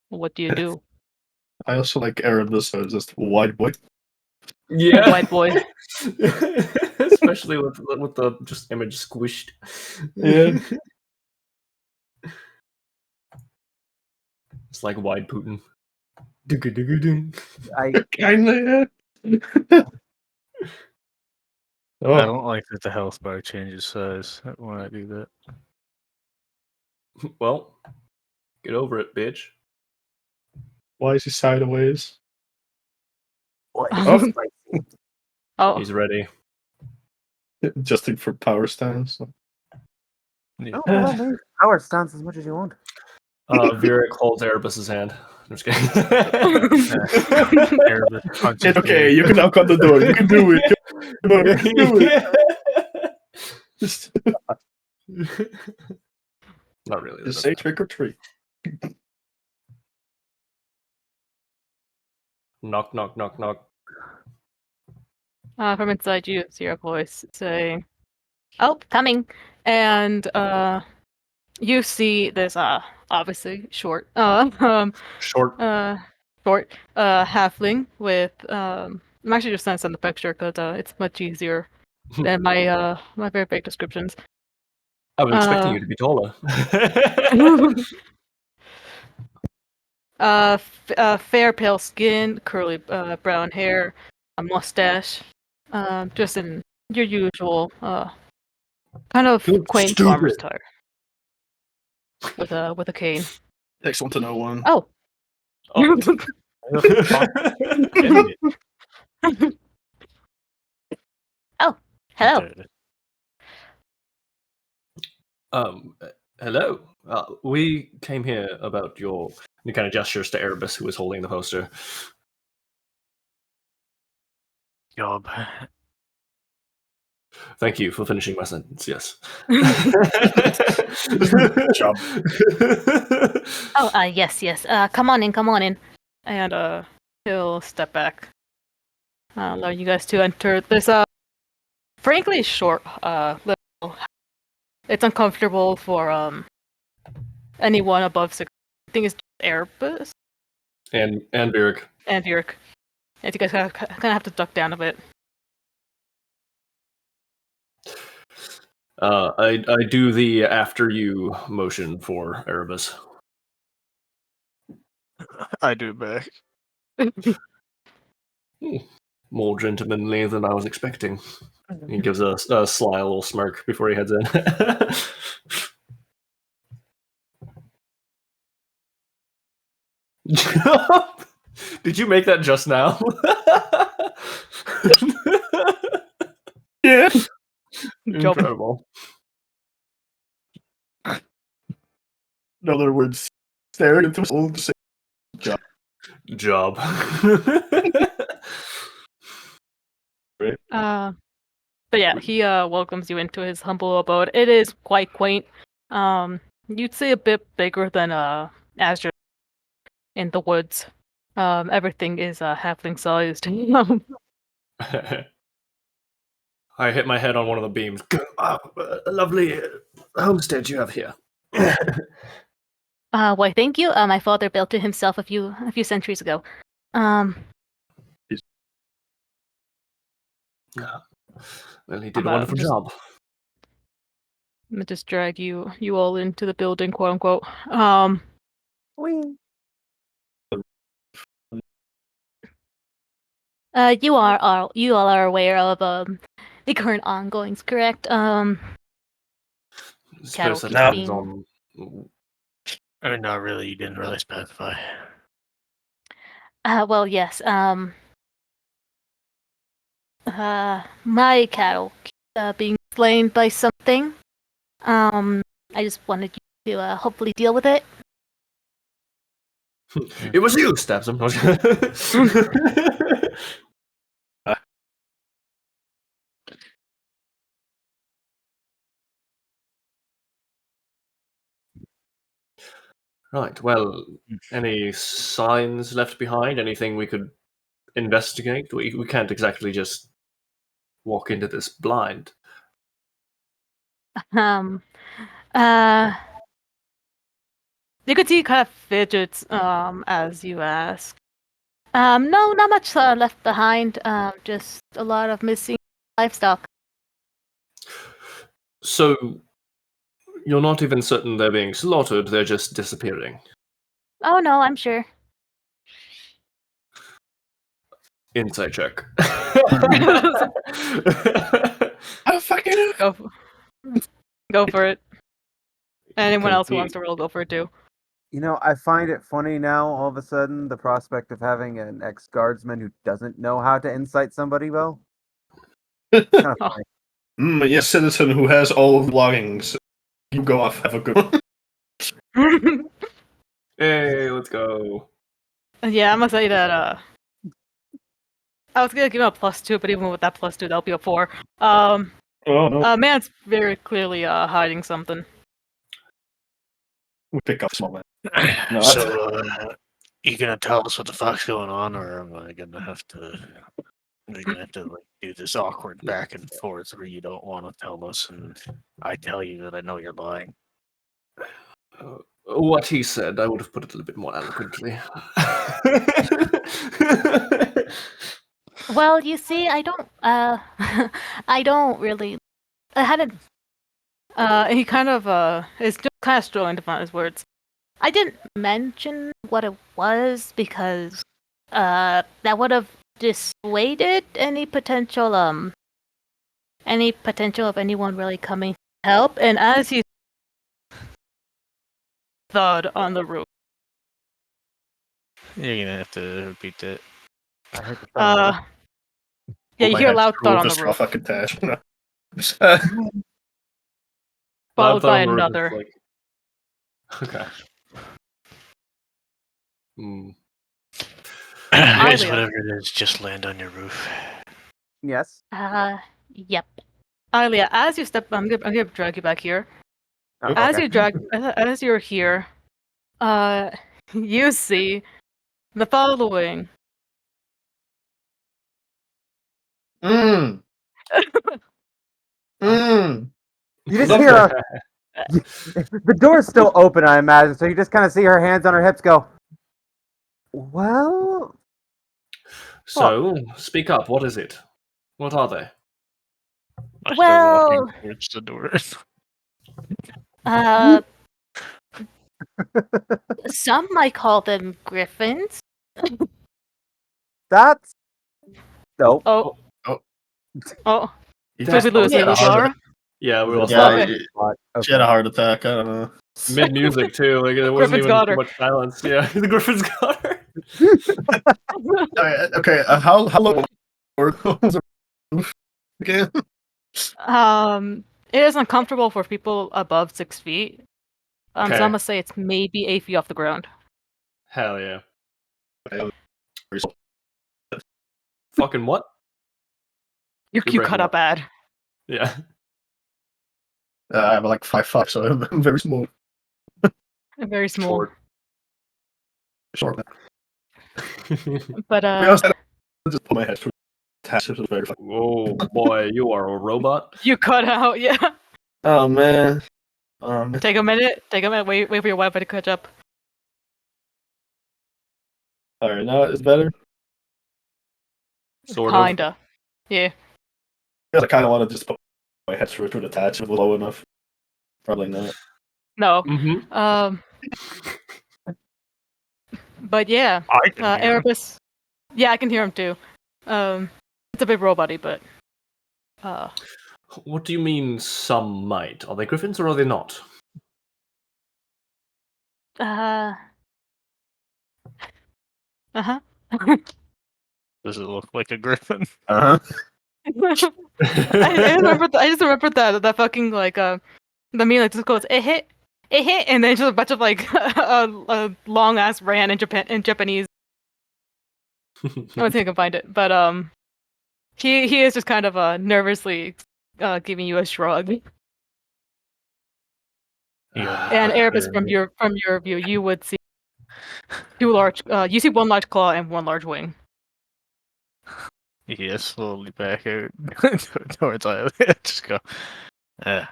What do you do? I also like Erebus, so it's just white boy. Yeah, White boy. Especially with the just image squished. Yeah. It's like wide Putin. Ding. I Kinda, yeah. I Oh, don't like that the health bar changes size when I do that. Well, get over it, bitch. why is he sideways? what? Oh. Oh, He's ready. Adjusting for power stance. Yeah. Oh, well, man. Power stance as much as you want. Virik holds Erebus's hand. I'm just kidding. Erebus punches It's okay, me. you can knock on the door. You can do it. Come on, you can do it. Just Not really. say trick or treat. Knock, knock, knock, knock. from inside you see a voice saying, "Oh, coming!" And you see this obviously short Short. short halfling with I'm actually just gonna send the picture because it's much easier than my my very big descriptions. I was expecting you to be taller. Fair pale skin, curly brown hair, a mustache, just in your usual kind of Good quaint stupid. farmer's attire with a cane. Excellent to know one. Oh. Oh. Oh, hello. Hello. We came here about your. He kind of gestures to Erebus, who was holding the poster. Job. Thank you for finishing my sentence. Yes. Job. Oh, yes. Come on in. And he'll step back. Allow you guys to enter this frankly short little. It's uncomfortable for anyone above 6. I think it's Erebus and Virik. and Yurik. And you guys kind of have to duck down a bit. I do the after you motion for Erebus. I do back. More gentlemanly than I was expecting. He gives a sly little smirk before he heads in. Did you make that just now? Yeah. Incredible. In other words, staring into his old say Job. But yeah, he welcomes you into his humble abode. It is quite quaint. You'd say a bit bigger than Azure in the woods. Everything is halfling sized. I hit my head on one of the beams. A lovely homestead you have here. Why, thank you. My father built it himself a few centuries ago. Well, he did a wonderful job. I'm gonna just drag you all into the building, quote unquote. Whee. You all are aware of the current ongoings, correct? Cattle Suppose that keeping. depends on. I mean, not really. You didn't really specify. Well, yes. My cattle being slain by something. I just wanted you to hopefully deal with it. It was you, stabs him. Right, well, any signs left behind? Anything we could investigate? We can't exactly just walk into this blind? You could see he kind of fidgets as you ask. No, not much left behind. Just a lot of missing livestock. So, you're not even certain they're being slaughtered, they're just disappearing. Oh no, I'm sure. Insight check. Oh, fucking Go for it. Anyone else who Concede. wants to roll, go for it too. You know, I find it funny now, all of a sudden, the prospect of having an ex-guardsman who doesn't know how to incite somebody well. Kind of Oh. funny. Yes, citizen who has all of the belongings. You go off. Have a good one. Hey, let's go. Yeah, I'm gonna say that. I was gonna give him a +2, but even with that +2, that'll be a 4. Oh no. Man's very clearly hiding something. We pick up small man. No, So, you gonna tell us what the fuck's going on, or am I gonna have to? Are you gonna have to like do this awkward back and forth where you don't want to tell us, and I tell you that I know you're lying? What he said, I would have put it a little bit more eloquently. Well, you see, I don't. I don't really. I hadn't. He kind of is just kind of struggling to find his words. I didn't mention what it was because that would have dissuaded any potential of anyone really coming to help. And as he thud on the roof, You're gonna have to repeat that. I heard the yeah, you hear a loud thud on the Straw roof, fucking tash. followed by Loud thud on the roof is another. like- Okay. Hmm. Guys, Alia. whatever it is, just land on your roof. Yes. Yep. Alia, as you step, I'm gonna drag you back here. Oh, As okay. as you're here, you see the following. Mmm. You just Love hear that. the door's still open, I imagine, so you just kind of see her hands on her hips go, well, So, speak up. What is it? What are they? I start Well, walking towards the door. some might call them griffins. that's dope. Oh. Oh. Oh. He Did we lose had a heart Laura? Yeah, we Is it lost a Yeah, that. bot? She had a Okay. heart attack. I don't know. Mid music too. Like there wasn't Griffin's even got too her. much silence. Yeah, the Griffin's got her. Okay. How low was the roof again? It is uncomfortable for people above 6 feet. So I'm Okay. gonna say it's maybe 8 feet off the ground. Hell yeah. Fucking what? You You're breaking cut up. up bad. Yeah. I'm like 5'5", so I'm very small. Very small. Short man. But To be honest, I just put my head through the task. It was very fun. Oh boy, you are a robot. you cut out, yeah. Oh man. Take a minute. Wait for your Wi-Fi to catch up. Alright, now it's better. Sort of. Kinda. Yeah. Because I kind of want to just put my head through the attach. If it was low enough. Probably not. No. Mm-hmm. But yeah. I can hear him. Erebus. Yeah, I can hear him too. It's a bit robot-y, but What do you mean some might? Are they griffins or are they not? uh-huh. Does it look like a griffin? Uh huh. I just remembered that fucking like the meme like just goes it hit, and then just a bunch of like a long ass ran in Japanese. I don't think I can find it, but he is just kind of nervously giving you a shrug. And Erebus, from your view, you would see two large. You see one large claw and one large wing. Yeah, slowly back out towards Isla. Just go. Those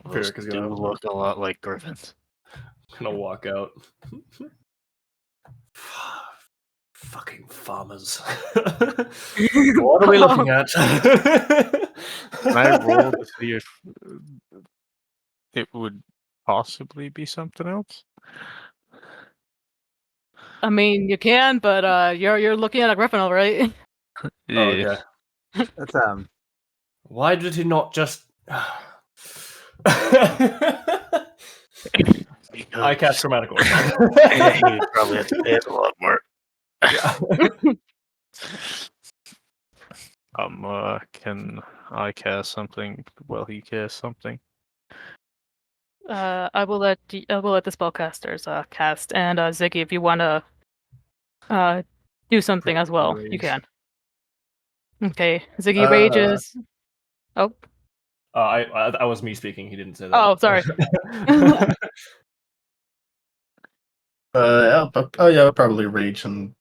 Varric is do look a lot like griffins. gonna walk out. Fucking farmers. What are we looking at? Can I roll to see if it would possibly be something else? I mean, you can, but you're looking at a griffin, all right? Oh, okay. That's Why did he not just? I cast chromatic orb. You probably have to pay it a lot more. Yeah. Can I cast something while he casts something? I will let the spellcasters cast, and Ziggy, if you wanna do something as well, you Rage. can. Okay, Ziggy rages. Oh, I was me speaking. He didn't say that. oh, sorry. I'll probably rage and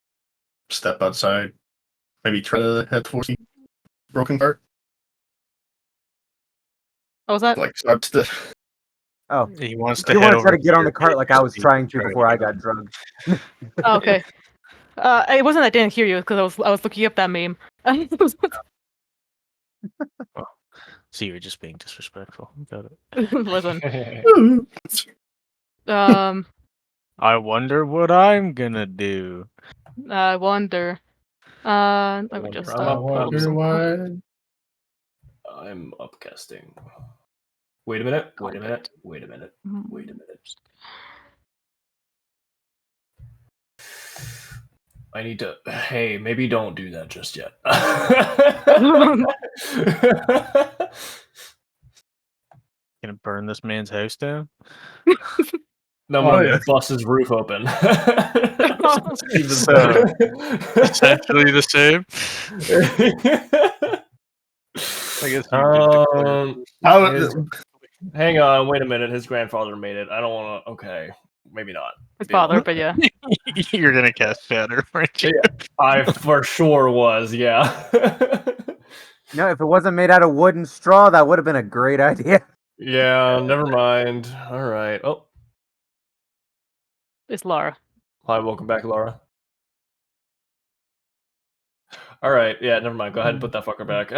step outside. Maybe try to head towards the broken cart. What was that? Like, start to oh. He wants to You head want to over try to get on the here, cart like I was just trying to try before I get got on. drugged. Oh, okay. It wasn't I didn't hear you because I was looking up that meme. So you were just being disrespectful. Got it. Listen. I wonder what I'm gonna do. I wonder. Let me just I'm pull up upcasting. some. I'm upcasting. Wait a minute. Wait a Content. minute. Wait a minute. Wait a minute. I need to. Hey, maybe don't do that just yet. Gonna burn this man's house down? No, I'm gonna bust his roof open. So, essentially the same. I guess you hang on, wait a minute. His grandfather made it. I don't want to. Okay, maybe not. His father, but yeah. You're gonna cast shatter, aren't you? Yeah, I for sure was. Yeah. No, if it wasn't made out of wood and straw, that would have been a great idea. Yeah. Never mind. All right. Oh, It's Laura. hi. Welcome back, Laura. All right. Yeah. Never mind. Go ahead and put that fucker back.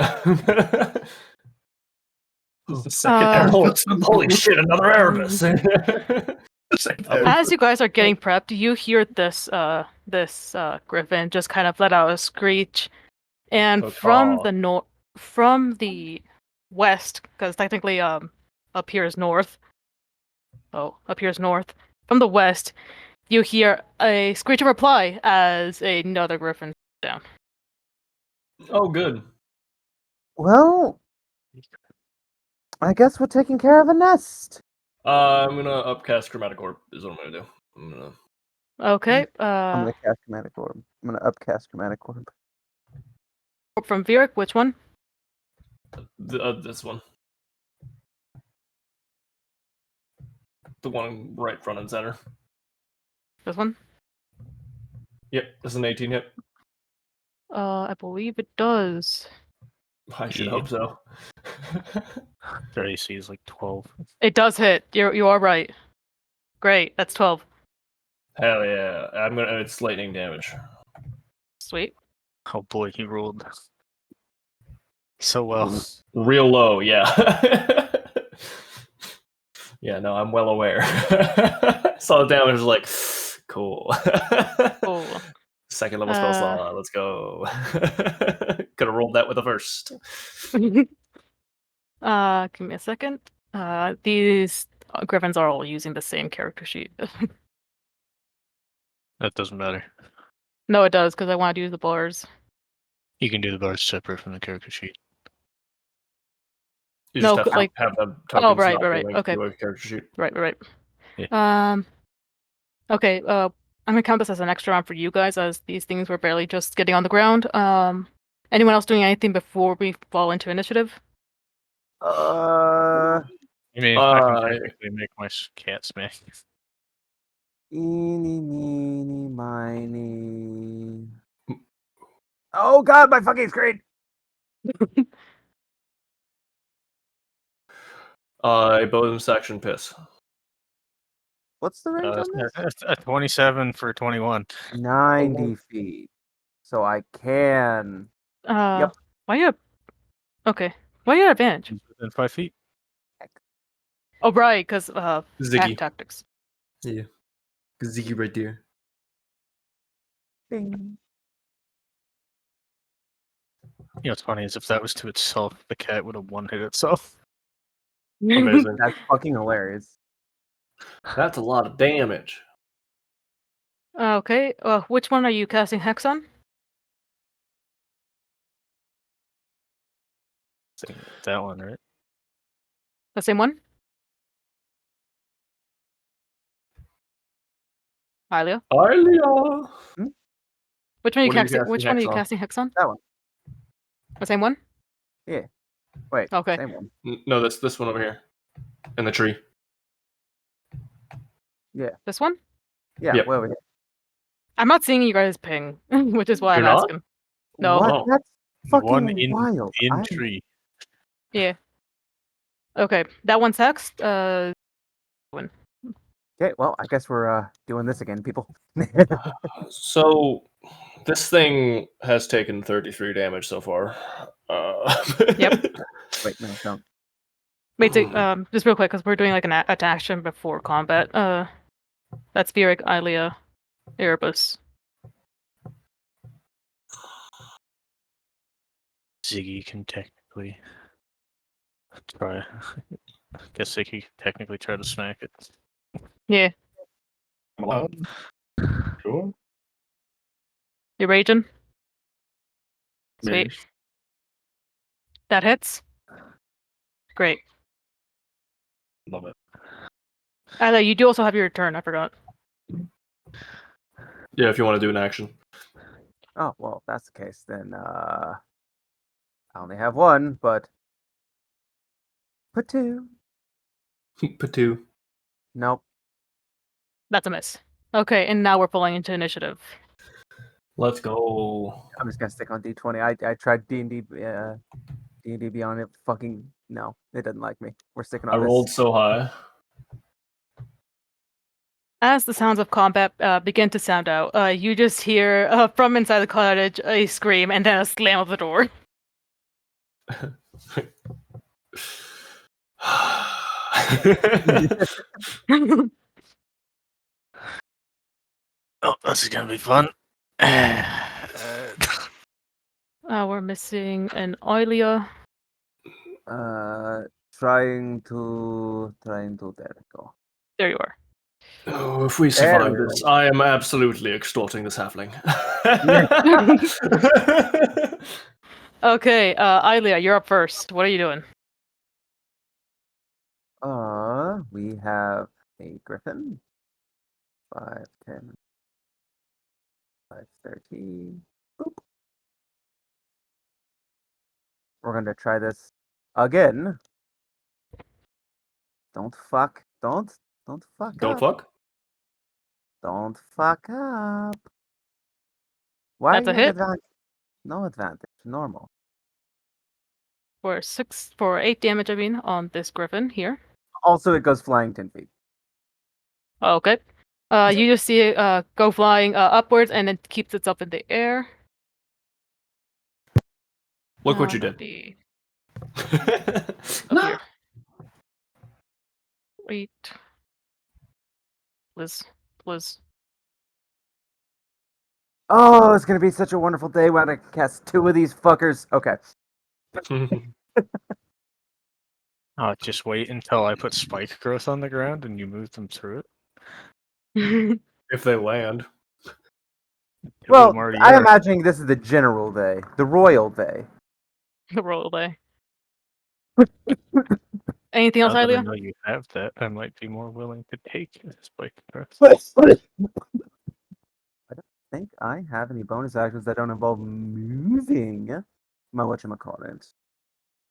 the second Holy shit! Another Erebus. As you guys are getting prepped, you hear this griffin just kind of let out a screech, and from the west, because technically up here is north. Oh, up here is north. From the west, you hear a screech of reply as another griffin down. Oh, good. Well, I guess we're taking care of a nest. I'm gonna upcast chromatic orb. Is what I'm gonna do. Okay. I'm gonna cast chromatic orb. I'm gonna upcast chromatic orb. From Vieric, which one? This one. The one right front and center. This one? Yep, this is an 18 hit. I believe it does. I should hope so. Their AC is like 12. It does hit. You are right. Great. That's 12. Hell yeah! It's lightning damage. Sweet. Oh boy, he rolled so well. Real low, yeah. Yeah, no, I'm well aware. Saw the damage, was like, cool. Cool. Second level spell slot. Let's go. Could have rolled that with a first. Give me a second. These griffins are all using the same character sheet. That doesn't matter. No, it does, because I wanted to use the bars. You can do the bars separate from the character sheet. You No, just have to like- have the tokens Oh, right, not be right, linked okay. to a character sheet. Right. Yeah. Okay, I'm gonna count this as an extra round for you guys, as these things were barely just getting on the ground. Anyone else doing anything before we fall into initiative? I mean, I can technically make my cat smack. Eeny, meeny, miny. Oh god, my fucking screen! A bonus action piss. What's the range on this? It's a 27 for 21. 90 feet. So I can. Why you have... Okay. Why you have advantage? He's within 5 feet. Oh, right, because Ziggy. pack tactics. Yeah. Ziggy right there. Bing. You know what's funny is if that was to itself, the cat would have one-hit itself. Amazing. That's fucking hilarious. That's a lot of damage. Okay, which one are you casting Hex on? That one, right? The same one? Hylia? Hylia! Which one are you What are you casting? casting Which one are Hex you on? casting Hex on? That one. The same one? Yeah. Wait. Okay. Same one. No, that's this one over here. In the tree. This one? Yeah. Yep. Wait, wait. I'm not seeing you guys ping, which is why You're I'm not? asking. No. What? Oh. That's fucking One in wild. in tree. Yeah. Okay, that one's hexed. Okay, well, I guess we're doing this again, people. So, this thing has taken 33 damage so far. Yep. Wait, no, don't. Wait, just real quick, because we're doing like an action before combat. That's Vieric, Ilia, Erebus. Ziggy can technically try. I guess they could technically try to smack it. Yeah. Sure. You raging? Sweet. Maybe. That hits. Great. Love it. Mm. Ilia, you do also have your turn. I forgot. Yeah, if you want to do an action. Oh, well, if that's the case, then I only have one, but put two. Patu. Nope. That's a miss. Okay, and now we're pulling into initiative. Let's go. I'm just gonna stick on D20. I tried D&D D&D Beyond. It fucking no, it doesn't like me. We're sticking I on rolled this. so high. As the sounds of combat begin to sound out, you just hear from inside the cottage a scream and then a slam of the door. Oh, this is gonna be fun. We're missing an Ilia. Trying to there we go. There you are. Oh, if we There survive we go. this, I am absolutely extorting this halfling. Okay, Ilia, you're up first. What are you doing? We have a griffin. 5, 10, 5, 13. Boop. We're gonna try this again. Don't fuck. Don't fuck Don't up. fuck. Don't fuck up. Why That's do a you have hit. advantage? No advantage. Normal. For 8 damage, I mean, on this griffin here. Also, it goes flying 10 feet. Okay. You just see it go flying upwards and then keeps itself in the air. Look what you That'd did. be up here. Wait. Please. Oh, it's gonna be such a wonderful day when I cast 2 of these fuckers. Okay. Just wait until I put spike growth on the ground and you move them through it. If they land. Well, Marty, I'm yeah. imagining this is the general day, the royal day. The roll day. Anything Now else, that I Ilia? know you have that, I might be more willing to take spike growth. I don't think I have any bonus actions that don't involve moving my whatchamacallit.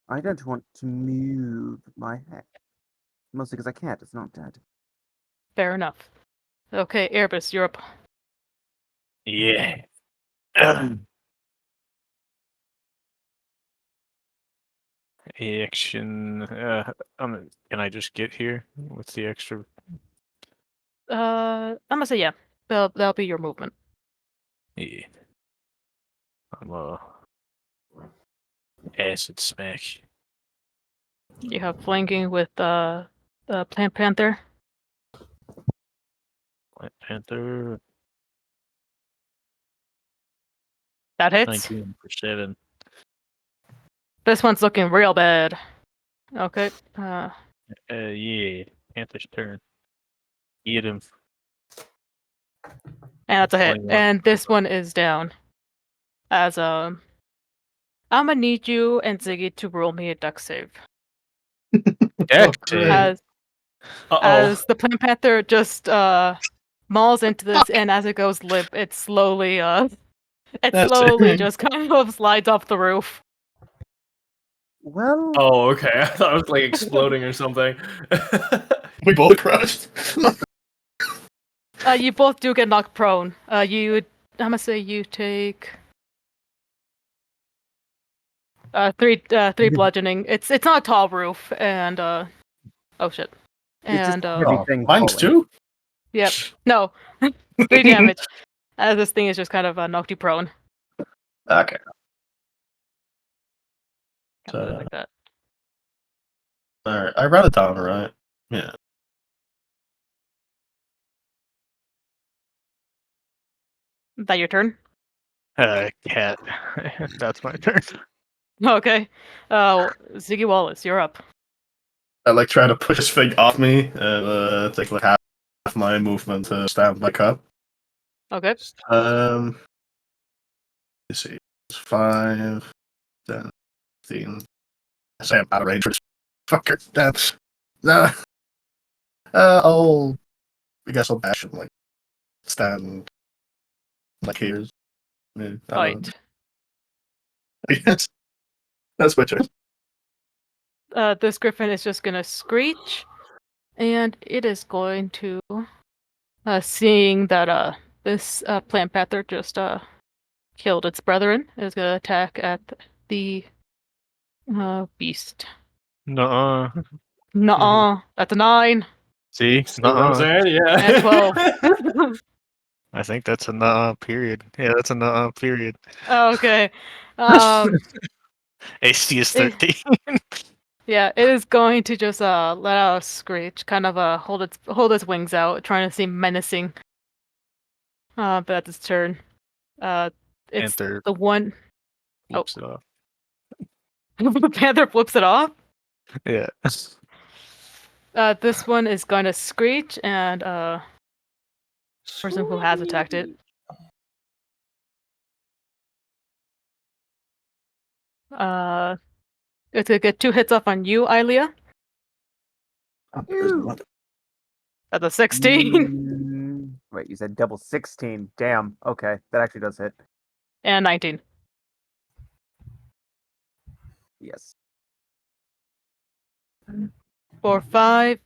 I don't want to move my head. Mostly because I can't, it's not dead. Fair enough. Okay, Erebus, you're up. Yeah. Action. Can I just get here? What's the extra? I'm gonna say yeah. That'll be your movement. Yeah. I'm acid smash. You have flanking with Plant Panther. Black Panther. That hits. 19 for 7. This one's looking real bad. Okay. Yeah. Panther's turn. Get him. And that's a hit. 21. And this one is down. As I'm gonna need you and Ziggy to roll me a duck save. Dex great. save. As Uh-oh. the Plant Panther just mauls into this, and as it goes limp, it slowly That's it. just kind of slides off the roof. Well, Oh, okay. I thought it was like exploding or something. We both crushed. You both do get knocked prone. I'm gonna say you take three bludgeoning. It's not a tall roof, and oh shit. it's just And a heavy thing Mine's falling. 2? yep, no, 3 damage. As this thing is just kind of knocked you prone. Okay. Something like that. Alright, I wrote it down, right? Yeah. Is that your turn? Cat. That's my turn. Okay. Oh, Ziggy Wallace, you're up. I like try to push this thing off me and take like half my movement to stand back up. Okay. Let's see. It's 5, 10, 15. I say I'm out of range for this fucker. That's I guess I'll dash and like stand like here. Right. I guess that's my choice. This griffin is just gonna screech, and it is going to, seeing that this plant panther just killed its brethren, is gonna attack at the beast. Nuh-uh. Nuh-uh, that's a 9 See? See what I'm Nuh-uh. saying? Yeah. and 12. I think that's a nuh-uh period. Yeah, that's a nuh-uh period. Okay. AC is Eh. 13. Yeah, it is going to just let out a screech, kind of hold its wings out, trying to seem menacing. But that's its turn. It's Panther the one. flips it off. The panther flips it off. Yeah. This one is going to screech, and person who has attacked it. It's gonna get 2 hits off on you, Ilea. That's a 16 Wait, you said double 16. Damn. Okay, that actually does hit. and 19 Yes. for 5.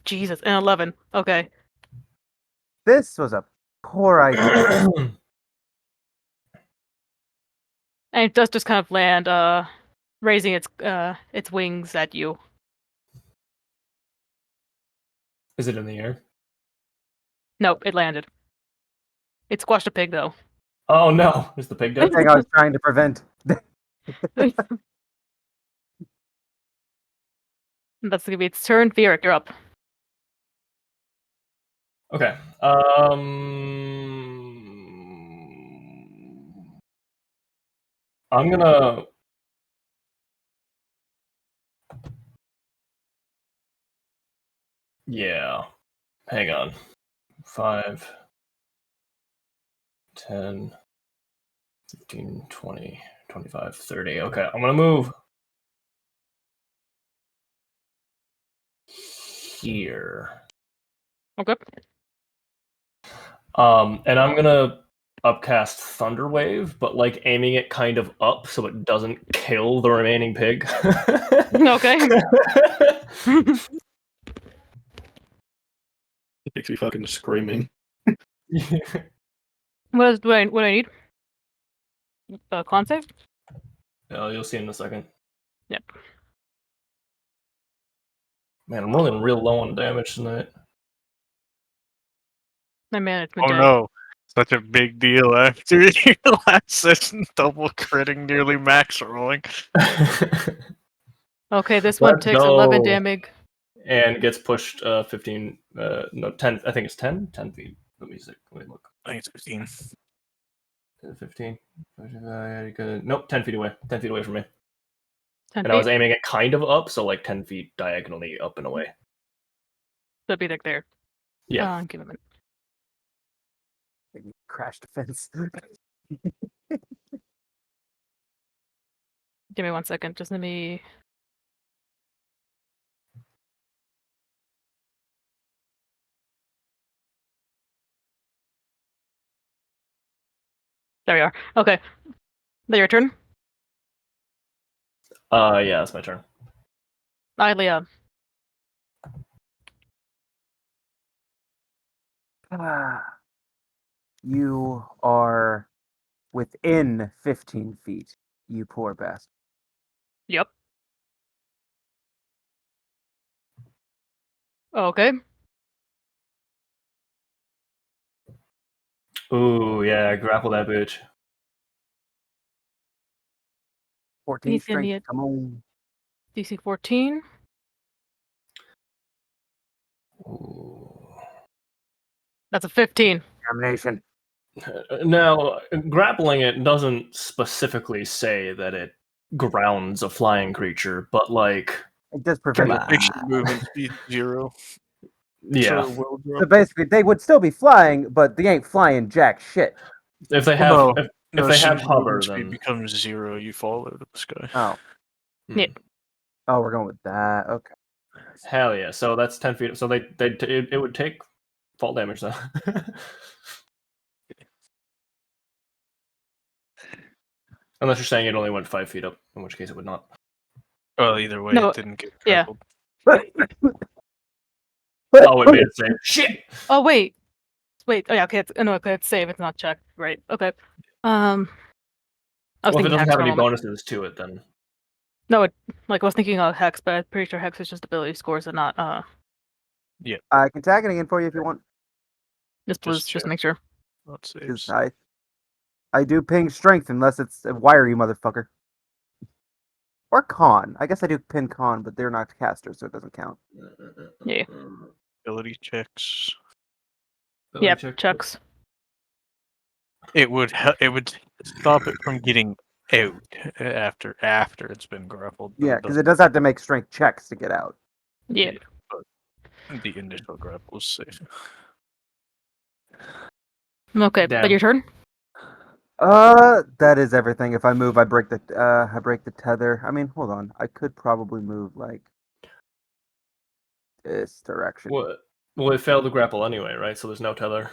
Jesus, and 11. Okay. This was a poor idea. And it does just kind of land, raising its wings at you. Is it in the air? Nope, it landed. It squashed a pig though. Oh no! Is the pig dead? Thing I was trying to prevent. That's gonna be its turn. Vieric, you're up. Okay. I'm gonna. Yeah. Hang on. 5, 10, 15, 20, 25, 30. Okay, I'm gonna move here. Okay. And I'm gonna upcast Thunderwave, but like aiming it kind of up so it doesn't kill the remaining pig. Okay. It makes me fucking screaming. What do I need? Con save? You'll see in a second. Yep. Man, I'm rolling real low on damage tonight. My management Oh day. no. Such a big deal after your last session, double critting, nearly max rolling. Okay, this one Let's takes 11 go. damage. And gets pushed 15, no, 10, I think it's 10? 10 feet. Let me see. Let me look. I think it's 15. 15? Nope, 10 feet away. 10 feet away from me. 10 And I was feet. aiming it kind of up, so like 10 feet diagonally up and away. So it'd be like there. Yeah. Give him a minute. Crash defense. Give me 1 second. Just let me. There we are. Okay. Now your turn. Yeah, that's my turn. Leah. You are within 15 feet, you poor bastard. Yep. Okay. Ooh, yeah, grapple that bitch. 14 He's in strength, the come on. DC 14. Ooh. That's a 15. Examination. Now, grappling it doesn't specifically say that it grounds a flying creature, but like, It does prevent Come it. Makes your movement speed 0. yeah, So will So drop. basically, they would still be flying, but they ain't flying jack shit. if they have Well, if no, they as soon have as your movement hover, speed then becomes 0, you fall out of the sky. Oh. Yeah. Oh, we're going with that. Okay. hell yeah. So that's 10 feet. So it would take fall damage then. Unless you're saying it only went 5 feet up, in which case it would not. Well, either way, No, it didn't get yeah. grappled. Oh, it made it save. Shit. Oh wait. Wait. Oh yeah. Okay. No. Okay. It's save. It's not check. Right. Okay. I was Well, if it thinking doesn't hex have for a any moment. bonuses to it, then No. I was thinking of hex, but I'm pretty sure hex is just ability scores and not I can tag it again for you if you want. just Just just check. make sure. Not 'Cause saves. I do ping strength unless it's a wiry motherfucker. Or con. I guess I do pin con, but they're not casters, so it doesn't count. Yeah. Ability checks. Yep. Checks. It would stop it from getting out after it's been grappled. But Yeah, it because it doesn't. does have to make strength checks to get out. Yeah. But the initial grapple is safe. Okay. Damn. But your turn. That is everything. If I move, I break the tether. I mean, hold on. I could probably move like this direction. Well, it failed to grapple anyway, right? So there's no tether.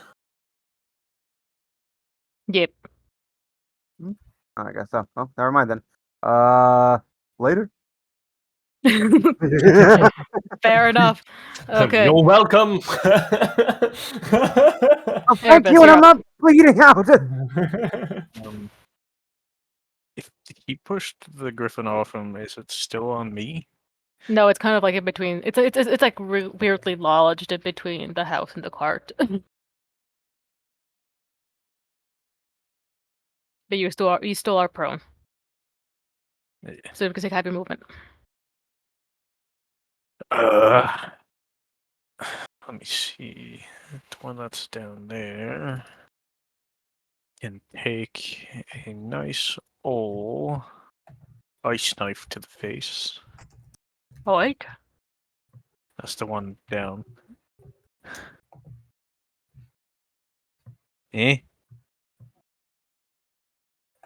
Yep. I guess so. Oh, never mind then. Later. Fair enough. Okay. You're welcome. Oh, thank Erebus, you, and you're I'm up. not bleeding out. If he pushed the griffin off him, is it still on me? No, it's kind of like in between. It's like weirdly lodged in between the house and the cart. But you still are prone, Yeah. so you can take half your movement. Let me see. The one that's down there can take a nice old ice knife to the face. Oh wait. That's the one down. Eh?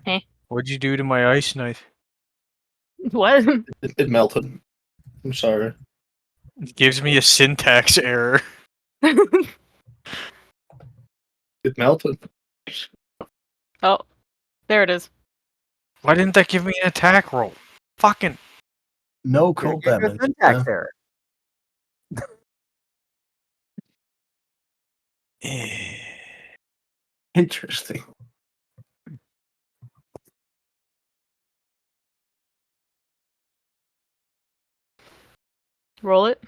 Eh? What'd you do to my ice knife? What? It melted. I'm sorry. It gives me a syntax error. It melted. Oh, there it is. Why didn't that give me an attack roll? Fucking. No Here, cold give you a damage. syntax error. Interesting. Roll it.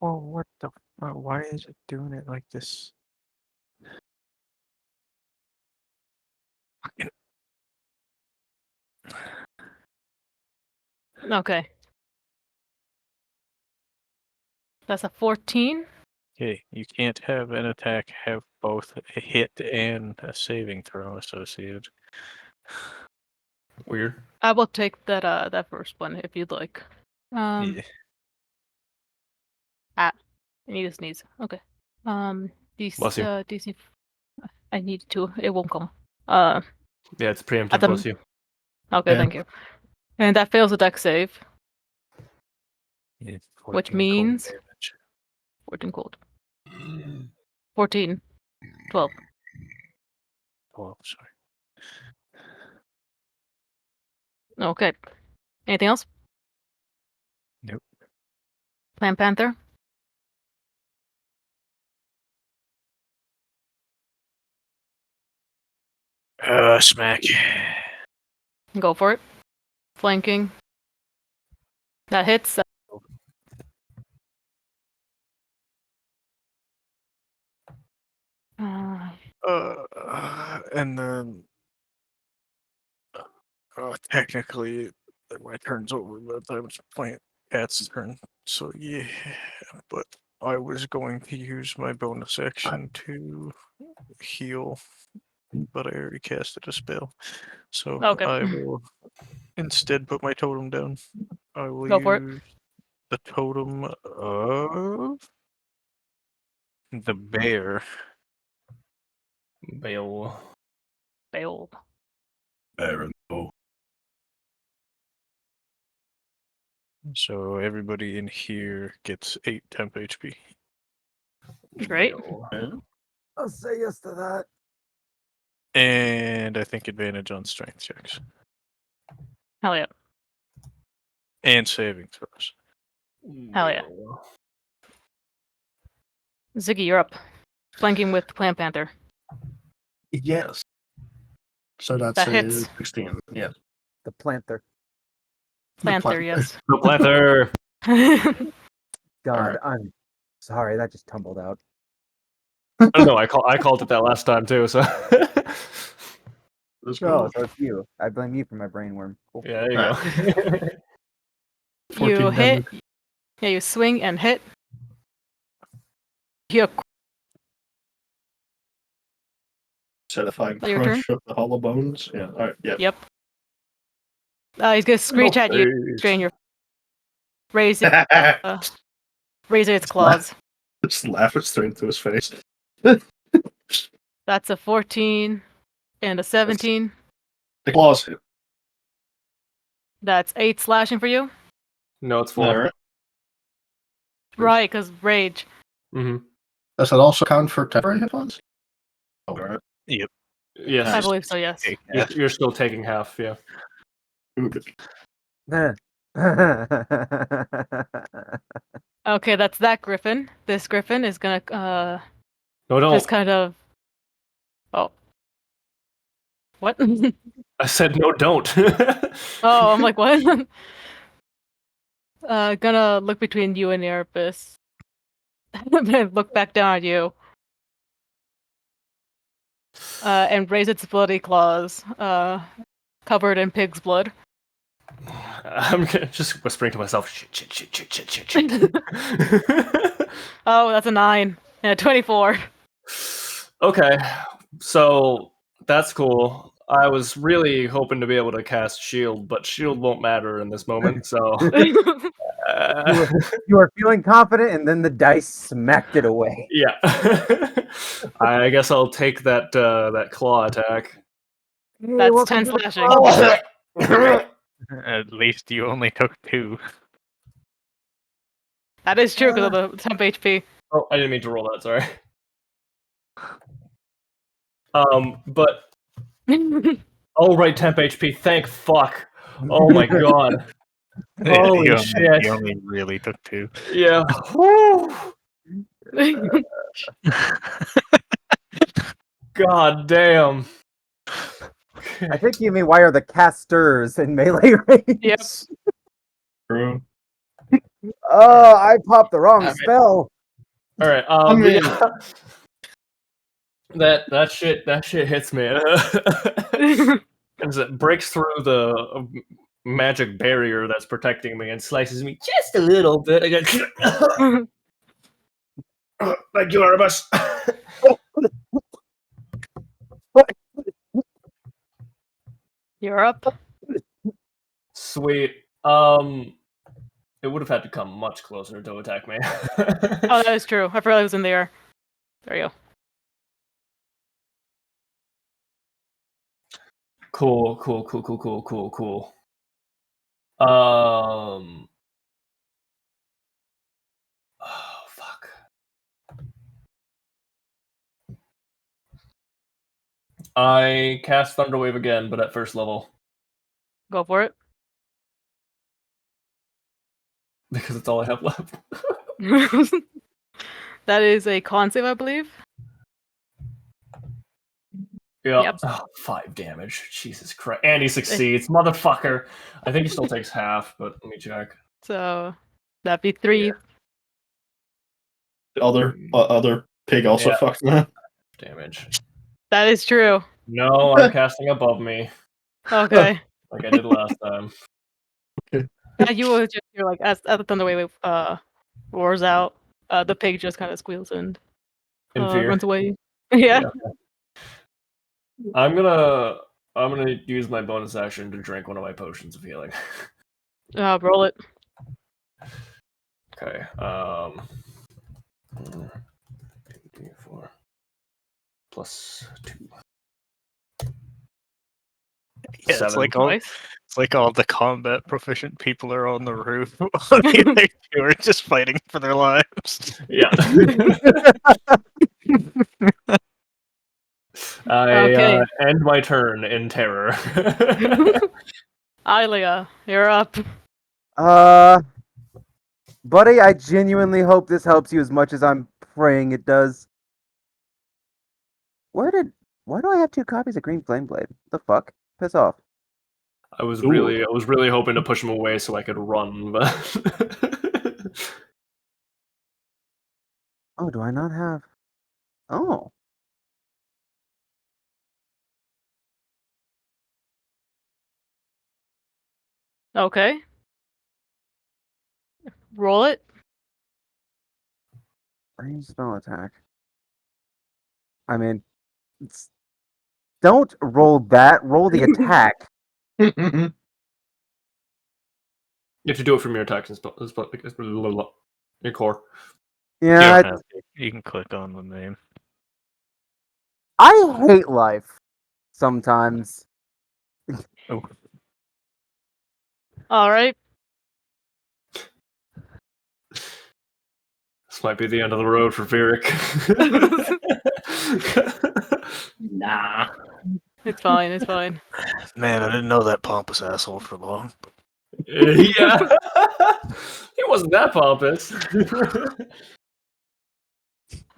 Oh, what the? Why is it doing it like this? Fucking- Okay. That's a 14. Okay, you can't have an attack have both a hit and a saving throw associated. Weird. I will take that first one if you'd like. Yeah. I need a sneeze. Okay. Bless you. DC. I need to. It won't come. Yeah, it's preemptive. the- Bless you. Okay, Yeah. thank you. And that fails a dex save, Yeah, which 14 cold means damage. 14 cold. 14. 12. Oh, sorry. Okay. Anything else? Nope. Plan Panther. Smack. Go for it. Flanking. That hits. And then technically my turn's over by the time it's playing Cat's turn. So yeah, but I was going to use my bonus action to heal, but I already casted a spell. So Okay. I will instead put my totem down. I will Go for it. use the totem of the bear. Bale. Fail. So everybody in here gets 8 temp HP. Great. Bale. I'll say yes to that. And I think advantage on strength checks. Hell yeah. And saving throws. Hell yeah. Bale. Ziggy, you're up. Flanking with Plan Panther. Yes. So that's That a hits. 16. Yeah. The planter. Panther, yes. The Panther. God, Alright. I'm sorry. That just tumbled out. Oh, no, I called it that last time too. So Let's Oh, go. so it's you. I blame you for my brainworm. Cool. yeah, there you go. 14 You hit. damage. Yeah, you swing and hit. You Said if I Your turn? crush up the hollow bones. Yeah. Alright. Yeah. Yep. He's gonna screech at you, strain your raise it, raise its claws. Just laugh it straight into his face. That's a 14 and a 17. The claws hit. That's 8 slashing for you. No, it's 4. Alright. Right, because rage. Mm-hmm. Does that also count for temporary hit points? Alright. Yes, I believe so, yes. you're still taking half. Yeah. Ooh, good. Okay, that's that griffin. This griffin is gonna No, don't. just kind of. Oh. What? I said no, don't. Oh, I'm like, what? Gonna look between you and Erebus. And look back down at you. And raise its bloody claws, covered in pig's blood. I'm just whispering to myself, shit. Oh, that's a 9. Yeah, 24. Okay, so that's cool. I was really hoping to be able to cast shield, but shield won't matter in this moment. So You were feeling confident, and then the dice smacked it away. yeah, I guess I'll take that claw attack. That's 10 slashing. At least you only took 2. That is true because of the temp HP. Oh, I didn't mean to roll that. Sorry. But oh right, temp HP. Thank fuck. Oh my god. Holy shit. You only really took 2. Yeah. Woo. God damn. I think you mean why are the casters in melee range? Yep. True. Oh, I popped the wrong Damn it. spell. All right. I mean- That shit hits me. As it breaks through the magic barrier that's protecting me and slices me just a little bit. I go, thank you, Erebus. You're up. Sweet. It would have had to come much closer to attack me. Oh, that is true. I forgot it was in the air. There you go. Cool. Oh, fuck. I cast Thunderwave again, but at first level. Go for it. Because it's all I have left. That is a con save, I believe. Yeah. Yep. Oh, 5 damage. Jesus Christ. And he succeeds. Motherfucker. I think he still takes half, but let me check. So that'd be 3. Yeah. The other pig also Yeah. fucked me. Damage. That is true. No, I'm casting above me. Okay. Like I did last time. You will just hear like as the Thunderwave roars out, the pig just kind of squeals and In fear. runs away. Yeah. I'm gonna use my bonus action to drink one of my potions of healing. Roll it. Okay. 4 plus 2. Yeah, 7. it's like all the combat proficient people are on the roof. The other two are just fighting for their lives. Yeah. I Okay. end my turn in terror. Ilia, you're up. Buddy, I genuinely hope this helps you as much as I'm praying it does. Why do I have 2 copies of Green Flame Blade? The fuck? Piss off. I was really hoping to push him away so I could run, but Oh, do I not have? Oh. Okay. Roll it. Range spell attack. I mean, don't roll that. Roll the attack. you have to do it from your attacks and your core. Yeah, You can click on the name. I hate life sometimes. All right. This might be the end of the road for Virik. Nah. It's fine. It's fine. Man, I didn't know that pompous asshole for long. Yeah. He wasn't that pompous.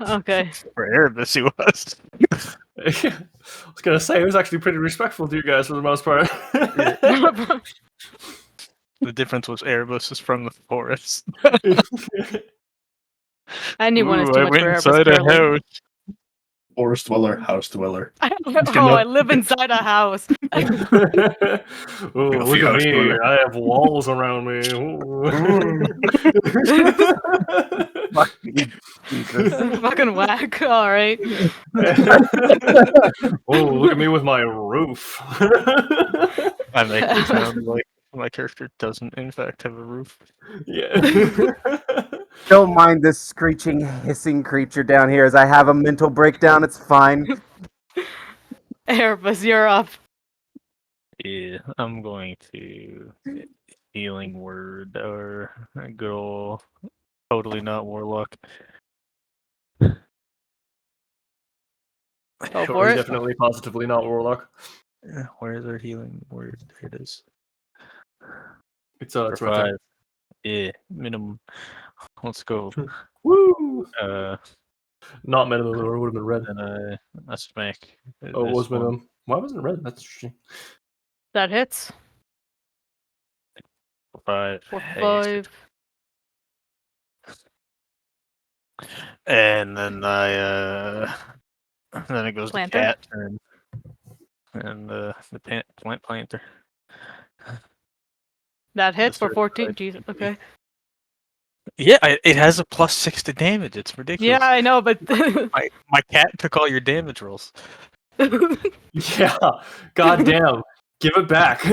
Okay. For Erebus, he was. I was gonna say he was actually pretty respectful to you guys for the most part. The difference was Erebus is from the forest. Anyone is Ooh, too I much went for Erebus, inside a apparently. house. Forest dweller, house dweller. I live inside a house. Oh, look at me! I have walls around me. Jesus. Fucking whack. All right. Oh, look at me with my roof. I make it sound like my character doesn't, in fact, have a roof. Yeah. Don't mind this screeching, hissing creature down here as I have a mental breakdown. It's fine. Erebus, you're up. Yeah, I'm going to healing word or a good ol' totally not warlock. Go for it. Definitely, positively not warlock. Where is our healing word? There it is. It's For right there. 5. Yeah, minimum. Let's go. Woo! Not minimum, or it would have been red. And a smack. Oh, it was minimum. Why wasn't it red? That's interesting. That hits. For 5. For Hey, 5. And then then it goes Planter? to cat and the plant planter. That hits for certified. 14. Jesus. Okay. Yeah, it has a +6 to damage. It's ridiculous. Yeah, I know, but My cat took all your damage rolls. Yeah. God damn. Give it back.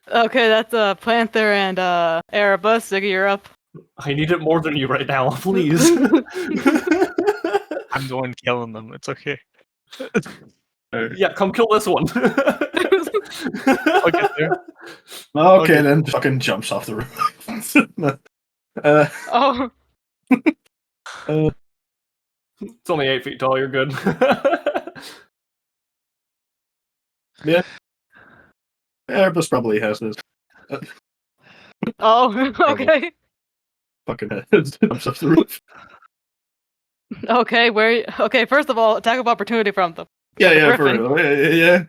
okay, that's Panther and Erebus. Ziggy, you're up. I need it more than you right now, please. I'm the one killing them. It's okay. Yeah, come kill this one. I'll get there. Okay, Okay. then fucking jumps off the roof. Oh, It's only 8 feet tall, you're good. Yeah. Airbus probably has this. oh, okay, Fucking jumps off the roof. okay. Where? Okay, first of all, attack of opportunity from the Yeah, for Griffin. real. Yeah.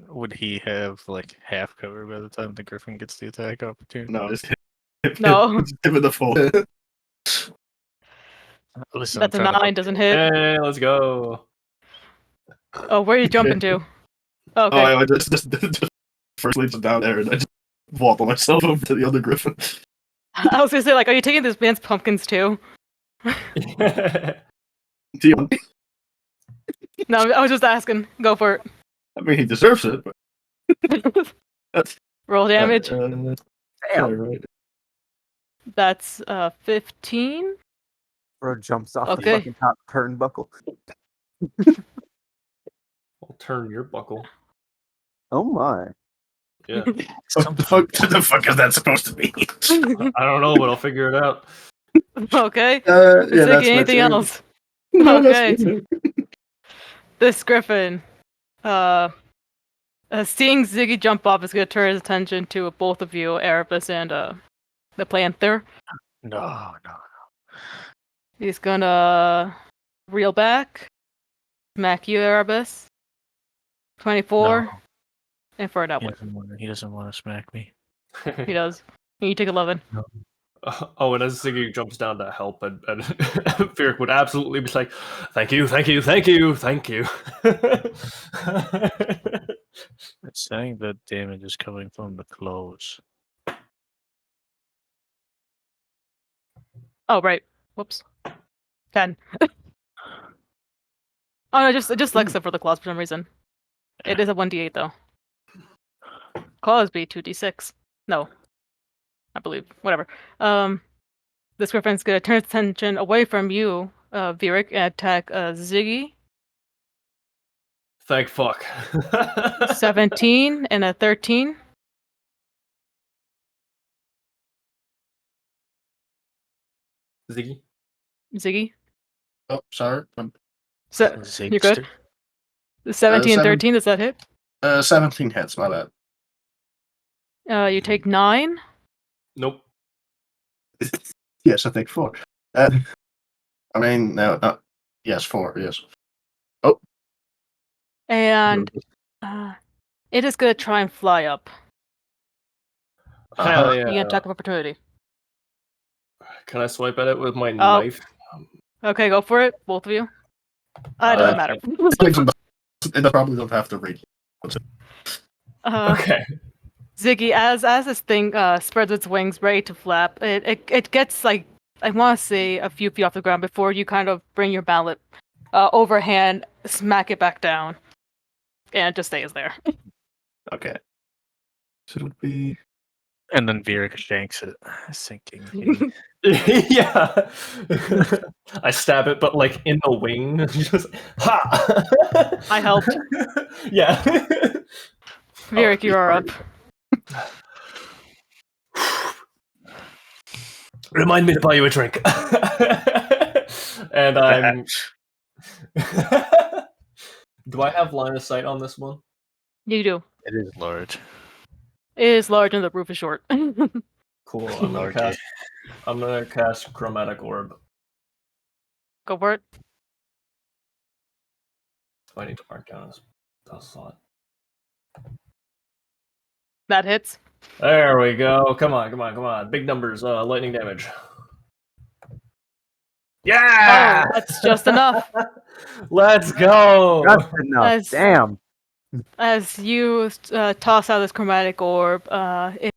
Would he have like half cover by the time the Griffin gets the attack opportunity? No, just No. give it the full. Listen, That's a I'm trying 9, doesn't hit. Hey, let's go. Oh, where are you jumping to? Oh, Okay. I just first leads down there, and I just wobble myself over to the other Griffin. I was gonna say, like, are you taking this man's pumpkins too? Do you want- No, I was just asking. Go for I mean, he deserves it. But it. that's Roll damage. Damn. Right. That's 15. Bro jumps off the Okay. fucking top turnbuckle. I'll turn your buckle. Oh my. Yeah. What the fuck is that supposed to be? I don't know, but I'll figure it out. Okay. Yeah, Ziggy, that's my anything turn. else? No, that's Okay. my turn. This Griffin, seeing Ziggy jump off is gonna turn his attention to both of you, Erebus and the Panther. No. He's gonna reel back, smack you, Erebus. 24, No. and for an He outward. doesn't want to smack me. He does. And you take 11. Oh, and as Ziggy jumps down to help, and Firik would absolutely be like, "Thank you, thank you, thank you, thank you." It's saying that damage is coming from the clothes. Oh, right. Whoops. 10. Oh, no, just Lexa for the claws for some reason. It is a 1d8, though. Claws be 2d6. No. I believe. Whatever. This Griffin's gonna turn its attention away from you, Virik, and attack Ziggy. Thank fuck. 17 and a 13. Ziggy. Ziggy. Oh, sorry. So, you're good? 17 and 13, does that hit? 17 hits, my bad. You take 9. Nope. Yes, I think 4. I mean, no, yes, 4, yes. And it is gonna try and fly up. Hell You yeah. get attack of opportunity. Can I swipe at it with my knife? Okay, go for it, both of you. It doesn't matter. It probably don't have to read. Okay. Ziggy, as this thing spreads its wings, ready to flap, it gets like, I want to say, a few feet off the ground before you kind of bring your mallet overhand, smack it back down, and it just stays there. Okay. Should it be? And then Virik shanks it, sinking. Yeah. I stab it, but like in the wing. Just ha. I helped. Yeah. Virik, you are up. Remind me to buy you a drink. And I'm. Do I have line of sight on this one? You do. It is large. It is large and the roof is short. Cool. Large. I'm gonna cast Chromatic Orb. Go for it. I need to mark down a slot. That hits. There we go. Come on. Big numbers. Lightning damage. Yeah! Oh, that's just enough. Let's go! Just enough. As- Damn. As you toss out this chromatic orb, it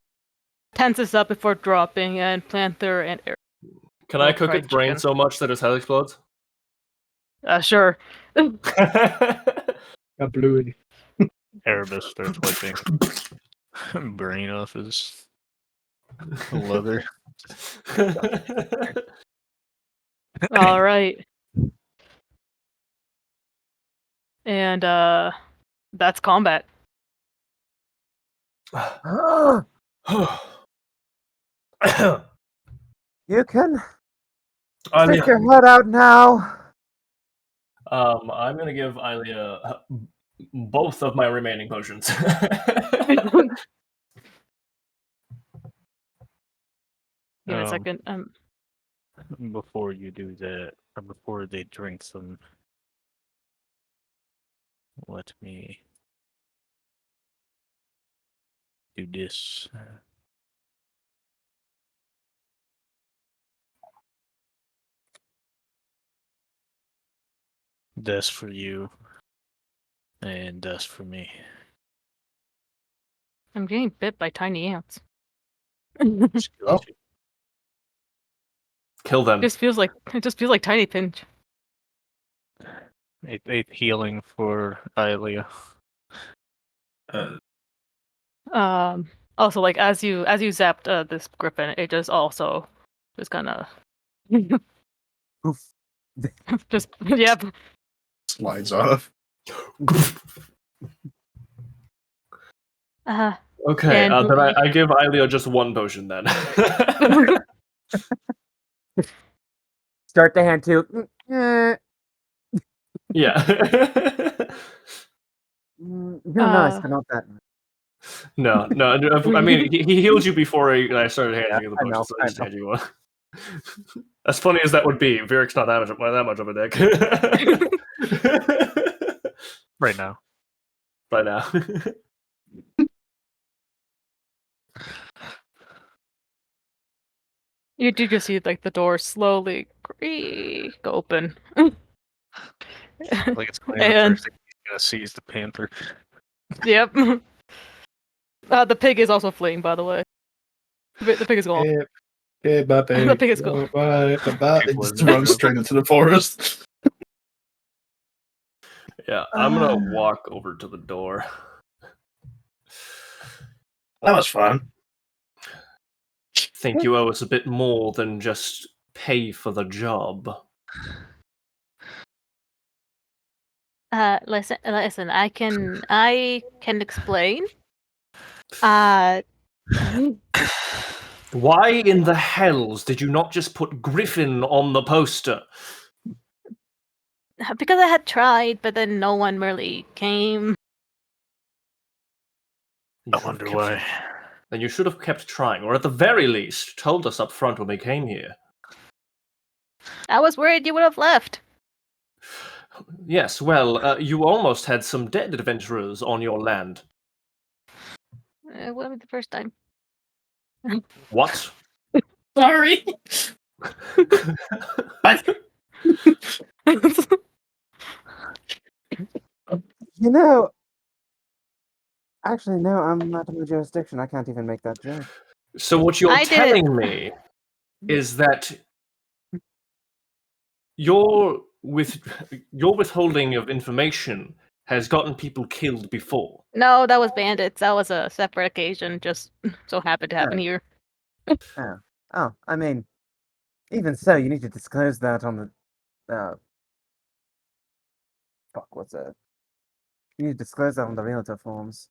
tenses up before dropping, and Panther and Eric. Can I Well, cook fried its brain chicken. so much that its head explodes? Sure. Got bluey. Erebus starts wiping brain off his leather. All right. And that's combat. You can I'm stick your head out now. I'm gonna give Ilia both of my remaining potions. Give me a Um, second. Before you do that, or before they drink some, let me do this. This for you, and this for me. I'm getting bit by tiny ants. Just kill Oh. you. Kill them. It just feels like tiny pinch. 8 healing for Ilia. Also, like as you zapped this griffin, it just kind of Oof. just yep. Slides off. Okay, And then I give Ilia just one potion then. Start the hand too. Yeah. You're nice, but not that nice. No. I mean, he healed you before I started handing you the I know, potion, so I just I know. hand you one. As funny as that would be, Viric's not that much of a dick. Right now. By now. you do just see like the door slowly creak open. Like it's clear the And first thing he's gonna see is the panther. yep. The pig is also fleeing, by the way. The pig is gone. Yeah, bye, baby. The pig is gone. Bye, bye, bye. It just runs straight into the forest. Yeah, I'm gonna walk over to the door. That was fun. Think you owe us a bit more than just pay for the job. Listen. I can explain. Uh, Why in the hells did you not just put Griffin on the poster? because I had tried, but then no one really came. I wonder why. Then you should have kept trying, or at the very least, told us up front when we came here. I was worried you would have left. Yes, well, you almost had some dead adventurers on your land. It wouldn't be the first time. What? Sorry. You know, actually, no, I'm not in the jurisdiction. I can't even make that joke. So what you're I did it. telling me is that your withholding of information has gotten people killed before. No, that was bandits. That was a separate occasion. Just so happened to happen here. Oh, I mean, even so, you need to disclose that on the. Fuck, what's that? You need to disclose that on the realtor forms.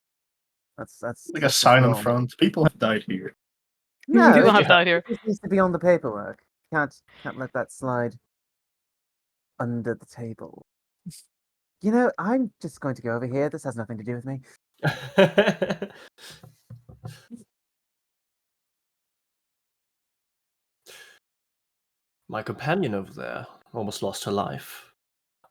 That's Like a sign on wrong. front. People have died here. No, You it don't have just- that here. It just needs to be on the paperwork. Can't let that slide under the table. You know, I'm just going to go over here. This has nothing to do with me. My companion over there almost lost her life.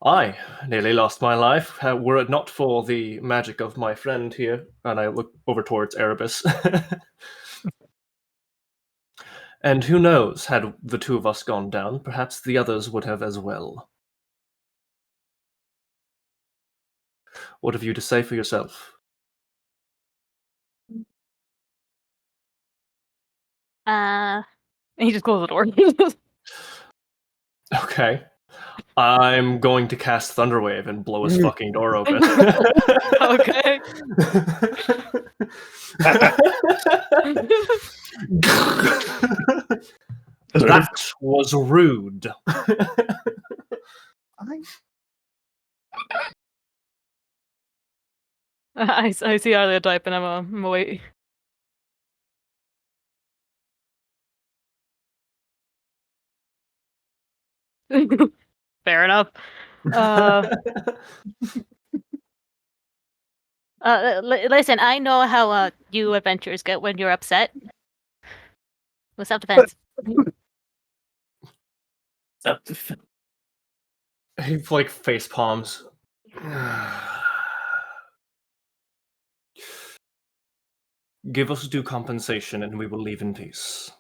I nearly lost my life, were it not for the magic of my friend here. And I look over towards Erebus. And who knows, had the two of us gone down, perhaps the others would have as well. What have you to say for yourself? He just closed the door. Okay. I'm going to cast Thunderwave and blow his fucking door open. Okay. That was rude. I see Arlia type, and I'm away. Fair enough. Listen, I know how you adventurers get when you're upset. With self-defense. He like face palms. Give us due compensation and we will leave in peace.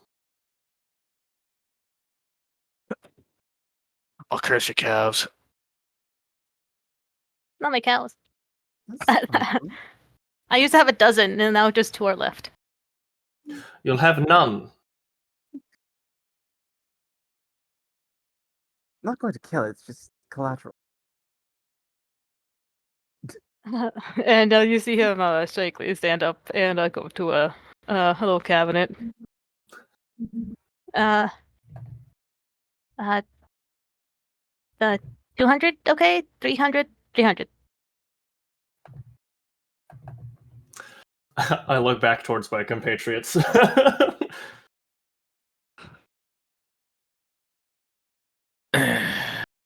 I'll curse your calves. Not my cows. That's fine. I used to have a dozen, and now just 2 are left. You'll have none. Not going to kill it, it's just collateral. And you see him shakily stand up and go to a little cabinet. 200, okay? 300, 300. I look back towards my compatriots.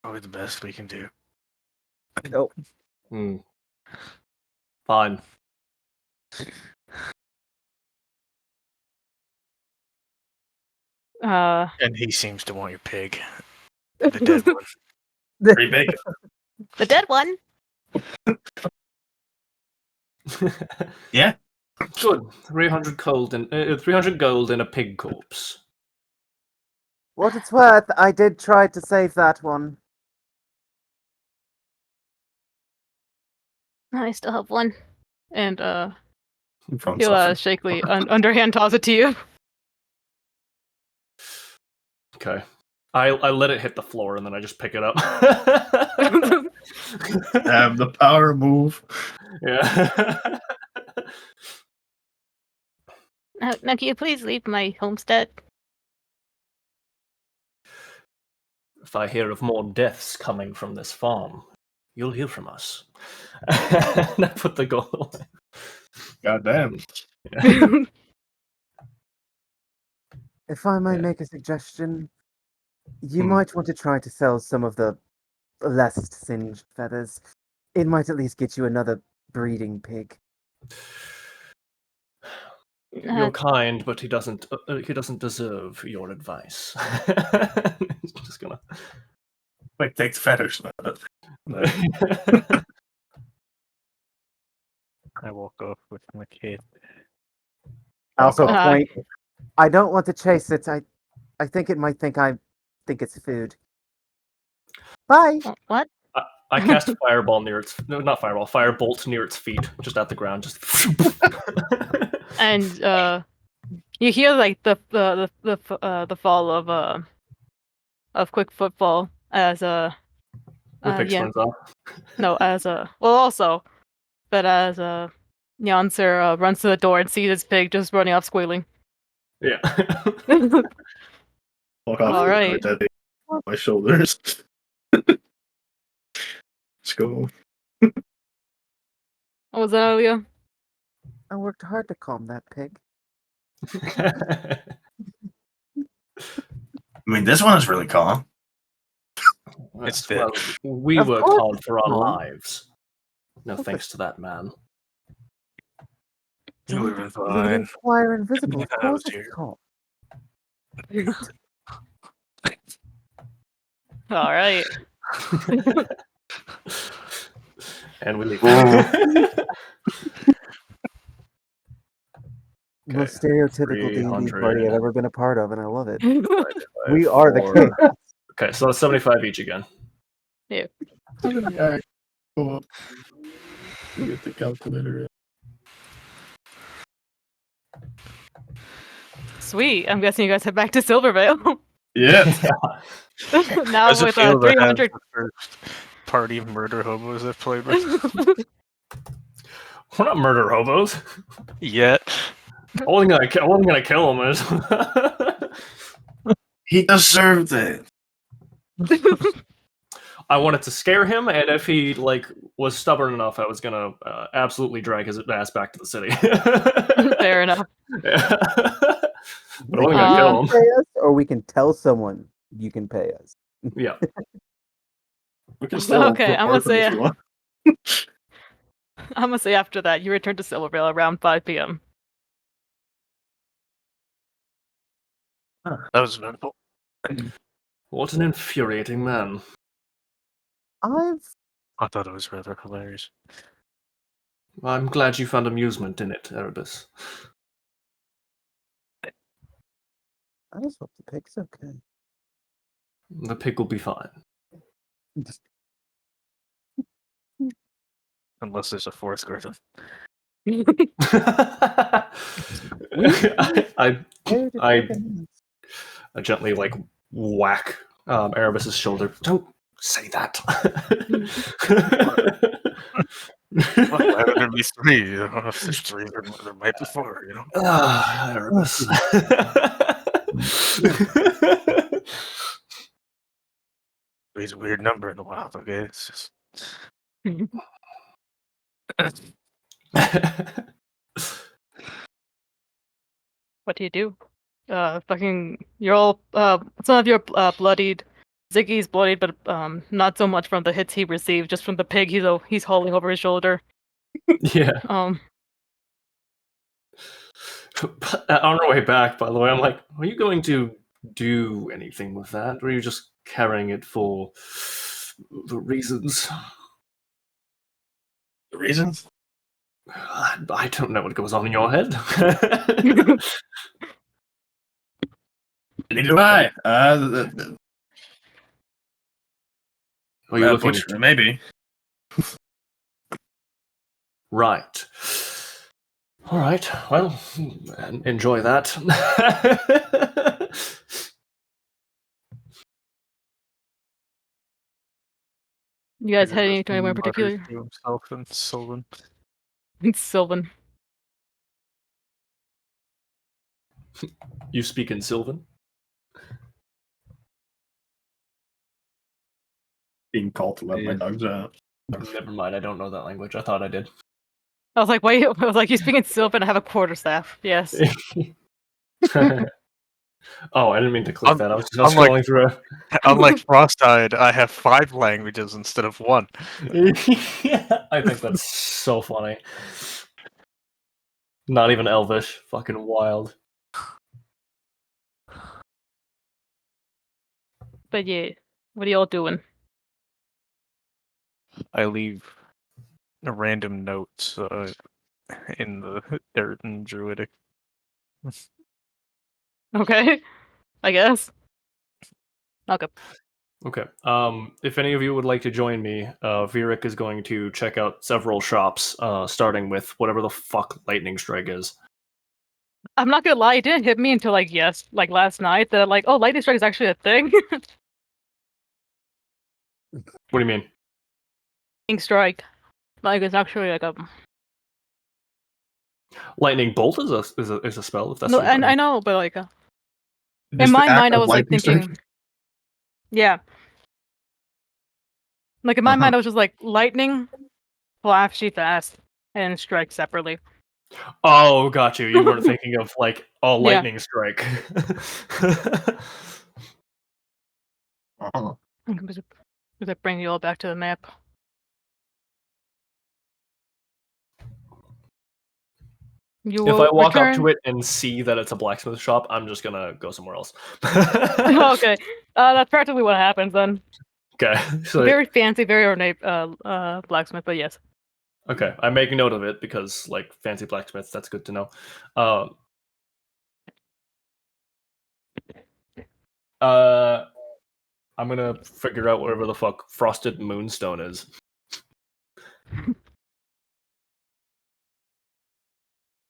Probably the best we can do. Nope. Fine. And he seems to want your pig. The dead one. Pretty big. The dead one. Yeah. Good. 300 gold and 300 gold in a pig corpse. What it's worth, I did try to save that one. I still have one. And From he'll suffering. shakily underhand toss it to you. Okay. I let it hit the floor and then I just pick it up. Have the power move. Yeah. Now, can you please leave my homestead? If I hear of more deaths coming from this farm, you'll hear from us. And I put the gold away. Goddamn. Yeah. If I may Yeah. make a suggestion, you might want to try to sell some of the less singed feathers. It might at least get you another breeding pig. You're kind, but he doesn't deserve your advice. He's just gonna. Like, take the feathers. I walk off with my kid. Also, off. point. I don't want to chase it. I think it might think I think it's food. Bye. What? I cast fireball near its not fireball, firebolt near its feet, just at the ground, just. And you hear like the fall of quick footfall as the pig yeah. runs off. No, as Janser runs to the door and sees his pig just running off squealing. Yeah. Walk off All with right. that on my shoulders. Let's go. What was that, Alia? I worked hard to calm that pig. I mean, this one is really calm. It's Well, dead. we Of work course hard it's for our calm. lives. No thanks to that man. It would have been Leave it in fine. Choir Invisible. Of I course was it's here. calm. All right. And we leave. The Okay, stereotypical D&D 300. party I've ever been a part of, and I love it. by We are the 4. chaos. Okay, so that's 75 each again. Alright, cool. We get the calculator. Sweet. I'm guessing you guys head back to Silvervale. Yeah. Now How's it with feel to have 300. the first party of murder hobos I've played with? We're not murder hobos. Yet. I wasn't gonna kill him. He deserved it. I wanted to scare him, and if he was stubborn enough, I was gonna absolutely drag his ass back to the city. Fair enough. Yeah. But I We wasn't can gonna kill him. pay us, or we can tell someone you can pay us. Yeah. We can still Okay, I'm gonna report them if say- you want. I'm gonna say after that, you return to Silvervale around 5 p.m. That was eventful. What an infuriating man. I thought it was rather hilarious. I'm glad you found amusement in it, Erebus. just hope the pig's okay. The pig will be fine. Unless there's a fourth griffin. I gently whack Erebus's shoulder. Don't say that. Well, why would there be three? I don't know if there's three. There might be four, you know? Ah, Erebus. It's a weird number in the wild, okay? It's just... What do you do? You're all, some of you are bloodied. Ziggy's bloodied, but not so much from the hits he received, just from the pig he's hauling over his shoulder. Yeah. Um, On our way back, by the way, I'm like, are you going to do anything with that? Or are you just carrying it for the reasons? The reasons? I don't know what goes on in your head. Neither do I. Are you looking? Butcher, maybe. Right. All right. Well, enjoy that. you guys heading to anywhere in Mutters particular? to himself and Sylvan. It's Sylvan. You speak in Sylvan? Being called to let my dogs out. Never mind. I don't know that language. I thought I did. I was like, wait. I was like, you speak in Sylvan. I have a quarterstaff. Yes. Oh, I didn't mean to click that. I was just unlike- scrolling through. Unlike Frostide, I have 5 languages instead of 1. Yeah, I think that's so funny. Not even Elvish. Fucking wild. But yeah, what are y'all doing? I leave a random notes in the dirt and druidic. Okay, I guess. Okay. Okay. If any of you would like to join me, Virik is going to check out several shops, starting with whatever the fuck Lightning Strike is. I'm not gonna lie, it didn't hit me until last night that oh, lightning strike is actually a thing. What do you mean? Lightning strike, it's actually like a. Lightning Bolt is a spell. If that's No, what you're I talking- know, but Just in the my act mind, I of was like lightning strike? thinking, yeah. Like in my mind, I was just like lightning, flashy fast, and strike separately. Oh, got you. You weren't thinking of Yeah. Lightning Strike. Does that bring you all back to the map? You If will I walk return... up to it and see that it's a blacksmith shop, I'm just gonna go somewhere else. Okay, that's practically what happens then. Okay. So Very fancy, very ornate blacksmith, but yes. okay, I make note of it because like fancy blacksmiths, that's good to know. I'm gonna figure out whatever the fuck frosted moonstone is.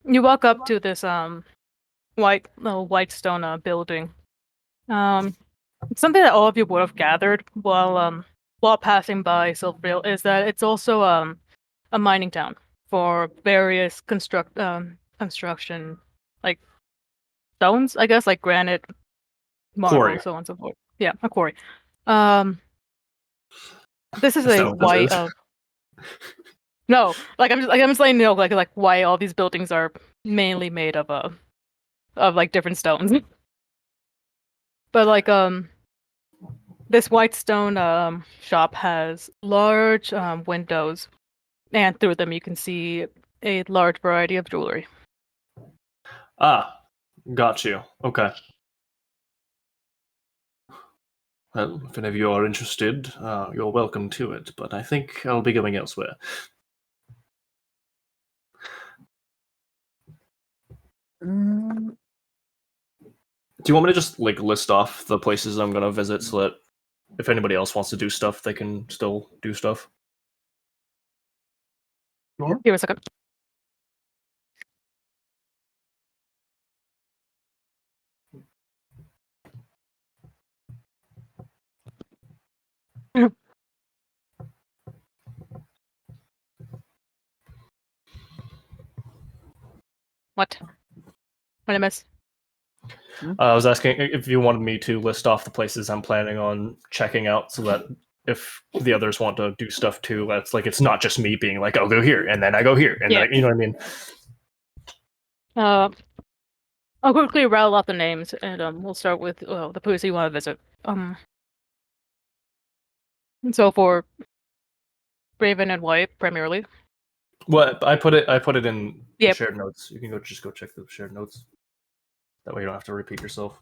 You walk up to this white stone building. Something that all of you would have gathered while passing by Silvervale is that it's also a mining town for various construction like stones, I guess, like granite, marble, Quarry. so on and so forth. Yeah, a quarry. This is Is a that what this white. is? No, like I'm just letting you know, like why all these buildings are mainly made of like different stones. But like this white stone shop has large windows, and through them you can see a large variety of jewelry. Ah, got you. Okay. Well, if any of you are interested, you're welcome to it, but I think I'll be going elsewhere. Mm, Do you want me to just like list off the places I'm gonna visit so that if anybody else wants to do stuff, they can still do stuff? Here a second. What? What I miss? I was asking if you wanted me to list off the places I'm planning on checking out so that if the others want to do stuff too, that's like it's not just me being like, I'll go here and then I go here and Yeah. then you know what I mean? I'll quickly rattle off the names, and we'll start with the place you want to visit. So for Raven and White primarily. Well, I put it in the Yep. shared notes. You can just go check the shared notes. That way you don't have to repeat yourself.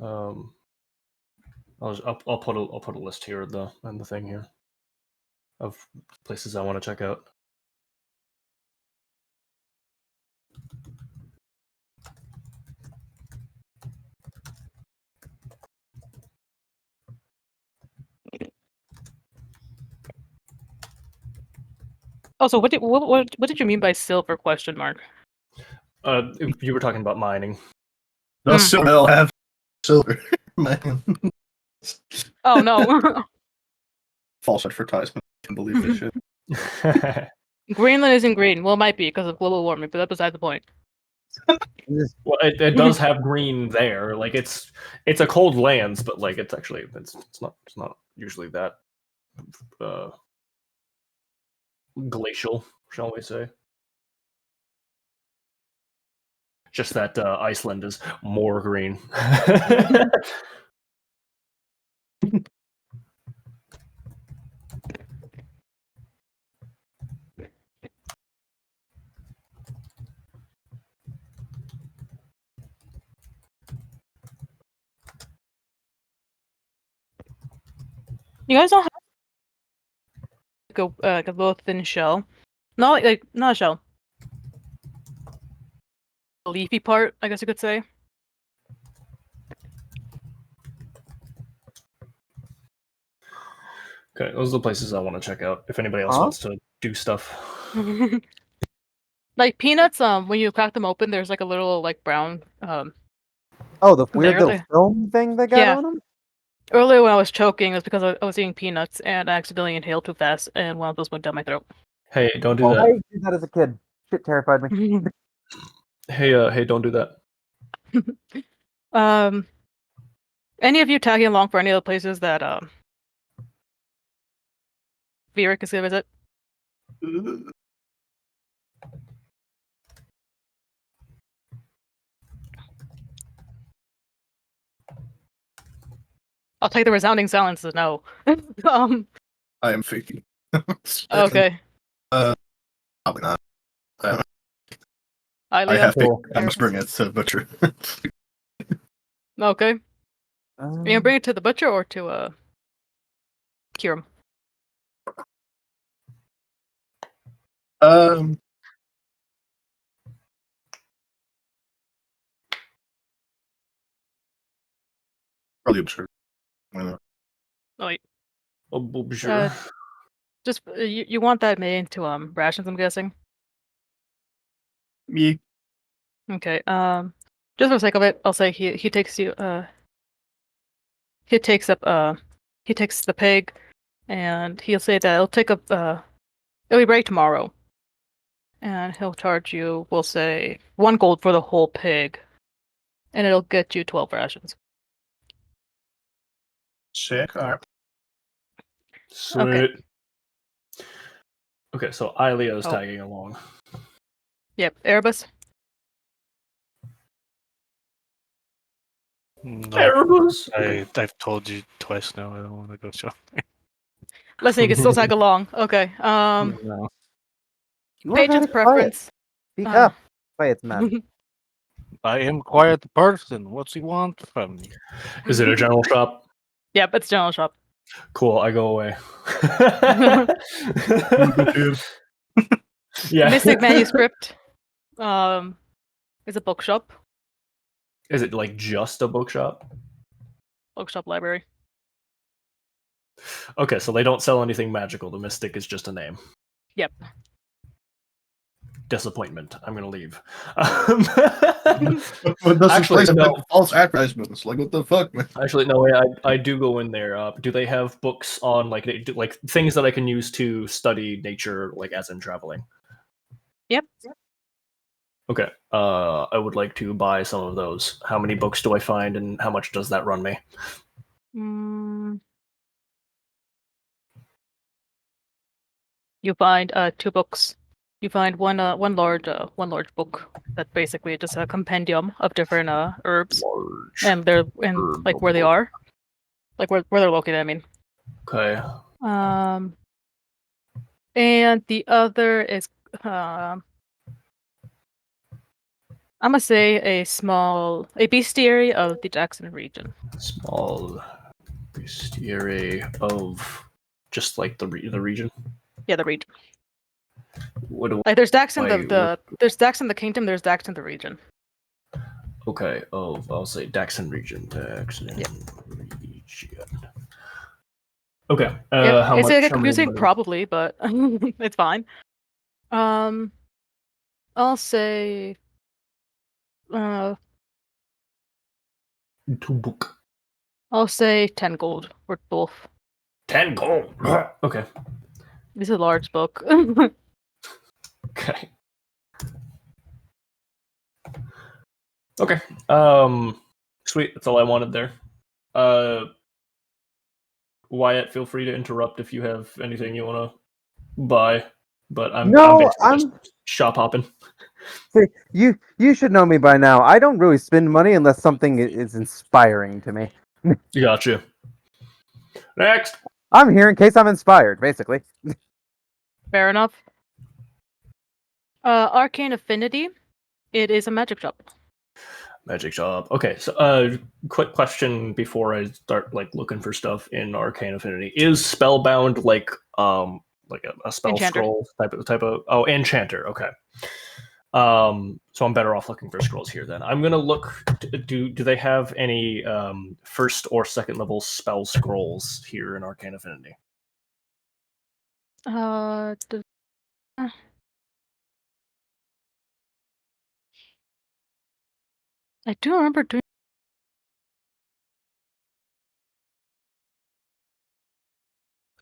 I'll put a list here in the thing here of places I want to check out. Also, what did you mean by silver question mark? You were talking about mining. No, Silvervale have silver. Man. Oh no. False advertisement. I can't believe this shit. Greenland isn't green. Well, it might be because of global warming, but that's beside the point. Well, it does have green there. Like it's a cold lands, but like it's actually it's not usually that glacial, shall we say? Just that Iceland is more green. You guys don't have like a little thin shell. Not not a shell. A leafy part, I guess you could say. Okay, those are the places I want to check out. If anybody else Huh? wants to do stuff. Like peanuts, when you crack them open, there's like a little like brown Oh, the weird little there. film thing they got Yeah. on them? Earlier when I was choking, it was because I was eating peanuts and I accidentally inhaled too fast, and one of those went down my throat. Hey, don't do Oh, that. I did that as a kid. Shit terrified me. Hey, don't do that. Any of you tagging along for any of the places that Vieric is gonna visit? I'll take the resounding silence as no. I am faking. Okay. Probably not. I Ilea? have faith. Cool. I must bring it to the butcher. Okay. You gonna bring it to the butcher or to cure him. Probably absurd. Why not? Oh wait, Oh, sure. just you want that made into rations? I'm guessing. Yeah. Okay. Just for the sake of it, I'll say he takes you. He takes the pig, and he'll say that it'll be ready tomorrow, and he'll charge you. We'll say 1 gold for the whole pig, and it'll get you 12 rations. Sick. All right. Sweet. Okay, so Ilio's Oh. tagging along. Yep, Erebus. No, Erebus! I've told you twice now. I don't want to go shopping. Listen, you can still tag along. Okay. No. You are Patient's very quiet. preference. Speak up. Quiet's mad. I am quiet person. What's he want from me? Is it a general shop? Yep, it's general shop. Cool, I go away. Dude. Yeah. Mystic Manuscript. Is a bookshop. Is it like just a bookshop? Bookshop library. Okay, so they don't sell anything magical. The Mystic is just a name. Yep. Disappointment. I'm gonna leave. But this Actually, is place no. like false advertisements. Like, what the fuck, man? Actually, no way. I do go in there. Do they have books on like things that I can use to study nature, like as in traveling? Yep. Okay. I would like to buy some of those. How many books do I find, and how much does that run me? You find 2 books. You find one large book that basically just a compendium of different herbs, Large. and they're like where they are, like where they're located. I mean. Okay. And the other is I'm gonna say a bestiary of the Jackson region. Small bestiary of just like the region. Yeah, the region. What do Like there's Dax in Why- there's Dax in the kingdom. There's Dax in the region. Okay, I'll say Daxon region. Daxon Yep. region. Okay. Yep. How It's much? confusing, probably, but it's fine. I'll say 2 book. I'll say 10 gold for both. 10 gold. Okay. This is a large book. Okay. Okay. Sweet. That's all I wanted there. Wyatt, feel free to interrupt if you have anything you want to buy. But I'm basically just shop hopping. See, you should know me by now. I don't really spend money unless something is inspiring to me. Gotcha. Next. I'm here in case I'm inspired, basically. Fair enough. Arcane Affinity. It is a magic shop. Magic shop. Okay, so quick question before I start like looking for stuff in Arcane Affinity. Is Spellbound like a spell Enchanter. scroll type of enchanter, okay. So I'm better off looking for scrolls here then. I'm gonna look do they have any first or second level spell scrolls here in Arcane Affinity? I do remember doing.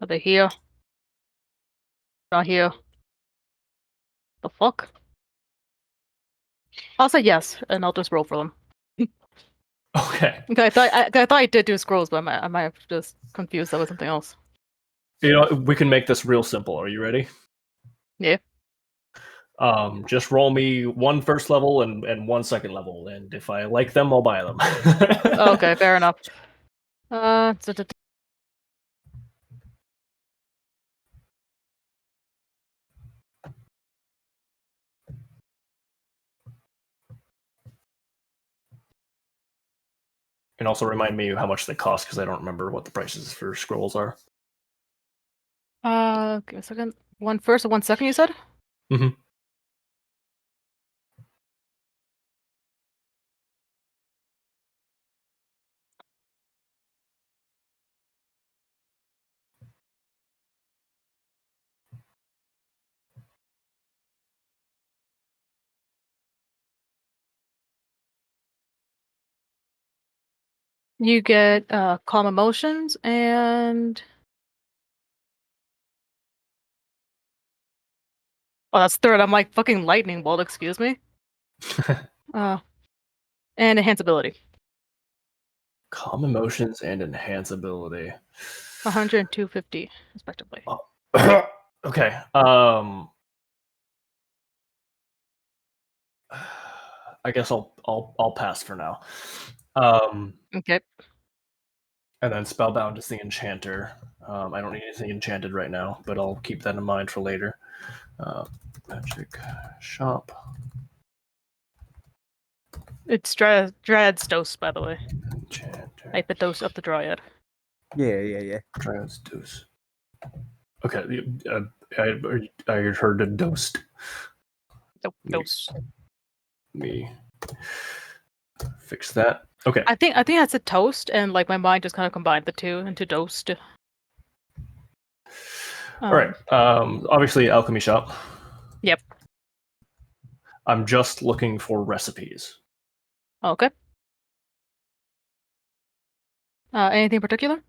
Are they here? Not here. The fuck? I'll say yes, and I'll just roll for them. Okay. Okay, I thought I did do scrolls, but I might have just confused that with something else. You know, we can make this real simple. Are you ready? Yeah. Just roll me 1 first level and 1 second level, and if I like them, I'll buy them. Okay, fair enough. And also remind me how much they cost, because I don't remember what the prices for scrolls are. Give me a second. One first and 1 second, you said? Mhm. You get calm emotions and oh, that's third. I'm like fucking lightning bolt. Excuse me. And enhance ability. Calm emotions and enhance ability. 100 and 250 respectively. Okay. I guess I'll pass for now. Okay. And then Spellbound is the enchanter. I don't need anything enchanted right now, but I'll keep that in mind for later. Magic shop. It's Dryad's dose, by the way. Enchanter. Like the dose of the Dryad. Yeah. Dryad's dose. Okay. I heard a dosed. Dose. Me fix that. Okay. I think that's a toast, and like my mind just kind of combined the two into dosed. All right. Obviously, alchemy shop. Yep. I'm just looking for recipes. Okay. Anything in particular?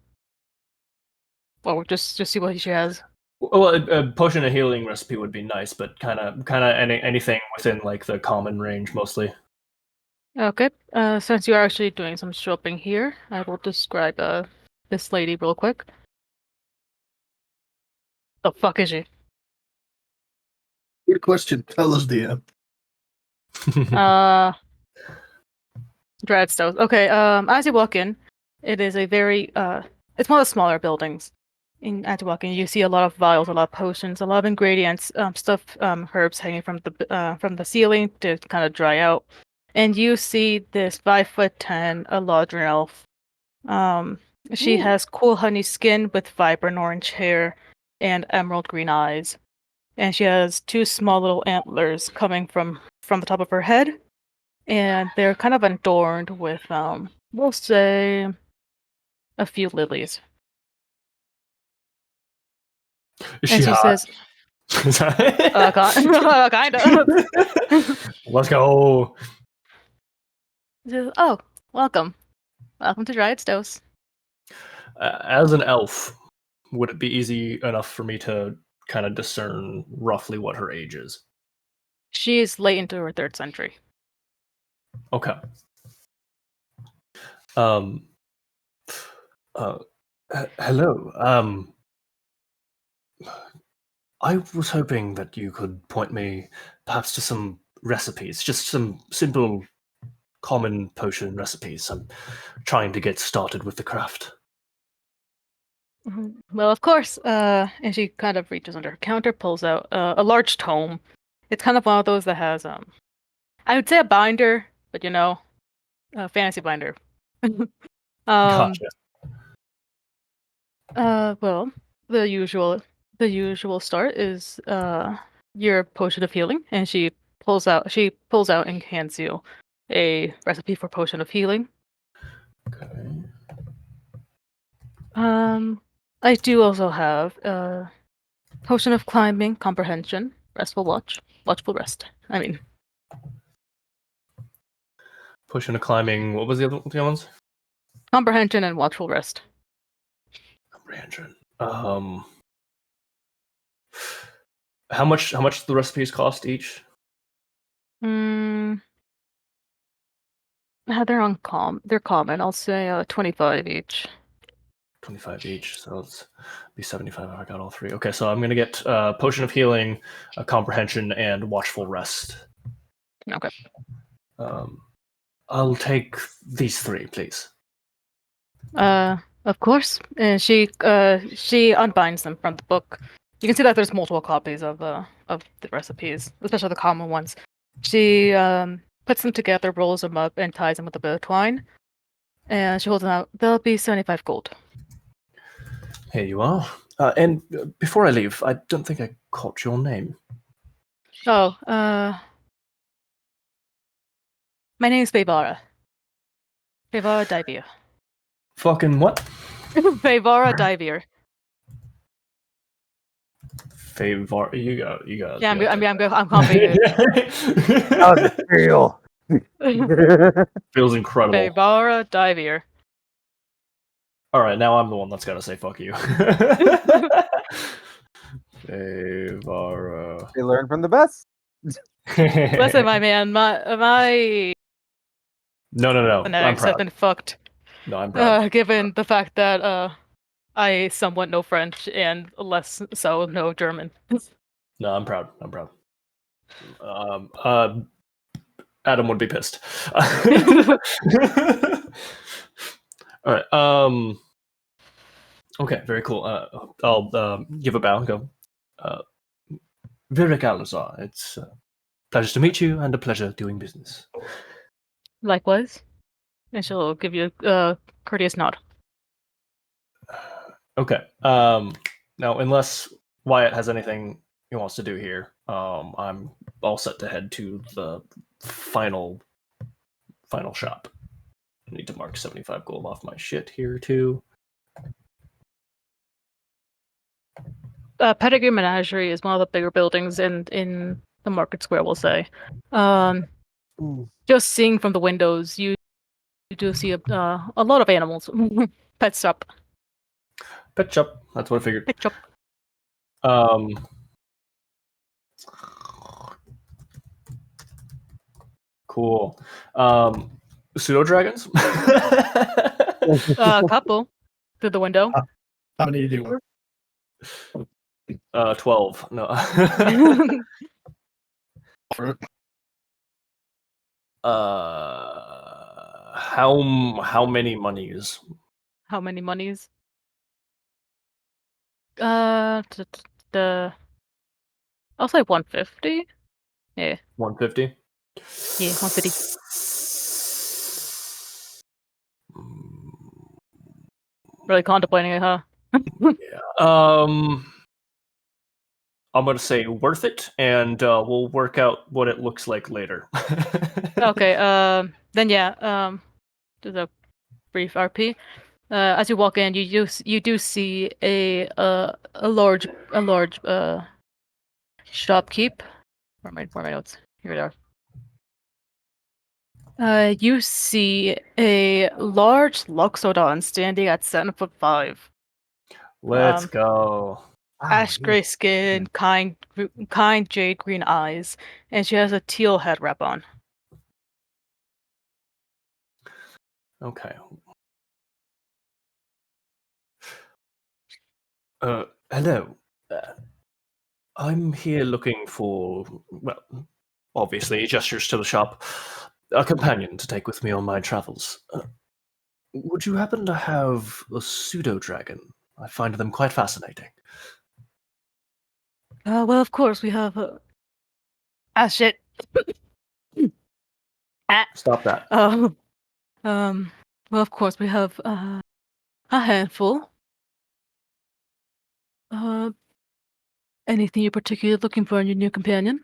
Or just see what she has. Well, a potion of healing recipe would be nice, but kind of anything within like the common range mostly. Okay. Since you are actually doing some shopping here, I will describe this lady real quick. The fuck is she? Good question. Tell us, DM. Dreadstones. Okay, as you walk in, it is a very it's one of the smaller buildings. As you walk in, you see a lot of vials, a lot of potions, a lot of ingredients, stuff, herbs hanging from the ceiling to kind of dry out. And you see this 5'10" Eladrin elf. She has cool honey skin with vibrant orange hair and emerald green eyes. And she has two small little antlers coming from the top of her head. And they're kind of adorned with, we'll say, a few lilies. Is And she she hot? says, kind of. Let's go. She says, oh, welcome. Welcome to Dryad's Dose. As an elf, would it be easy enough for me to kind of discern roughly what her age is? She is late into her 3rd century. Okay. Hello. I was hoping that you could point me perhaps to some recipes, just some simple common potion recipes. I'm trying to get started with the craft. Well, of course. And she kind of reaches under her counter, pulls out a large tome. It's kind of one of those that has, I would say a binder, but a fantasy binder. Gotcha. Well, the usual start is your potion of healing, and she pulls out and hands you a recipe for potion of healing. Okay. I do also have potion of climbing, comprehension, restful watch, watchful rest. I mean, Potion of climbing. What was the other ones? comprehension and watchful rest. Comprehension. How much do the recipes cost each? They're common. I'll say 25 each. 25 each, so it's be 75 if I got all three. Okay, so I'm gonna get potion of healing, comprehension, and watchful rest. Okay. I'll take these three, please. Of course. And she unbinds them from the book. You can see that there's multiple copies of the recipes, especially the common ones. She puts them together, rolls them up, and ties them with a bit of twine. And she holds them out. They'll be 75 gold. Here you are. And before I leave, I don't think I caught your name. Oh, my name is Bevara. Bevara Divir. Fucking what? Bevara Divir. Favor. You got. Yeah, I'm confident. How's it feel? Feels incredible. Bevara Divir. All right, now I'm the one that's got to say fuck you. Favara. They learn from the best. Listen, my man, my No. I'm phonetics have proud. been fucked. No, I'm proud. Given the fact that I somewhat know French and less so know German. No, I'm proud. Adam would be pissed. All right. Okay. Very cool. I'll give a bow and go. Virik Alazar, it's a pleasure to meet you and a pleasure doing business. Likewise. And she'll give you a courteous nod. Okay. Now, unless Wyatt has anything he wants to do here, I'm all set to head to the final shop. I need to mark 75 gold off my shit here too. Pedigree Menagerie is one of the bigger buildings in the market square, we'll say. Just seeing from the windows, you do see a lot of animals. Pet shop. Pet shop. That's what I figured. Pet shop. Cool. Pseudo dragons. A couple through the window. How many do you want? 12. No. How many monies? How many monies? I'll say 150. Yeah. 150. Yeah, 150. Really contemplating it, huh? I'm gonna say worth it, and we'll work out what it looks like later. Okay. Then yeah. Just a brief RP. As you walk in, you do see a large shopkeep. Where are my notes? Here they are. You see a large Loxodon standing at 7'5". Let's go. Ash gray skin, kind jade green eyes, and she has a teal head wrap on. Okay. Hello. I'm here looking for, well, obviously, gestures to the shop, a companion to take with me on my travels. Would you happen to have a pseudo dragon? I find them quite fascinating. Well, of course we have. Shit. Stop that. Well, of course we have a handful. Anything you're particularly looking for in your new companion?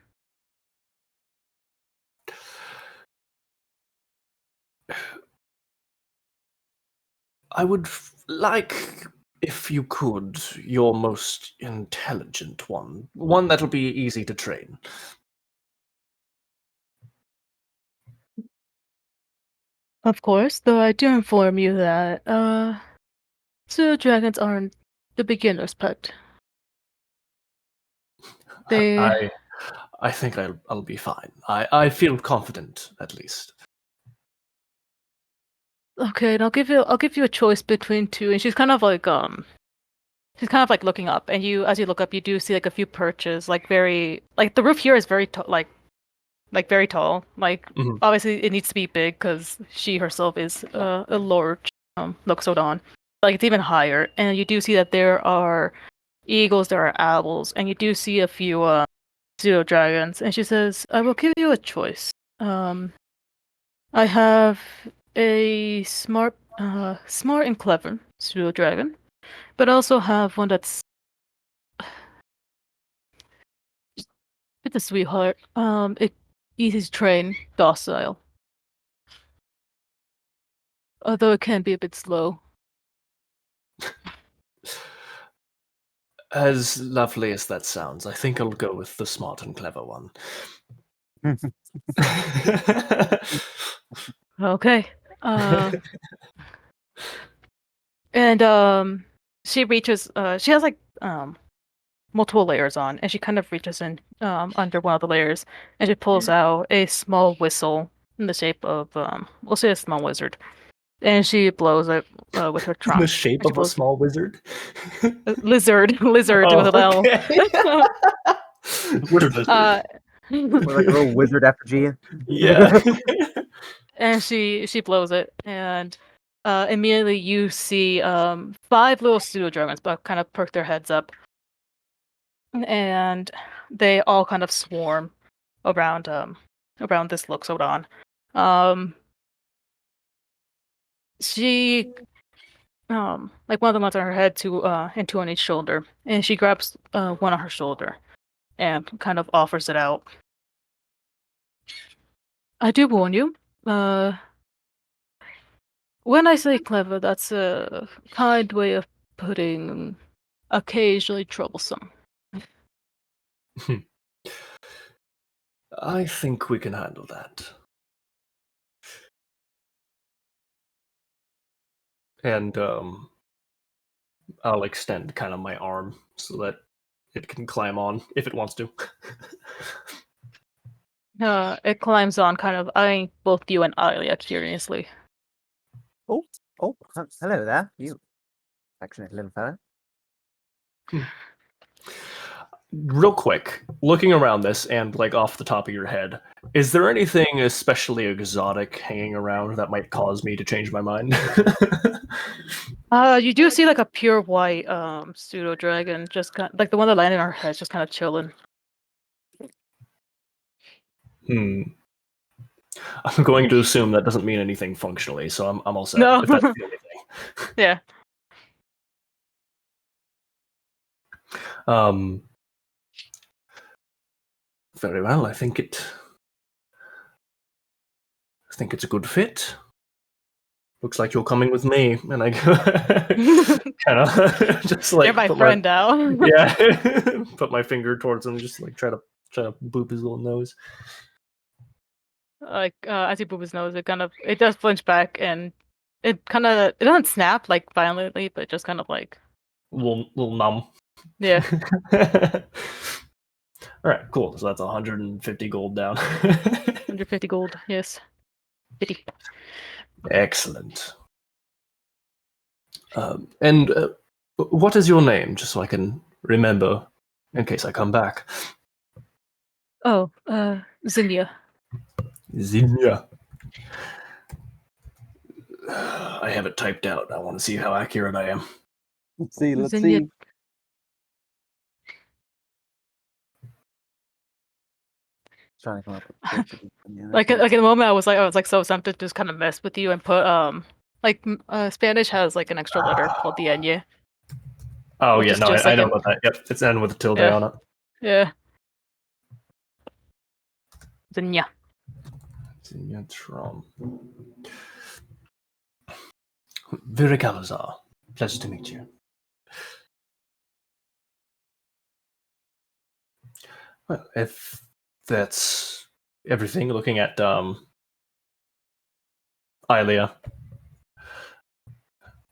I would like, if you could, your most intelligent one that'll be easy to train. Of course, though I do inform you that pseudo dragons aren't the beginner's pet. They I think I'll be fine. I feel confident, at least. okay, and I'll give you a choice between two, and she's kind of like looking up, and as you look up, you do see like a few perches, like very like the roof here is very tall, like very tall. Like Mhm. obviously it needs to be big because she herself is a large Loxodon. Like it's even higher, and you do see that there are eagles, there are owls, and you do see a few pseudo dragons. And she says, "I will give you a choice. I have a smart and clever pseudo dragon, but I also have one that's It's a sweetheart. Easy to train, docile. Although it can be a bit slow. As lovely as that sounds, I think I'll go with the smart and clever one. Okay. And she reaches. She has like multiple layers on, and she kind of reaches in under one of the layers, and she pulls out a small whistle in the shape of we'll say a small wizard, and she blows it with her trunk. In the shape And she of a blows small wizard? lizard with an L. What a lizard. With like a little wizard effigy. Yeah. And she blows it, and immediately you see 5 little pseudo dragons, but kind of perk their heads up, and they all kind of swarm around this Loxodon. She like one of them has on her head, and 2 on each shoulder, and she grabs one on her shoulder and kind of offers it out. I do warn you, when I say clever, that's a kind way of putting occasionally troublesome. I think we can handle that. And I'll extend kind of my arm so that it can climb on if it wants to. It climbs on, kind of eyeing both you and Alia curiously. Oh, hello there, you affectionate little fella. Real quick, looking around this and like off the top of your head, is there anything especially exotic hanging around that might cause me to change my mind? You do see like a pure white pseudo dragon, just like the one that landed on her head, just kind of chilling. I'm going to assume that doesn't mean anything functionally, so I'm all set. No. If that's the only thing. Yeah. Very well. I think it's a good fit. Looks like you're coming with me, and I kind of just like You're my friend now. yeah, put my finger towards him, just like try to boop his little nose. Like as you boop his nose, it does flinch back, and it doesn't snap like violently, but just kind of like little numb. Yeah. All right, cool. So that's 150 gold down. 150 gold, yes. 50. Excellent. And what is your name, just so I can remember in case I come back? Oh, Zinnia. Zinnia. I have it typed out. I want to see how accurate I am. Let's see. Zinnia. Trying to come up with like in the moment I was like so tempted to just kind of mess with you and put Spanish has like an extra letter called the Ñ. Oh yeah, no, I know about that. Yep, it's N with a tilde on it. Yeah. Zinnia. Zinnia Trom. Virikalazar. Pleasure to meet you. Well, if that's everything, looking at Ilia,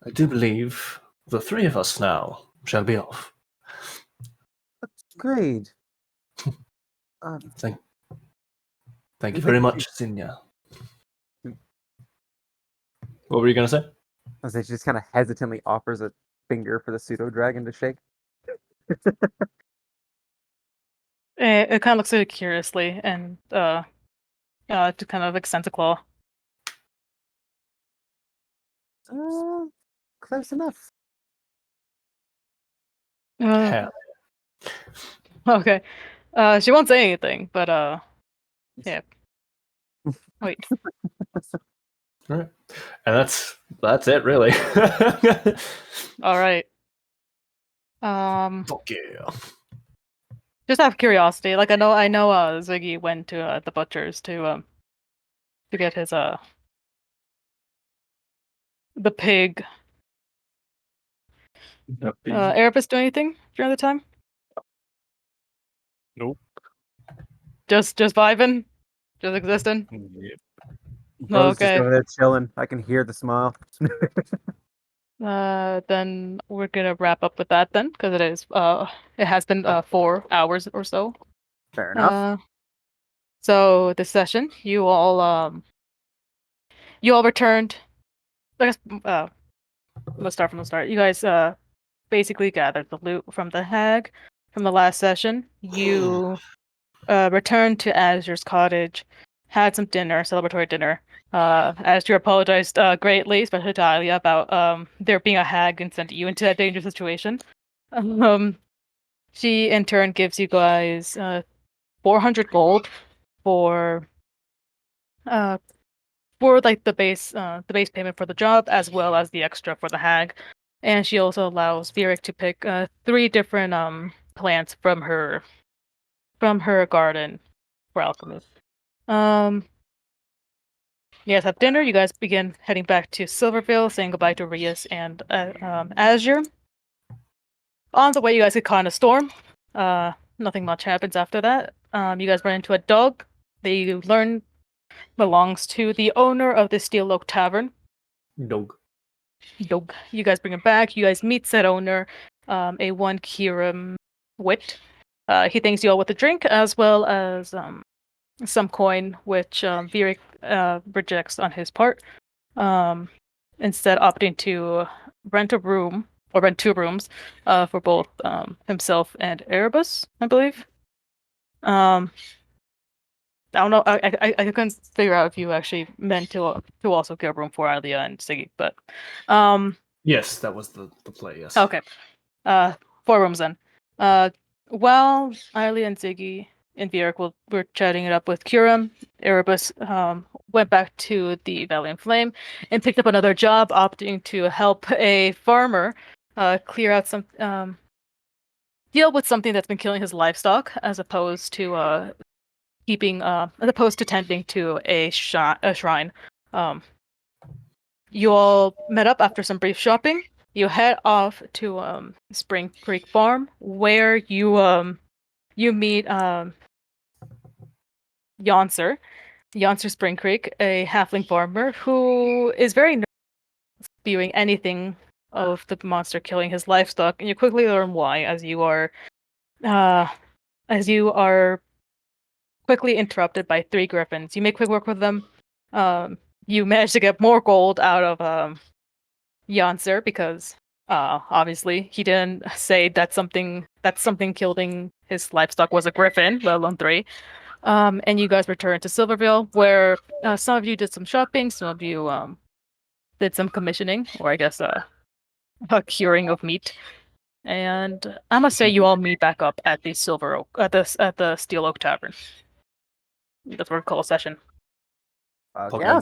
I do believe the 3 of us now shall be off. That's great. Thank you very much, Zinnia. What were you going to say? I say she just kind of hesitantly offers a finger for the pseudo dragon to shake. It kind of looks at it curiously and to kind of extend a claw. Close enough. Okay. She won't say anything, but yeah. Wait. All right, and that's it, really. All right. Fuck yeah. Just out of curiosity, like I know, Ziggy went to the butcher's to get his the pig. Erebus do anything during the time? Nope. Just vibing, just existing. Yep. Bro's just Okay. over there chilling. I can hear the smile. Then we're gonna wrap up with that then, because it has been 4 hours or so. Fair enough. So this session, you all returned. I guess let's start from the start. You guys basically gathered the loot from the hag from the last session. You returned to Azure's cottage, had some dinner, celebratory dinner. Azure apologized greatly, especially to Alia, about there being a hag and sent you into that dangerous situation. She in turn gives you guys 400 gold for like the base payment for the job, as well as the extra for the hag. And she also allows Vieric to pick 3 different plants from her garden for alchemy. You guys have dinner. You guys begin heading back to Silvervale, saying goodbye to Rias and Azure. On the way, you guys get caught in a storm. Nothing much happens after that. You guys run into a dog that you learn belongs to the owner of the Steel Oak Tavern. Dog. Dog. You guys bring him back. You guys meet said owner, a one Kyrin wit. He thanks you all with a drink, as well as some coin, which Vieric rejects on his part. Instead opting to rent a room, or rent 2 rooms, for both himself and Erebus, I believe. I don't know. I couldn't figure out if you actually meant to also get a room for Alia and Siggy, but Yes, that was the play. Yes. okay. 4 rooms then. While Alia and Ziggy and Vieric were chatting it up with Kyrin, Erebus went back to the Valiant Flame and picked up another job, opting to help a farmer clear out some deal with something that's been killing his livestock, as opposed to tending to a shrine. You all met up after some brief shopping. You head off to Spring Creek Farm, where you meet Yonser Spring Creek, a halfling farmer who is very nervous viewing anything of the monster killing his livestock, and you quickly learn why, as you are quickly interrupted by 3 griffins. You make quick work with them. You manage to get more gold out of Yonser, because obviously he didn't say that something killing his livestock was a griffin, let alone 3. And you guys return to Silvervale, where some of you did some shopping, some of you did some commissioning, or I guess a curing of meat. And I must say, you all meet back up at the Steel Oak Tavern. That's what we call a session. Yeah.